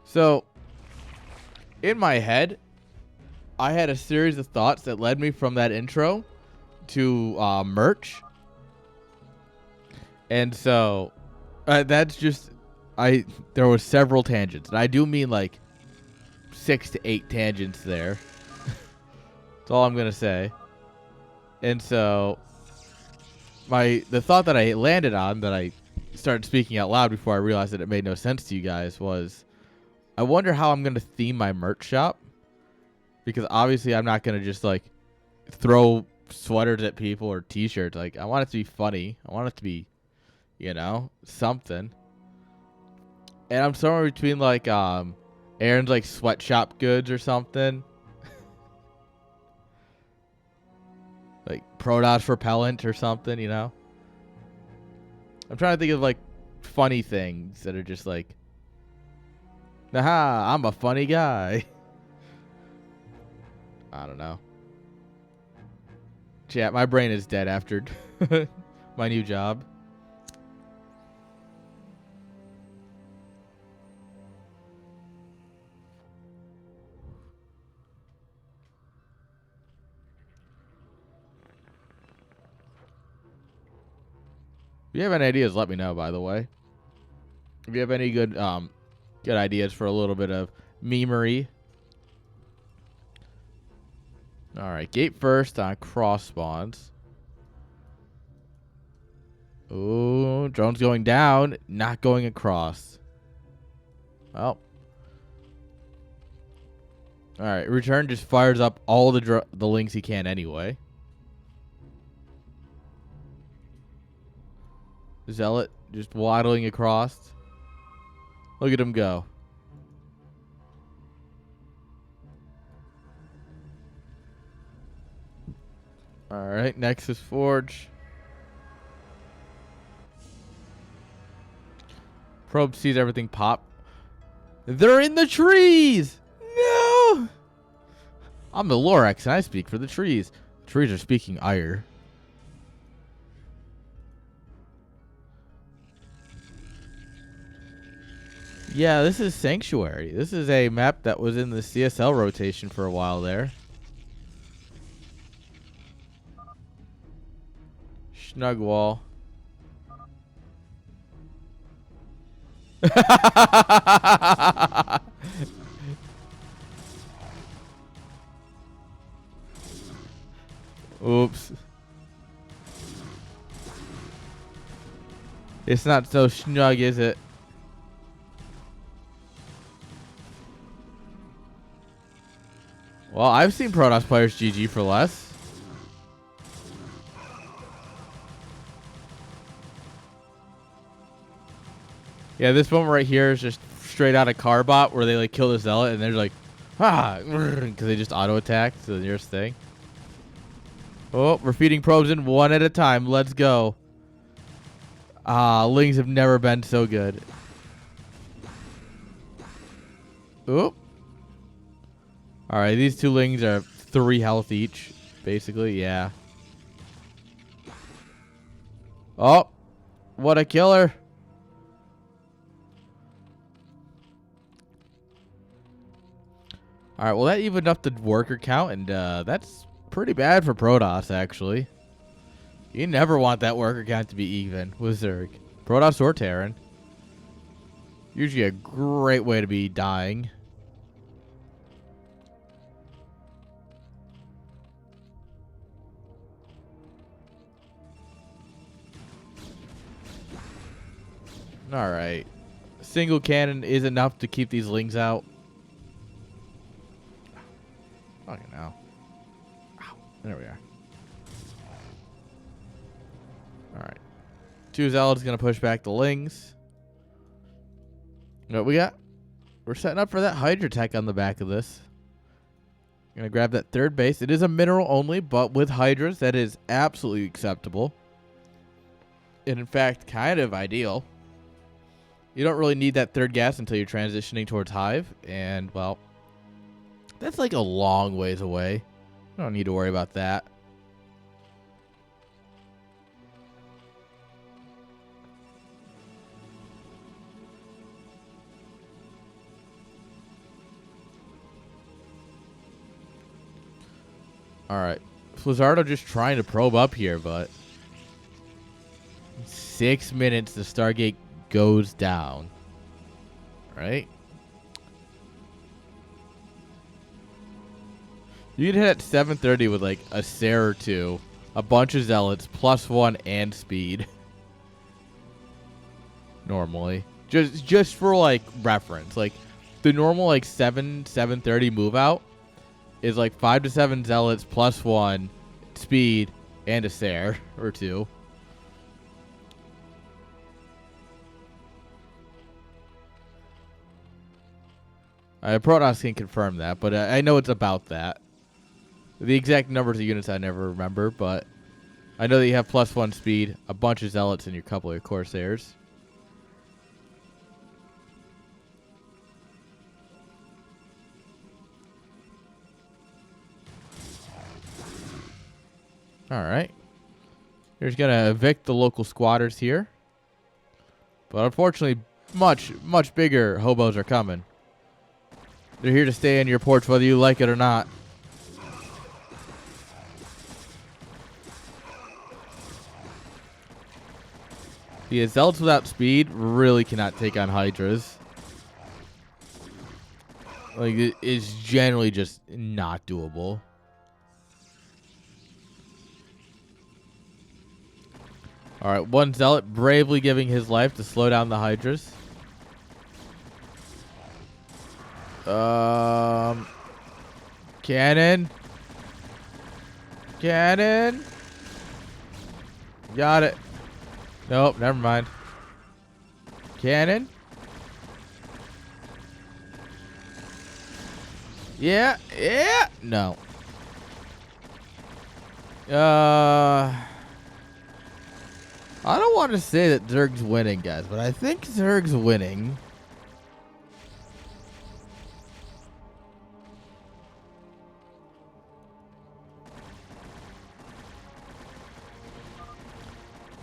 So, in my head, I had a series of thoughts that led me from that intro to merch. And so, that's just... there was several tangents, and I do mean like 6 to 8 tangents there. That's all I'm gonna say. And so, the thought that I landed on, that I started speaking out loud before I realized that it made no sense to you guys, was I wonder how I'm gonna theme my merch shop, because obviously I'm not gonna just like throw sweaters at people or t-shirts. Like, I want it to be funny. I want it to be, you know, something. And I'm somewhere between like Aaron's like sweatshop goods or something. Like Protoss repellent or something, you know? I'm trying to think of like funny things that are just like, aha, I'm a funny guy. I don't know. Chat, my brain is dead after my new job. If you have any ideas, let me know, by the way. If you have any good good ideas for a little bit of memery. Alright, gate first on cross spawns. Ooh, drone's going down, not going across. Well. Alright, return just fires up all the links he can anyway. Zealot just waddling across. Look at him go. Alright, Nexus Forge. Probe sees everything pop. They're in the trees! No! I'm the Lorax and I speak for the trees. The trees are speaking ire. Yeah, this is Sanctuary. This is a map that was in the CSL rotation for a while there. Snug wall. Oops. It's not so snug, is it? Well, I've seen Protoss players GG for less. Yeah, this one right here is just straight out of Carbot, where they like kill the Zealot and they're like, ah, because they just auto attack to the nearest thing. Oh, we're feeding probes in one at a time. Let's go. Ah, Lings have never been so good. Oop. Alright, these two Lings are 3 health each, basically, yeah. Oh, what a killer. All right, well, that evened up the worker count, and that's pretty bad for Protoss, actually. You never want that worker count to be even with Zerg. Protoss or Terran. Usually a great way to be dying. Alright. Single cannon is enough to keep these lings out. Fucking hell. Ow. There we are. Alright. 2 Zealots going to push back the lings. What we got? We're setting up for that Hydra tech on the back of this. Going to grab that third base. It is a mineral only, but with Hydras, that is absolutely acceptable. And in fact, kind of ideal. You don't really need that third gas until you're transitioning towards Hive. And, well, that's like a long ways away. I don't need to worry about that. Alright. Flizzardo just trying to probe up here, but 6 minutes the Stargate goes down. Right? You can hit at 7:30 with like a Sarah or two, a bunch of Zealots, +1 and speed. Normally. Just for like reference. Like the normal like 7:30 move out is like 5 to 7 Zealots, +1 speed, and a Sarah or two. Protoss can confirm that, but I know it's about that. The exact numbers of units I never remember, but I know that you have +1 speed, a bunch of Zealots, and your couple of Corsairs. Alright. Here's going to evict the local squatters here. But unfortunately, much bigger hobos are coming. They're here to stay in your porch whether you like it or not. The Zealots without speed really cannot take on Hydras. Like, it is generally just not doable. Alright, one Zealot bravely giving his life to slow down the Hydras. Cannon. Cannon. Got it. Nope, never mind. Cannon. Yeah, yeah. No. I don't want to say that Zerg's winning, guys, but I think Zerg's winning.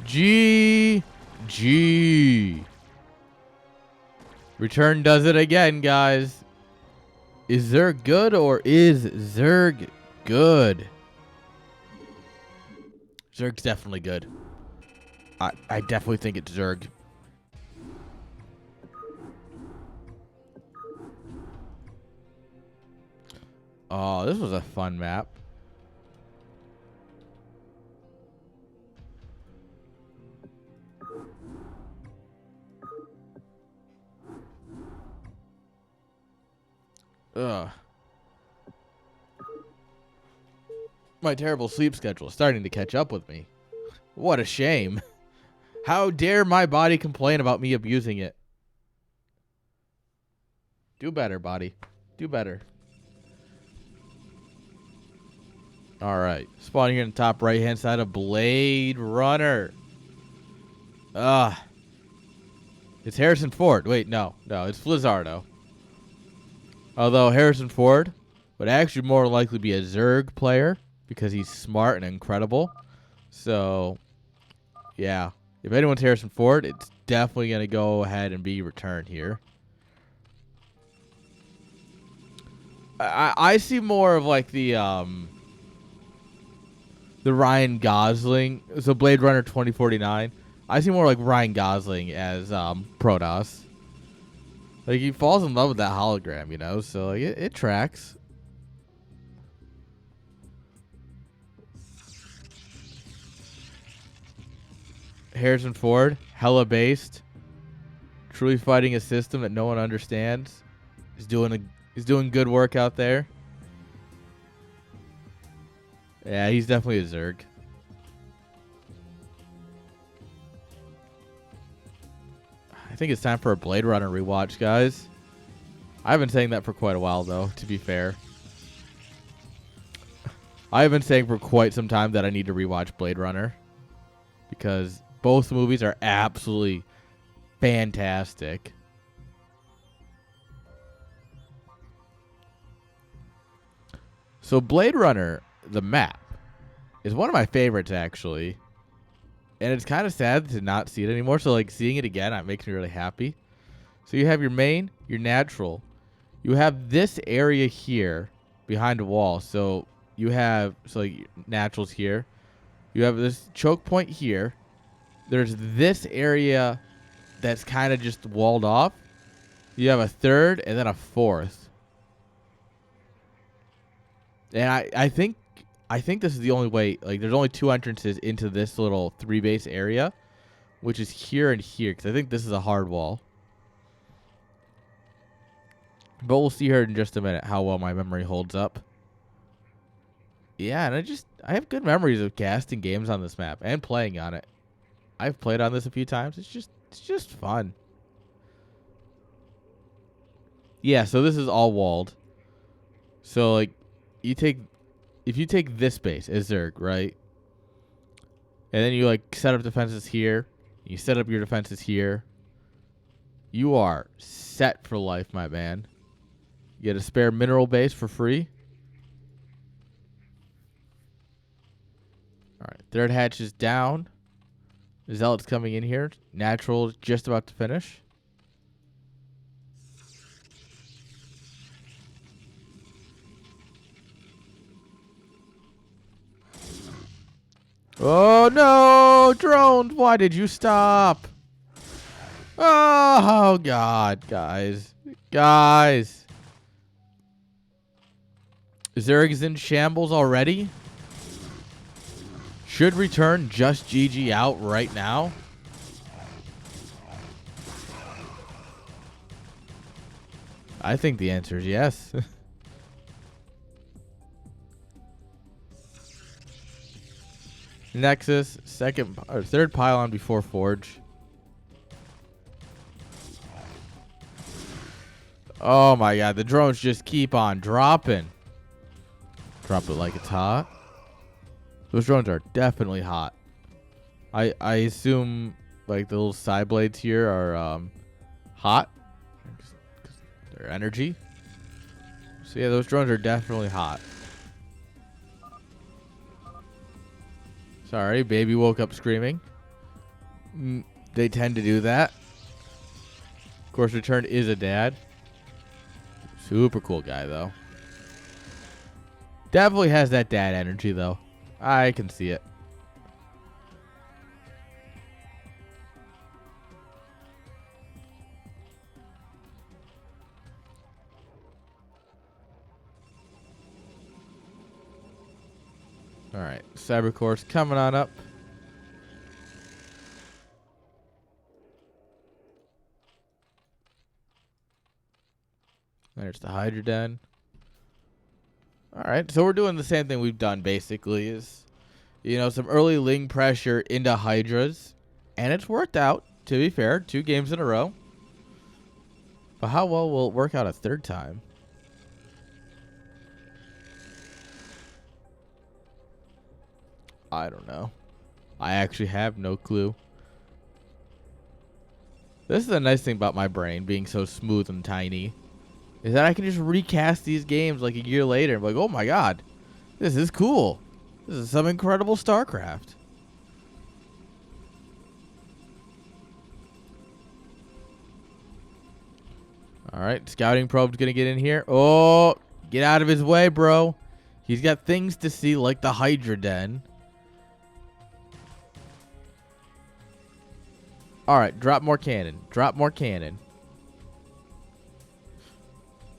GG. Return does it again, guys. Is Zerg good or is Zerg good? Zerg's definitely good. I definitely think it's Zerg. Oh, this was a fun map. Ugh. My terrible sleep schedule is starting to catch up with me. What a shame. How dare my body complain about me abusing it? Do better, body. Do better. Alright. Spawning here in the top right-hand side of Blade Runner. It's Harrison Ford. Wait, no. No, it's Flizzardo. Although Harrison Ford would actually more likely be a Zerg player because he's smart and incredible. So, yeah. If anyone's Harrison Ford, it's definitely going to go ahead and be Return here. I see more of like the Ryan Gosling. So Blade Runner 2049. I see more like Ryan Gosling as Protoss. Like he falls in love with that hologram, you know. So like, it tracks. Harrison Ford, hella based, truly fighting a system that no one understands. He's doing good work out there. Yeah, he's definitely a Zerg. I think it's time for a Blade Runner rewatch, guys. I've been saying that for quite a while, though, to be fair. I've been saying for quite some time that I need to rewatch Blade Runner. Because both movies are absolutely fantastic. So Blade Runner, the map, is one of my favorites, actually. And it's kind of sad to not see it anymore. So, like, seeing it again, it makes me really happy. So you have your main, your natural. You have this area here behind a wall. So you have, like, naturals here. You have this choke point here. There's this area that's kind of just walled off. You have a third and then a fourth. And I think this is the only way. Like, there's only 2 entrances into this little 3-base area, which is here and here, because I think this is a hard wall. But we'll see here in just a minute how well my memory holds up. Yeah, and I have good memories of casting games on this map and playing on it. I've played on this a few times. It's just fun. Yeah, so this is all walled. So like if you take this base as Zerg, right? And then you like set up defenses here, you set up your defenses here. You are set for life, my man. You get a spare mineral base for free. Alright, third hatch is down. Zealot's coming in here. Natural is just about to finish. Oh no! Drones, why did you stop? Oh god, guys. Guys. Zerg's in shambles already? Should Return just GG out right now? I think the answer is yes. Nexus, third pylon before Forge. Oh my god, the drones just keep on dropping. Drop it like it's hot. Those drones are definitely hot. I assume like the little side blades here are hot. 'Cause they're energy. So yeah, those drones are definitely hot. Sorry, baby woke up screaming. They tend to do that. Of course, Return is a dad. Super cool guy, though. Definitely has that dad energy, though. I can see it. Alright, Cybercore's coming on up. There's the Hydra Den. Alright, so we're doing the same thing we've done, basically, is, you know, some early Ling pressure into Hydras. And it's worked out, to be fair, 2 games in a row. But how well will it work out a third time? I don't know. I actually have no clue. This is the nice thing about my brain being so smooth and tiny, is that I can just recast these games like a year later and be like, oh my god, this is cool. This is some incredible StarCraft. All right, scouting probe's gonna get in here. Oh, get out of his way, bro. He's got things to see like the Hydra Den. All right, drop more cannon. Drop more cannon.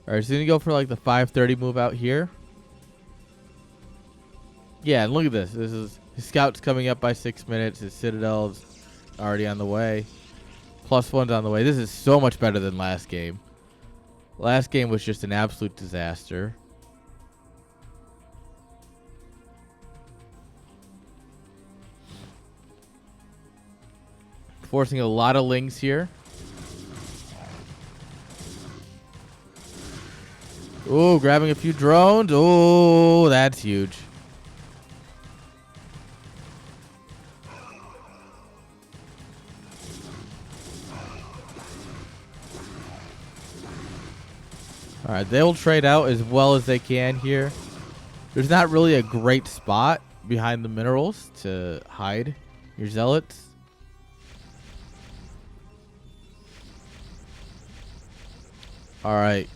All right, so gonna go for like the 530 move out here. Yeah, and look at this. This is his scout's coming up by 6 minutes. His citadel's already on the way. +1's on the way. This is so much better than last game. Last game was just an absolute disaster. Forcing a lot of lings here. Ooh, grabbing a few drones. Oh, that's huge. All right, they'll trade out as well as they can here. There's not really a great spot behind the minerals to hide your zealots. All right.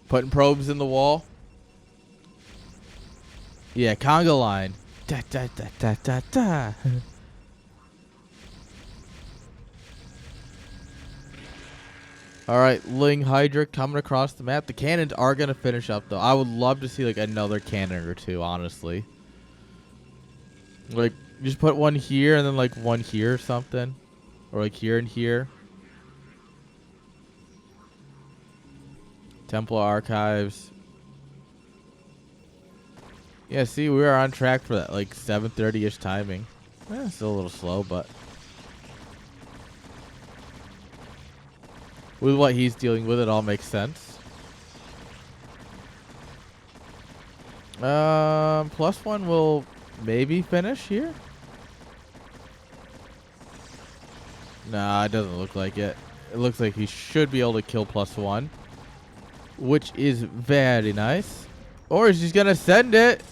Putting probes in the wall. Yeah, conga line. Da, da, da, da, da, da. All right, Ling Hydra coming across the map. The cannons are going to finish up, though. I would love to see, like, another cannon or two, honestly. Like, just put one here and then, like, one here or something. Or, like, here and here. Templar Archives. Yeah, see, we are on track for that, like, 7:30-ish timing. Still a little slow, but... with what he's dealing with, it all makes sense. +1 will maybe finish here. Nah, it doesn't look like it. It looks like he should be able to kill +1, which is very nice. Or he's just gonna send it.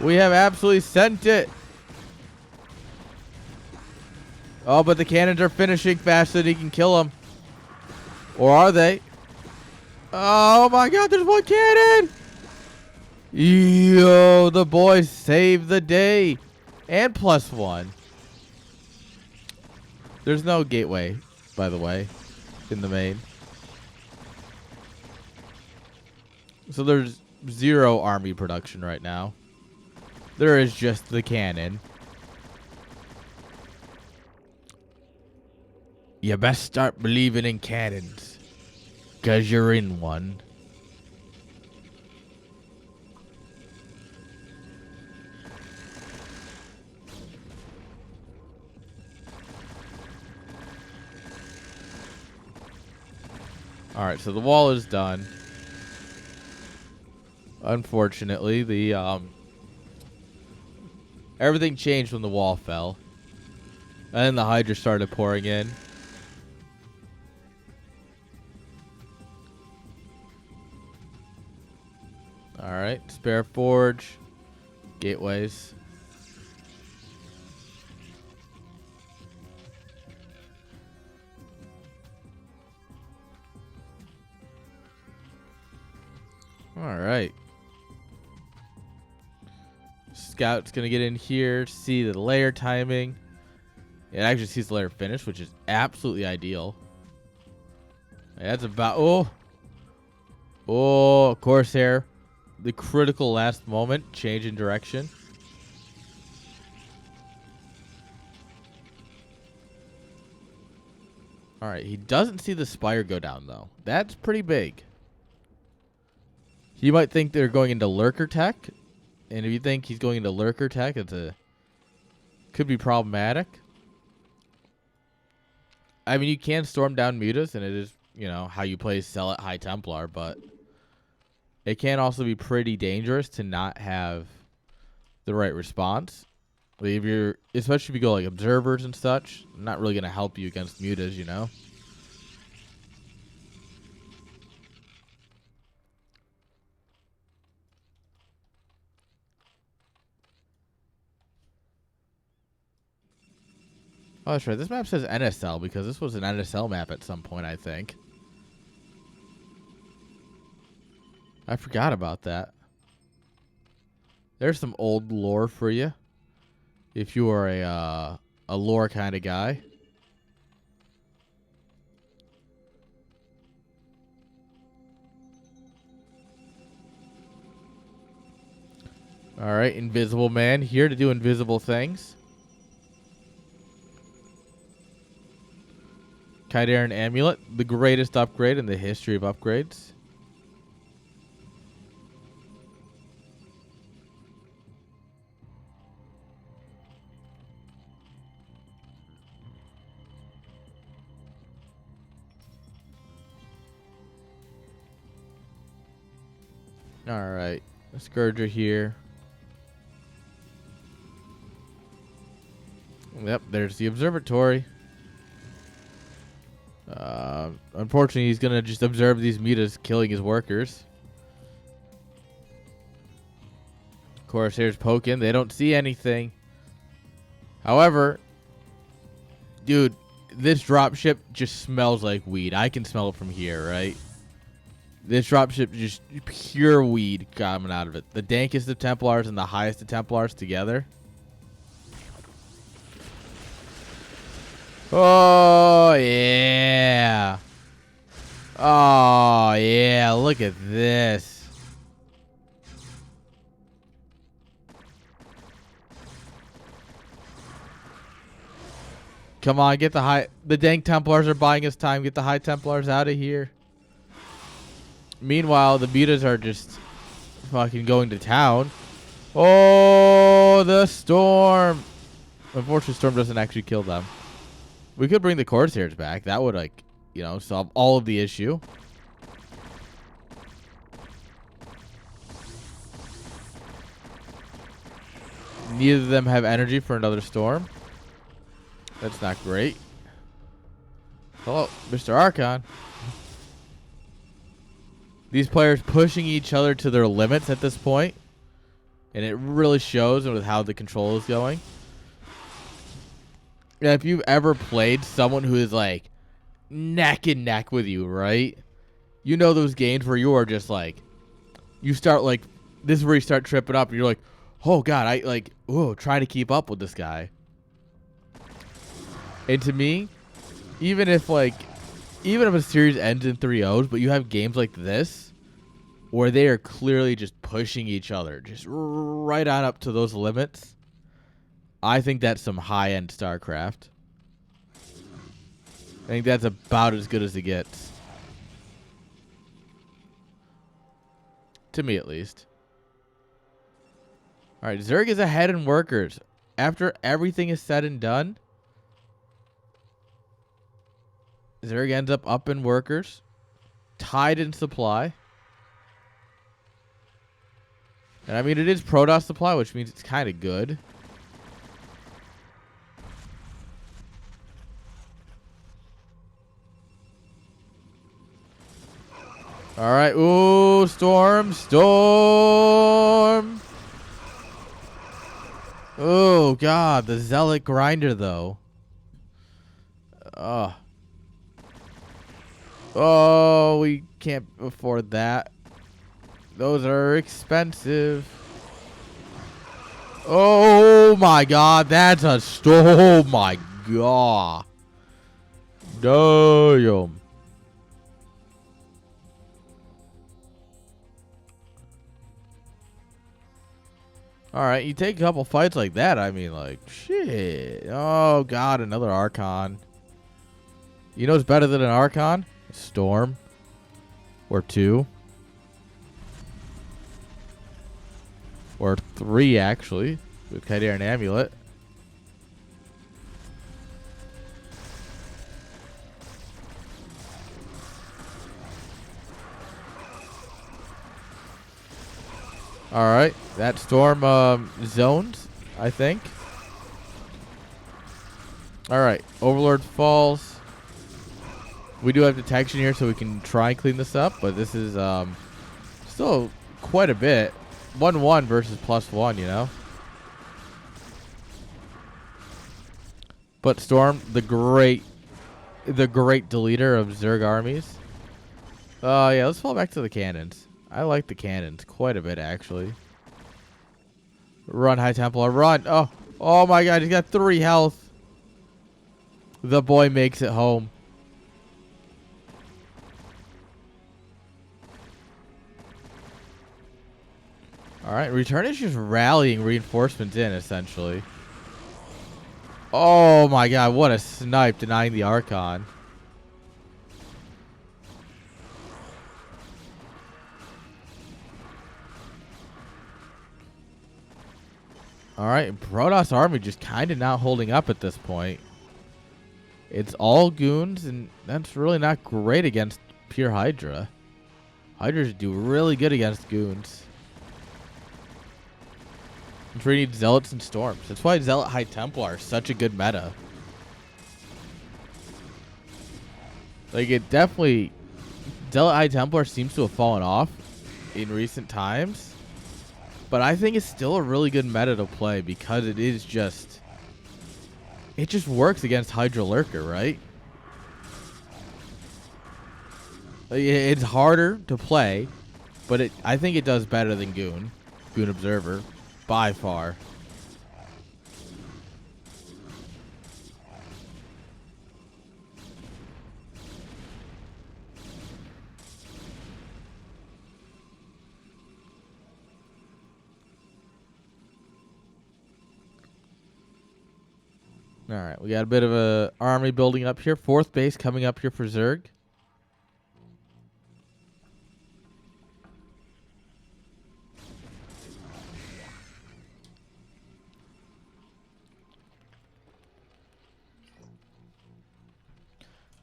We have absolutely sent it. Oh, but the cannons are finishing faster than he can kill them. Or are they? Oh my god, there's one cannon! Yo, the boys saved the day. And +1. There's no gateway, by the way, in the main. So there's 0 army production right now. There is just the cannon. You best start believing in cannons, 'cause you're in one. Alright, so the wall is done. Unfortunately, the everything changed when the wall fell. And then the Hydra started pouring in. Alright, spare forge, gateways. Alright. Scout's gonna get in here, see the layer timing. It actually sees the layer finish, which is absolutely ideal. That's about... Oh, Corsair. The critical last moment, change in direction. Alright, he doesn't see the spire go down, though. That's pretty big. You might think they're going into lurker tech. And if you think he's going into lurker tech, could be problematic. I mean, you can storm down mutas, and it is, you know, how you play sell at High Templar, but it can also be pretty dangerous to not have the right response. If you're, especially if you go like observers and such, not really going to help you against mutas, you know. Oh, that's right. This map says NSL because this was an NSL map at some point, I think. I forgot about that. There's some old lore for you. If you are a lore kind of guy. All right, Invisible Man here to do invisible things. Kyderan Amulet, the greatest upgrade in the history of upgrades. All right, Scourger here. Yep, there's the observatory. Unfortunately, he's gonna just observe these Mitas killing his workers. Of course, here's Pokin. They don't see anything. However, dude, this dropship just smells like weed. I can smell it from here, right? This dropship just pure weed coming out of it. The dankest of Templars and the highest of Templars together. Oh, yeah. Oh, yeah. Look at this. Come on, get the high. The dank Templars are buying us time. Get the high Templars out of here. Meanwhile, the Mitas are just fucking going to town. Oh, the storm. Unfortunately, storm doesn't actually kill them. We could bring the Corsairs back. That would, like, you know, solve all of the issue. Neither of them have energy for another storm. That's not great. Hello, Mr. Archon. These players pushing each other to their limits at this point. And it really shows with how the control is going. Yeah, if you've ever played someone who is like neck and neck with you, right? You know those games where you are just like, you start like, this is where you start tripping up and you're like, oh God, I like, oh, trying to keep up with this guy. And to me, even if a series ends in 3-0s, but you have games like this where they are clearly just pushing each other, just right on up to those limits. I think that's some high-end StarCraft. I think that's about as good as it gets. To me, at least. All right, Zerg is ahead in workers. After everything is said and done, Zerg ends up in workers, tied in supply. And I mean, it is Protoss supply, which means it's kind of good. All right. Ooh, storm. Oh, God. The Zealot Grinder, though. Oh, we can't afford that. Those are expensive. Oh, my God. That's a storm. Oh, my God. Damn. All right, you take a couple fights like that. I mean, like, shit. Oh, God, another Archon. You know what's better than an Archon? A Storm. Or 2. Or 3, actually. With Kyderan Amulet. All right, that storm zones, I think. All right, Overlord falls. We do have detection here, so we can try and clean this up, but this is still quite a bit. 1-1 versus +1, you know. But Storm, the great deleter of Zerg armies. Yeah, let's fall back to the cannons. I like the cannons quite a bit, actually. Run, High Templar, run. Oh, oh my god, he's got 3 health. The boy makes it home. Alright, Return is just rallying reinforcements in, essentially. Oh my god, what a snipe denying the Archon. Alright, Protoss army just kind of not holding up at this point. It's all goons, and that's really not great against pure Hydra. Hydras do really good against goons. That's where you need Zealots and Storms. That's why Zealot High Templar are such a good meta. Like, it definitely... Zealot High Templar seems to have fallen off in recent times. But I think it's still a really good meta to play because it is just... It just works against Hydra Lurker, right? Like, it's harder to play, but I think it does better than Goon. Goon Observer. By far. All right, we got a bit of a army building up here. 4th base coming up here for Zerg.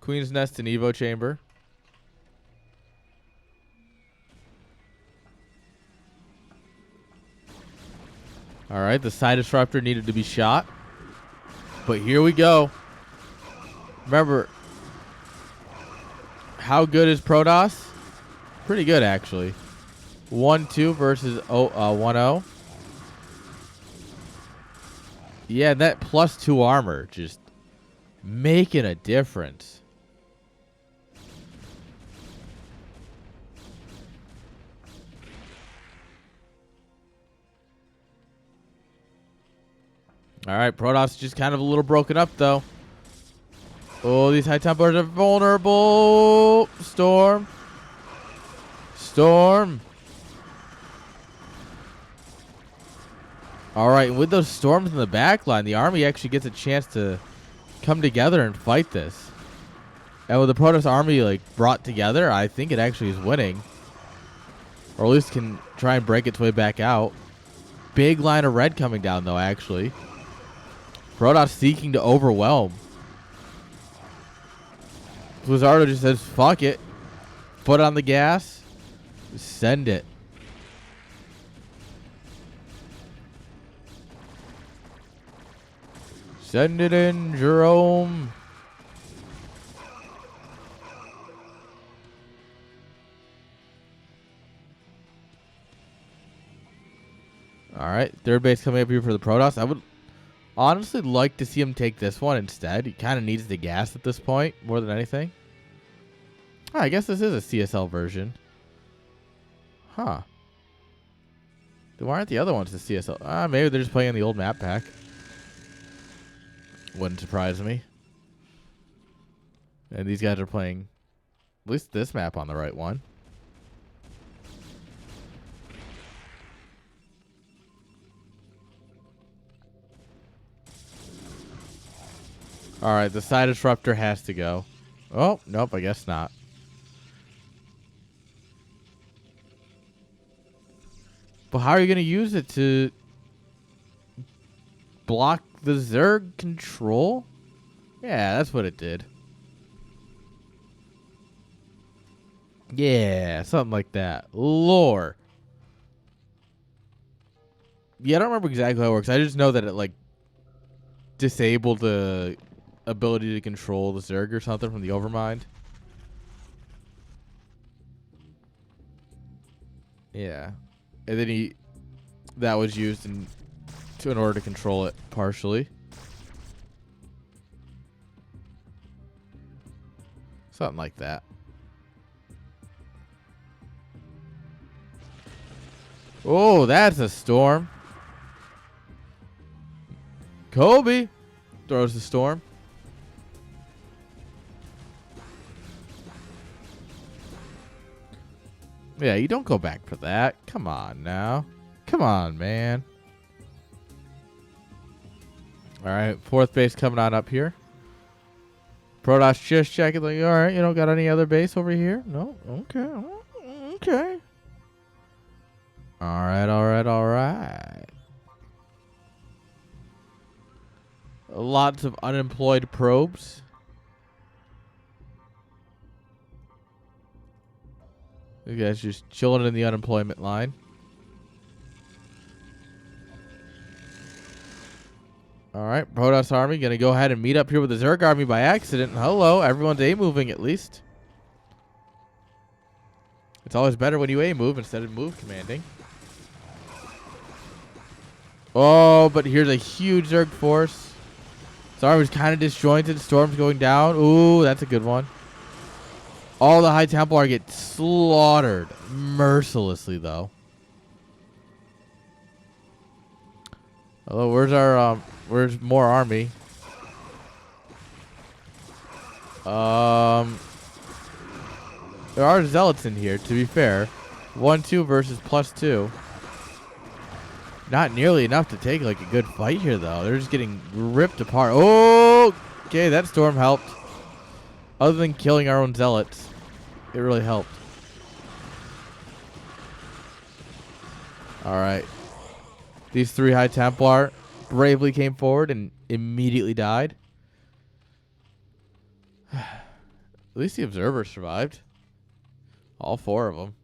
Queen's Nest and Evo Chamber. All right, the side disruptor needed to be shot. But here we go. Remember, how good is Protoss? Pretty good, actually. 1-2 versus 1-0. Yeah, that +2 armor just making a difference. All right, Protoss just kind of a little broken up, though. Oh, these High Templars are vulnerable. Storm. Storm. All right, with those storms in the back line, the army actually gets a chance to come together and fight this. And with the Protoss army like brought together, I think it actually is winning. Or at least can try and break its way back out. Big line of red coming down, though, actually. Protoss seeking to overwhelm. Blizzardo just says, fuck it. Foot on the gas. Send it. Send it in, Jerome. All right, 3rd base coming up here for the Protoss. I would honestly like to see him take this one instead. He kind of needs the gas at this point more than anything. Oh, I guess this is a CSL version. Huh. Then why aren't the other ones the CSL? Maybe they're just playing on the old map pack. Wouldn't surprise me. And these guys are playing at least this map on the right one. All right, the side disruptor has to go. Oh, nope, I guess not. But how are you going to use it to block the Zerg control? Yeah, that's what it did. Yeah, something like that. Lore. Yeah, I don't remember exactly how it works. I just know that it, like, disabled the ability to control the Zerg or something from the Overmind. Yeah. And then that was used in order to control it partially. Something like that. Oh, that's a storm. Kobe throws the storm. Yeah, you don't go back for that. Come on now. Come on, man. All right, fourth base coming on up here. Protoss just checking, like, all right, you don't got any other base over here? No? Okay. Okay. All right, all right, all right. Lots of unemployed probes. You guys just chilling in the unemployment line. All right, Protoss Army going to go ahead and meet up here with the Zerg Army by accident. Hello, everyone's A-moving at least. It's always better when you A-move instead of move commanding. Oh, but here's a huge Zerg force. This army's kind of disjointed. Storm's going down. Ooh, that's a good one. All the High Templar get slaughtered mercilessly, though. Hello, where's our where's more army? There are zealots in here, to be fair. 1-2 versus +2. Not nearly enough to take like a good fight here, though. They're just getting ripped apart. Oh, okay, that storm helped. Other than killing our own zealots, it really helped. All right. These 3 High Templar bravely came forward and immediately died. At least the observer survived. All 4 of them.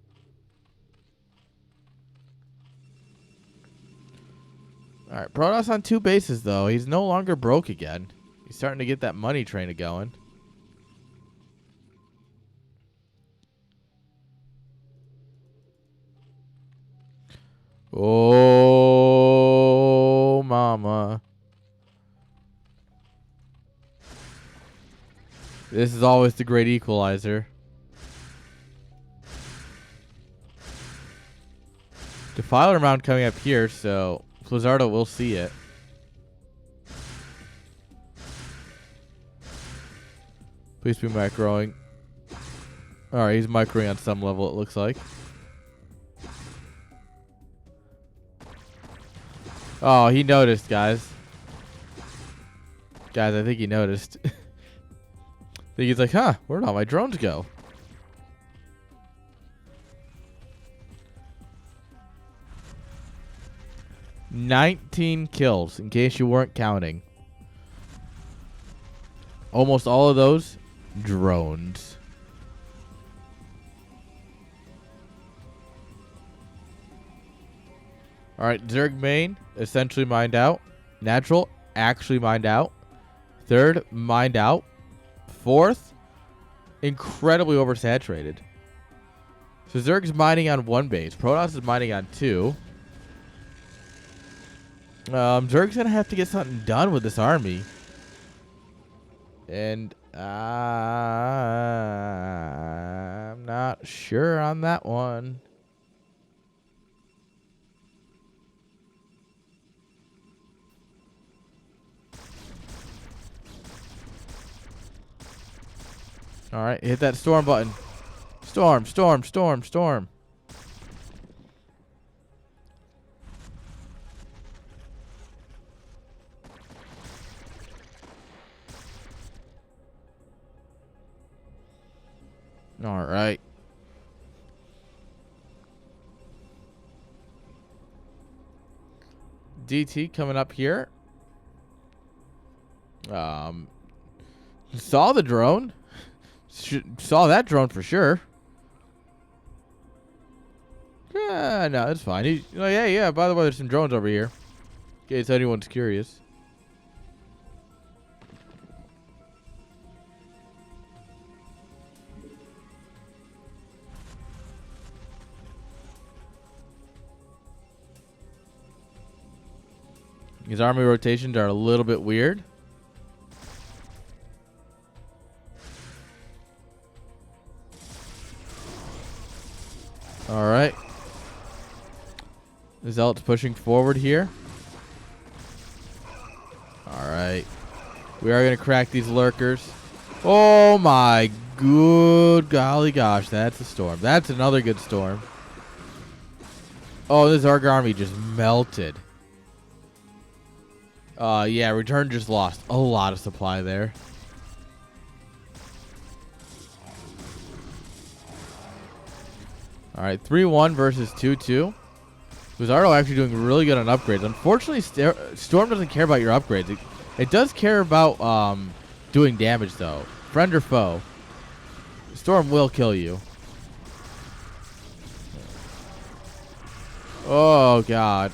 All right, Protoss on 2 bases, though. He's no longer broke again. He's starting to get that money train going. Oh, mama. This is always the great equalizer. Defiler mound coming up here, so Blizzardo will see it. Please be microing. Alright, he's microing on some level, it looks like. Oh, he noticed, guys. Guys, I think he noticed. I think he's like, huh, where'd all my drones go? $19 kills, in case you weren't counting. Almost all of those, drones. Alright, Zerg main, essentially mined out. Natural, actually mined out. Third, mined out. Fourth, incredibly oversaturated. So Zerg's mining on 1 base. Protoss is mining on 2. Zerg's going to have to get something done with this army. And I'm not sure on that one. All right, hit that storm button. Storm, storm, storm, storm. All right. DT coming up here. Saw the drone. Saw that drone for sure. No, that's fine. He's like, hey, yeah, by the way, there's some drones over here. In case anyone's curious. His army rotations are a little bit weird. All right. Zealot's pushing forward here. Alright. We are going to crack these lurkers. Oh my good golly gosh. That's a storm. That's another good storm. Oh, this Arc army just melted. Yeah, Return just lost a lot of supply there. Alright, 3-1 versus 2-2. Blizzardo actually doing really good on upgrades. Unfortunately, Storm doesn't care about your upgrades. It does care about doing damage, though. Friend or foe. Storm will kill you. Oh, God.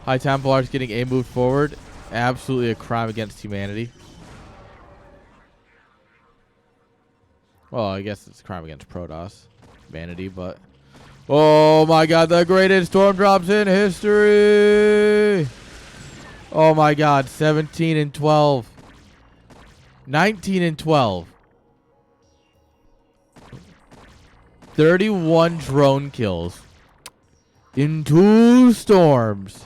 High Templar's getting a move forward. Absolutely a crime against humanity. Well, I guess it's a crime against Protoss. Humanity, but... Oh, my God. The greatest storm drops in history. Oh, my God. 17 and 12. 19 and 12. 31 drone kills. In 2 storms.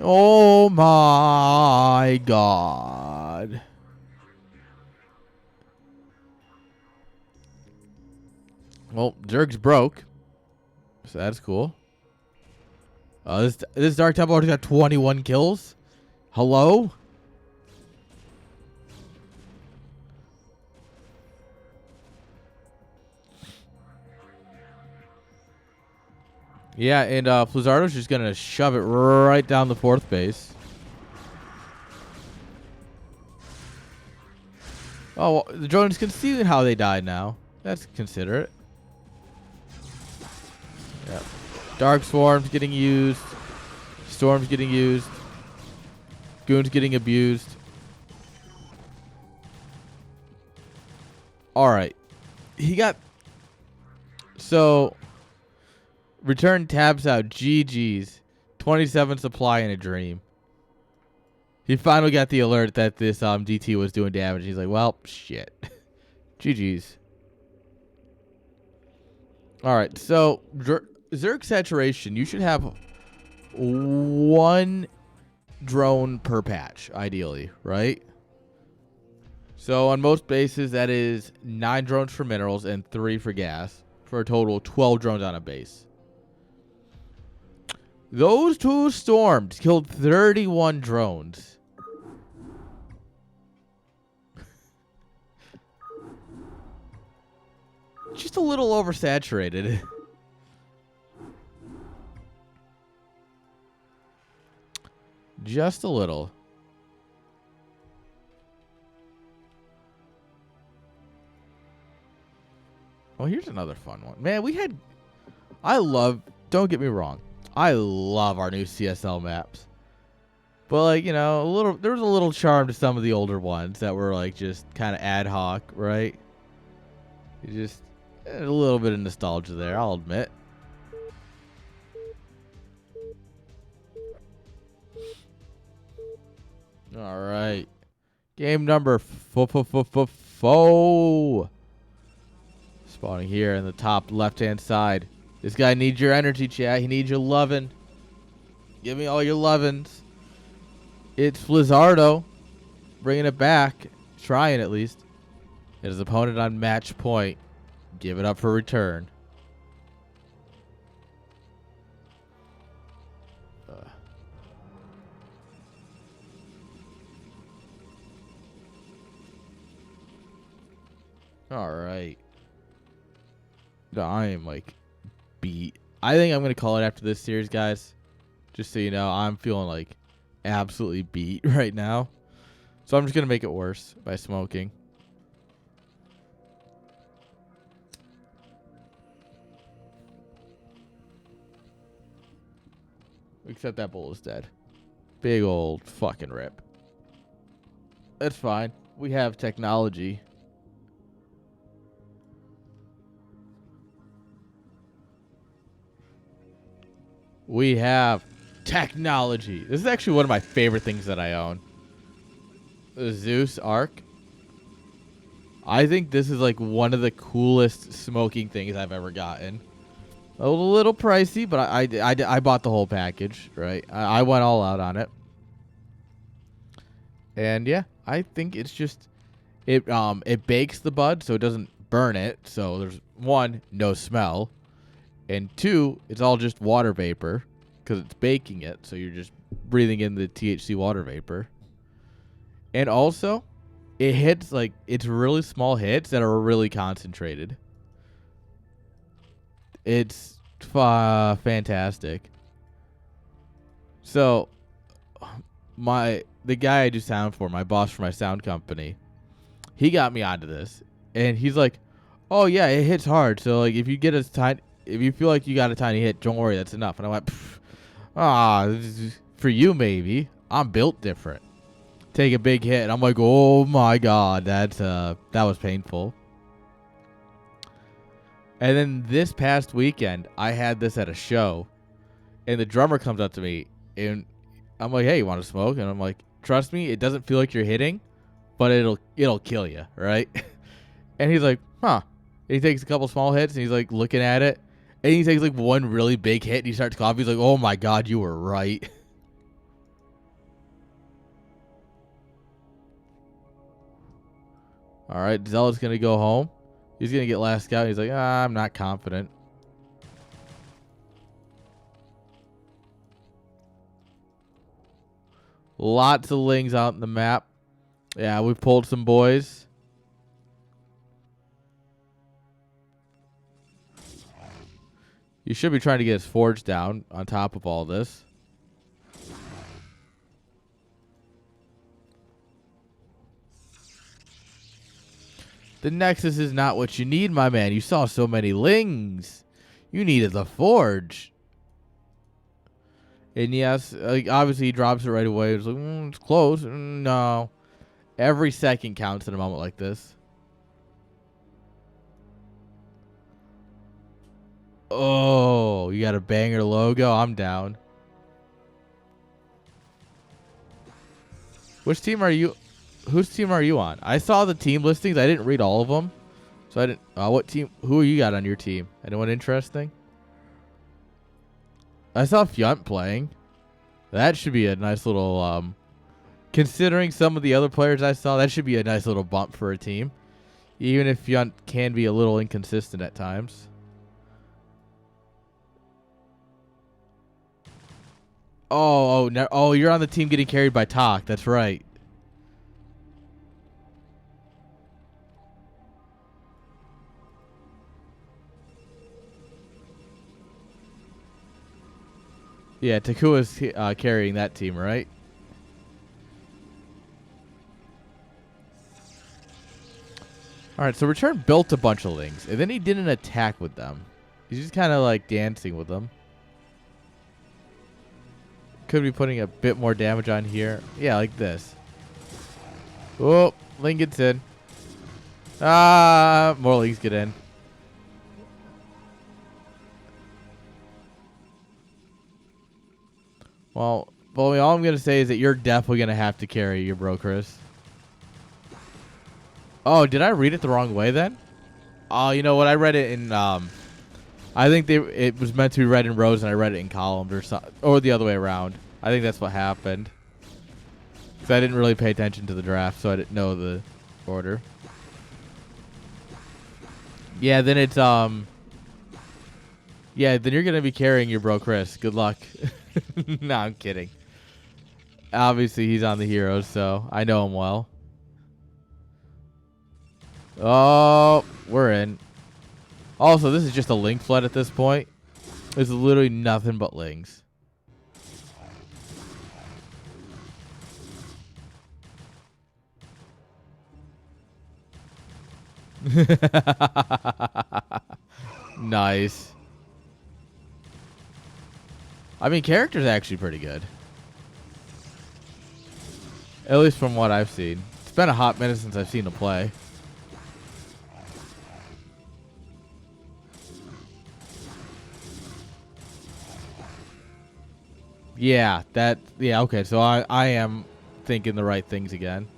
Oh my God. Well, Zerg's broke. So that's cool. This Dark Temple already got 21 kills. Hello? Yeah, and Blizzardo's just going to shove it right down the 4th base. Oh, well, the drones can see how they died now. That's considerate. Yep. Dark Swarm's getting used. Storm's getting used. Goon's getting abused. Alright. He got... So... Return taps out. GG's. 27 supply in a dream. He finally got the alert that this DT was doing damage. He's like, well, shit. GG's. Alright, so Zerg saturation, you should have 1 drone per patch, ideally, right? So on most bases, that is 9 drones for minerals and 3 for gas, for a total of 12 drones on a base. Those 2 storms killed 31 drones. Just a little oversaturated. Just a little. Well, here's another fun one. Man, don't get me wrong. I love our new CSL maps. But like, you know, there was a little charm to some of the older ones that were like just kind of ad hoc, right? You just a little bit of nostalgia there, I'll admit. All right. Game number 4. Spawning here in the top left-hand side. This guy needs your energy, chat. He needs your lovin'. Give me all your lovin's. It's Blizzardo. Bringing it back. Trying, at least. His opponent on match point. Give it up for return. All right. I am like beat. I think I'm going to call it after this series, guys. Just so you know, I'm feeling like absolutely beat right now. So I'm just going to make it worse by smoking. Except that bull is dead. Big old fucking rip. That's fine. We have technology. We have technology. This is actually one of my favorite things that I own. The Zeus Arc. I think this is like one of the coolest smoking things I've ever gotten. A little pricey, but I bought the whole package, right? I went all out on it. And yeah, I think it's just it bakes the bud so it doesn't burn it. So there's one, no smell, and two, it's all just water vapor because it's baking it. So you're just breathing in the THC water vapor. And also, it hits like it's really small hits that are really concentrated. It's fantastic. So, the guy I do sound for, my boss for my sound company, he got me onto this, and he's like, "Oh yeah, it hits hard. So like if you feel like you got a tiny hit, don't worry, that's enough." And I went, for you maybe. I'm built different. Take a big hit, and I'm like, "Oh my god, that was painful." And then this past weekend, I had this at a show, and the drummer comes up to me, and I'm like, "Hey, you want to smoke?" And I'm like, "Trust me, it doesn't feel like you're hitting, but it'll kill you, right?" And he's like, "Huh." And he takes a couple small hits, and he's like looking at it, and he takes like one really big hit, and he starts coughing. He's like, "Oh my god, you were right." All right, Zealot's gonna go home. He's going to get last scout. He's like, I'm not confident. Lots of lings out in the map. Yeah, we pulled some boys. You should be trying to get his forge down on top of all this. The Nexus is not what you need, my man. You saw so many lings. You needed the forge. And yes, like obviously he drops it right away. It's like, it's close. No. Every second counts in a moment like this. Oh, you got a banger logo? I'm down. Which team are you? Whose team are you on? I saw the team listings. I didn't read all of them. So I didn't. What team? Who you got on your team? Anyone interesting? I saw Fjunt playing. That should be a nice little, considering some of the other players I saw, that should be a nice little bump for a team. Even if Fjunt can be a little inconsistent at times. Oh, you're on the team getting carried by Talk. That's right. Yeah, Takua's carrying that team, right? All right, so Return built a bunch of lings, and then he didn't attack with them. He's just kind of like dancing with them. Could be putting a bit more damage on here. Yeah, like this. Oh, ling gets in. More lings get in. Well, all I'm going to say is that you're definitely going to have to carry your bro, Chris. Oh, did I read it the wrong way then? Oh, you know what? I read it in, I think it was meant to be read in rows, and I read it in columns or the other way around. I think that's what happened. Because I didn't really pay attention to the draft, so I didn't know the order. Yeah, then it's, yeah, then you're going to be carrying your bro, Chris. Good luck. No, I'm kidding. Obviously, he's on the heroes, so I know him well. Oh, we're in. Also, this is just a ling flood at this point. There's literally nothing but lings. Nice. I mean, character's actually pretty good. At least from what I've seen. It's been a hot minute since I've seen him play. Yeah, okay, so I am thinking the right things again.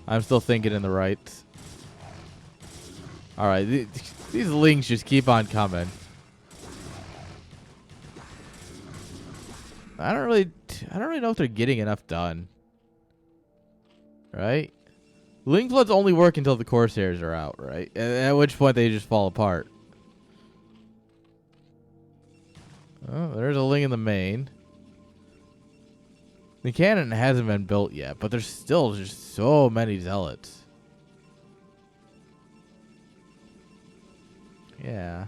I'm still thinking in the right. Alright, these lings just keep on coming. I don't really know if they're getting enough done. Right? Ling floods only work until the Corsairs are out, right? At which point they just fall apart. Oh, there's a Ling in the main. The cannon hasn't been built yet, but there's still just so many zealots. Yeah.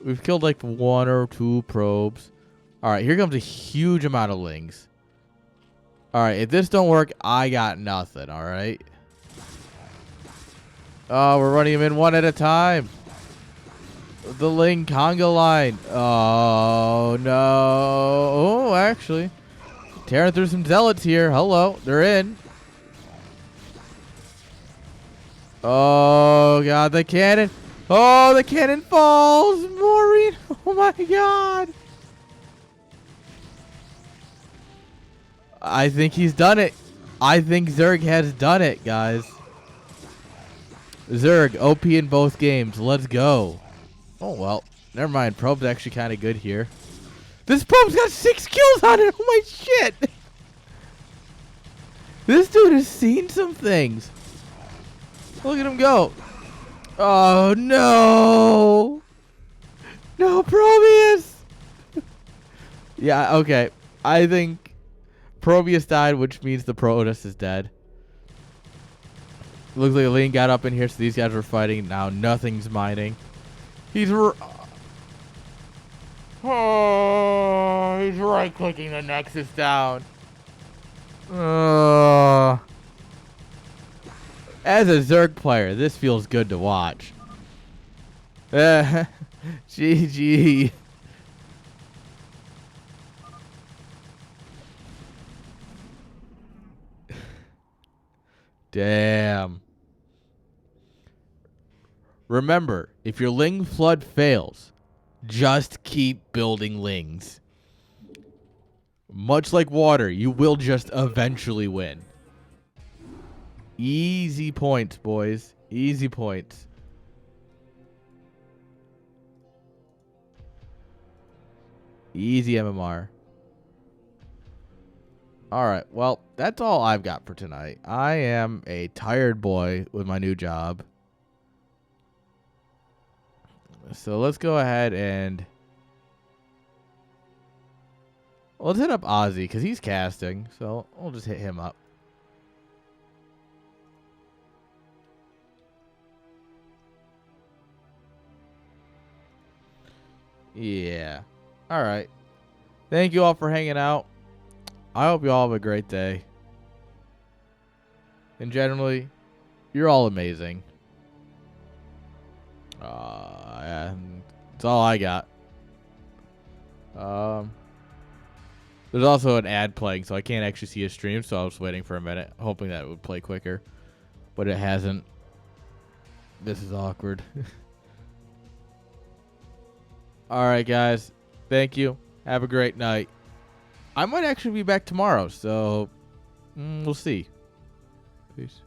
We've killed like 1 or 2 probes. Alright, here comes a huge amount of Lings. Alright, if this don't work, I got nothing, alright? Oh, we're running them in one at a time. The Ling conga line. Oh, no. Oh, actually. Tearing through some zealots here. Hello. They're in. Oh, God. The cannon. Oh, the cannon falls. Maureen. Oh, my God. I think he's done it. I think Zerg has done it, guys. Zerg, OP in both games. Let's go. Oh, well. Never mind. Probe's actually kind of good here. This probe's got 6 kills on it. Oh, my shit. This dude has seen some things. Look at him go. Oh, no. No, Prometheus. Yeah, okay. I think Prometheus died, which means the Protoss is dead. Looks like Lean got up in here, so these guys were fighting. Now nothing's mining. He's right-clicking the Nexus down. As a Zerg player, this feels good to watch. GG. Damn. Remember, if your Ling flood fails, just keep building Lings. Much like water, you will just eventually win. Easy points, boys. Easy points. Easy MMR. Alright, well, that's all I've got for tonight. I am a tired boy with my new job. So let's go ahead and... let's hit up Ozzy, because he's casting. So we'll just hit him up. Yeah. Alright. Thank you all for hanging out. I hope you all have a great day. And generally, you're all amazing. Yeah, that's all I got. There's also an ad playing, so I can't actually see a stream, so I was waiting for a minute, hoping that it would play quicker. But it hasn't. This is awkward. Alright, guys. Thank you. Have a great night. I might actually be back tomorrow, so we'll see. Peace.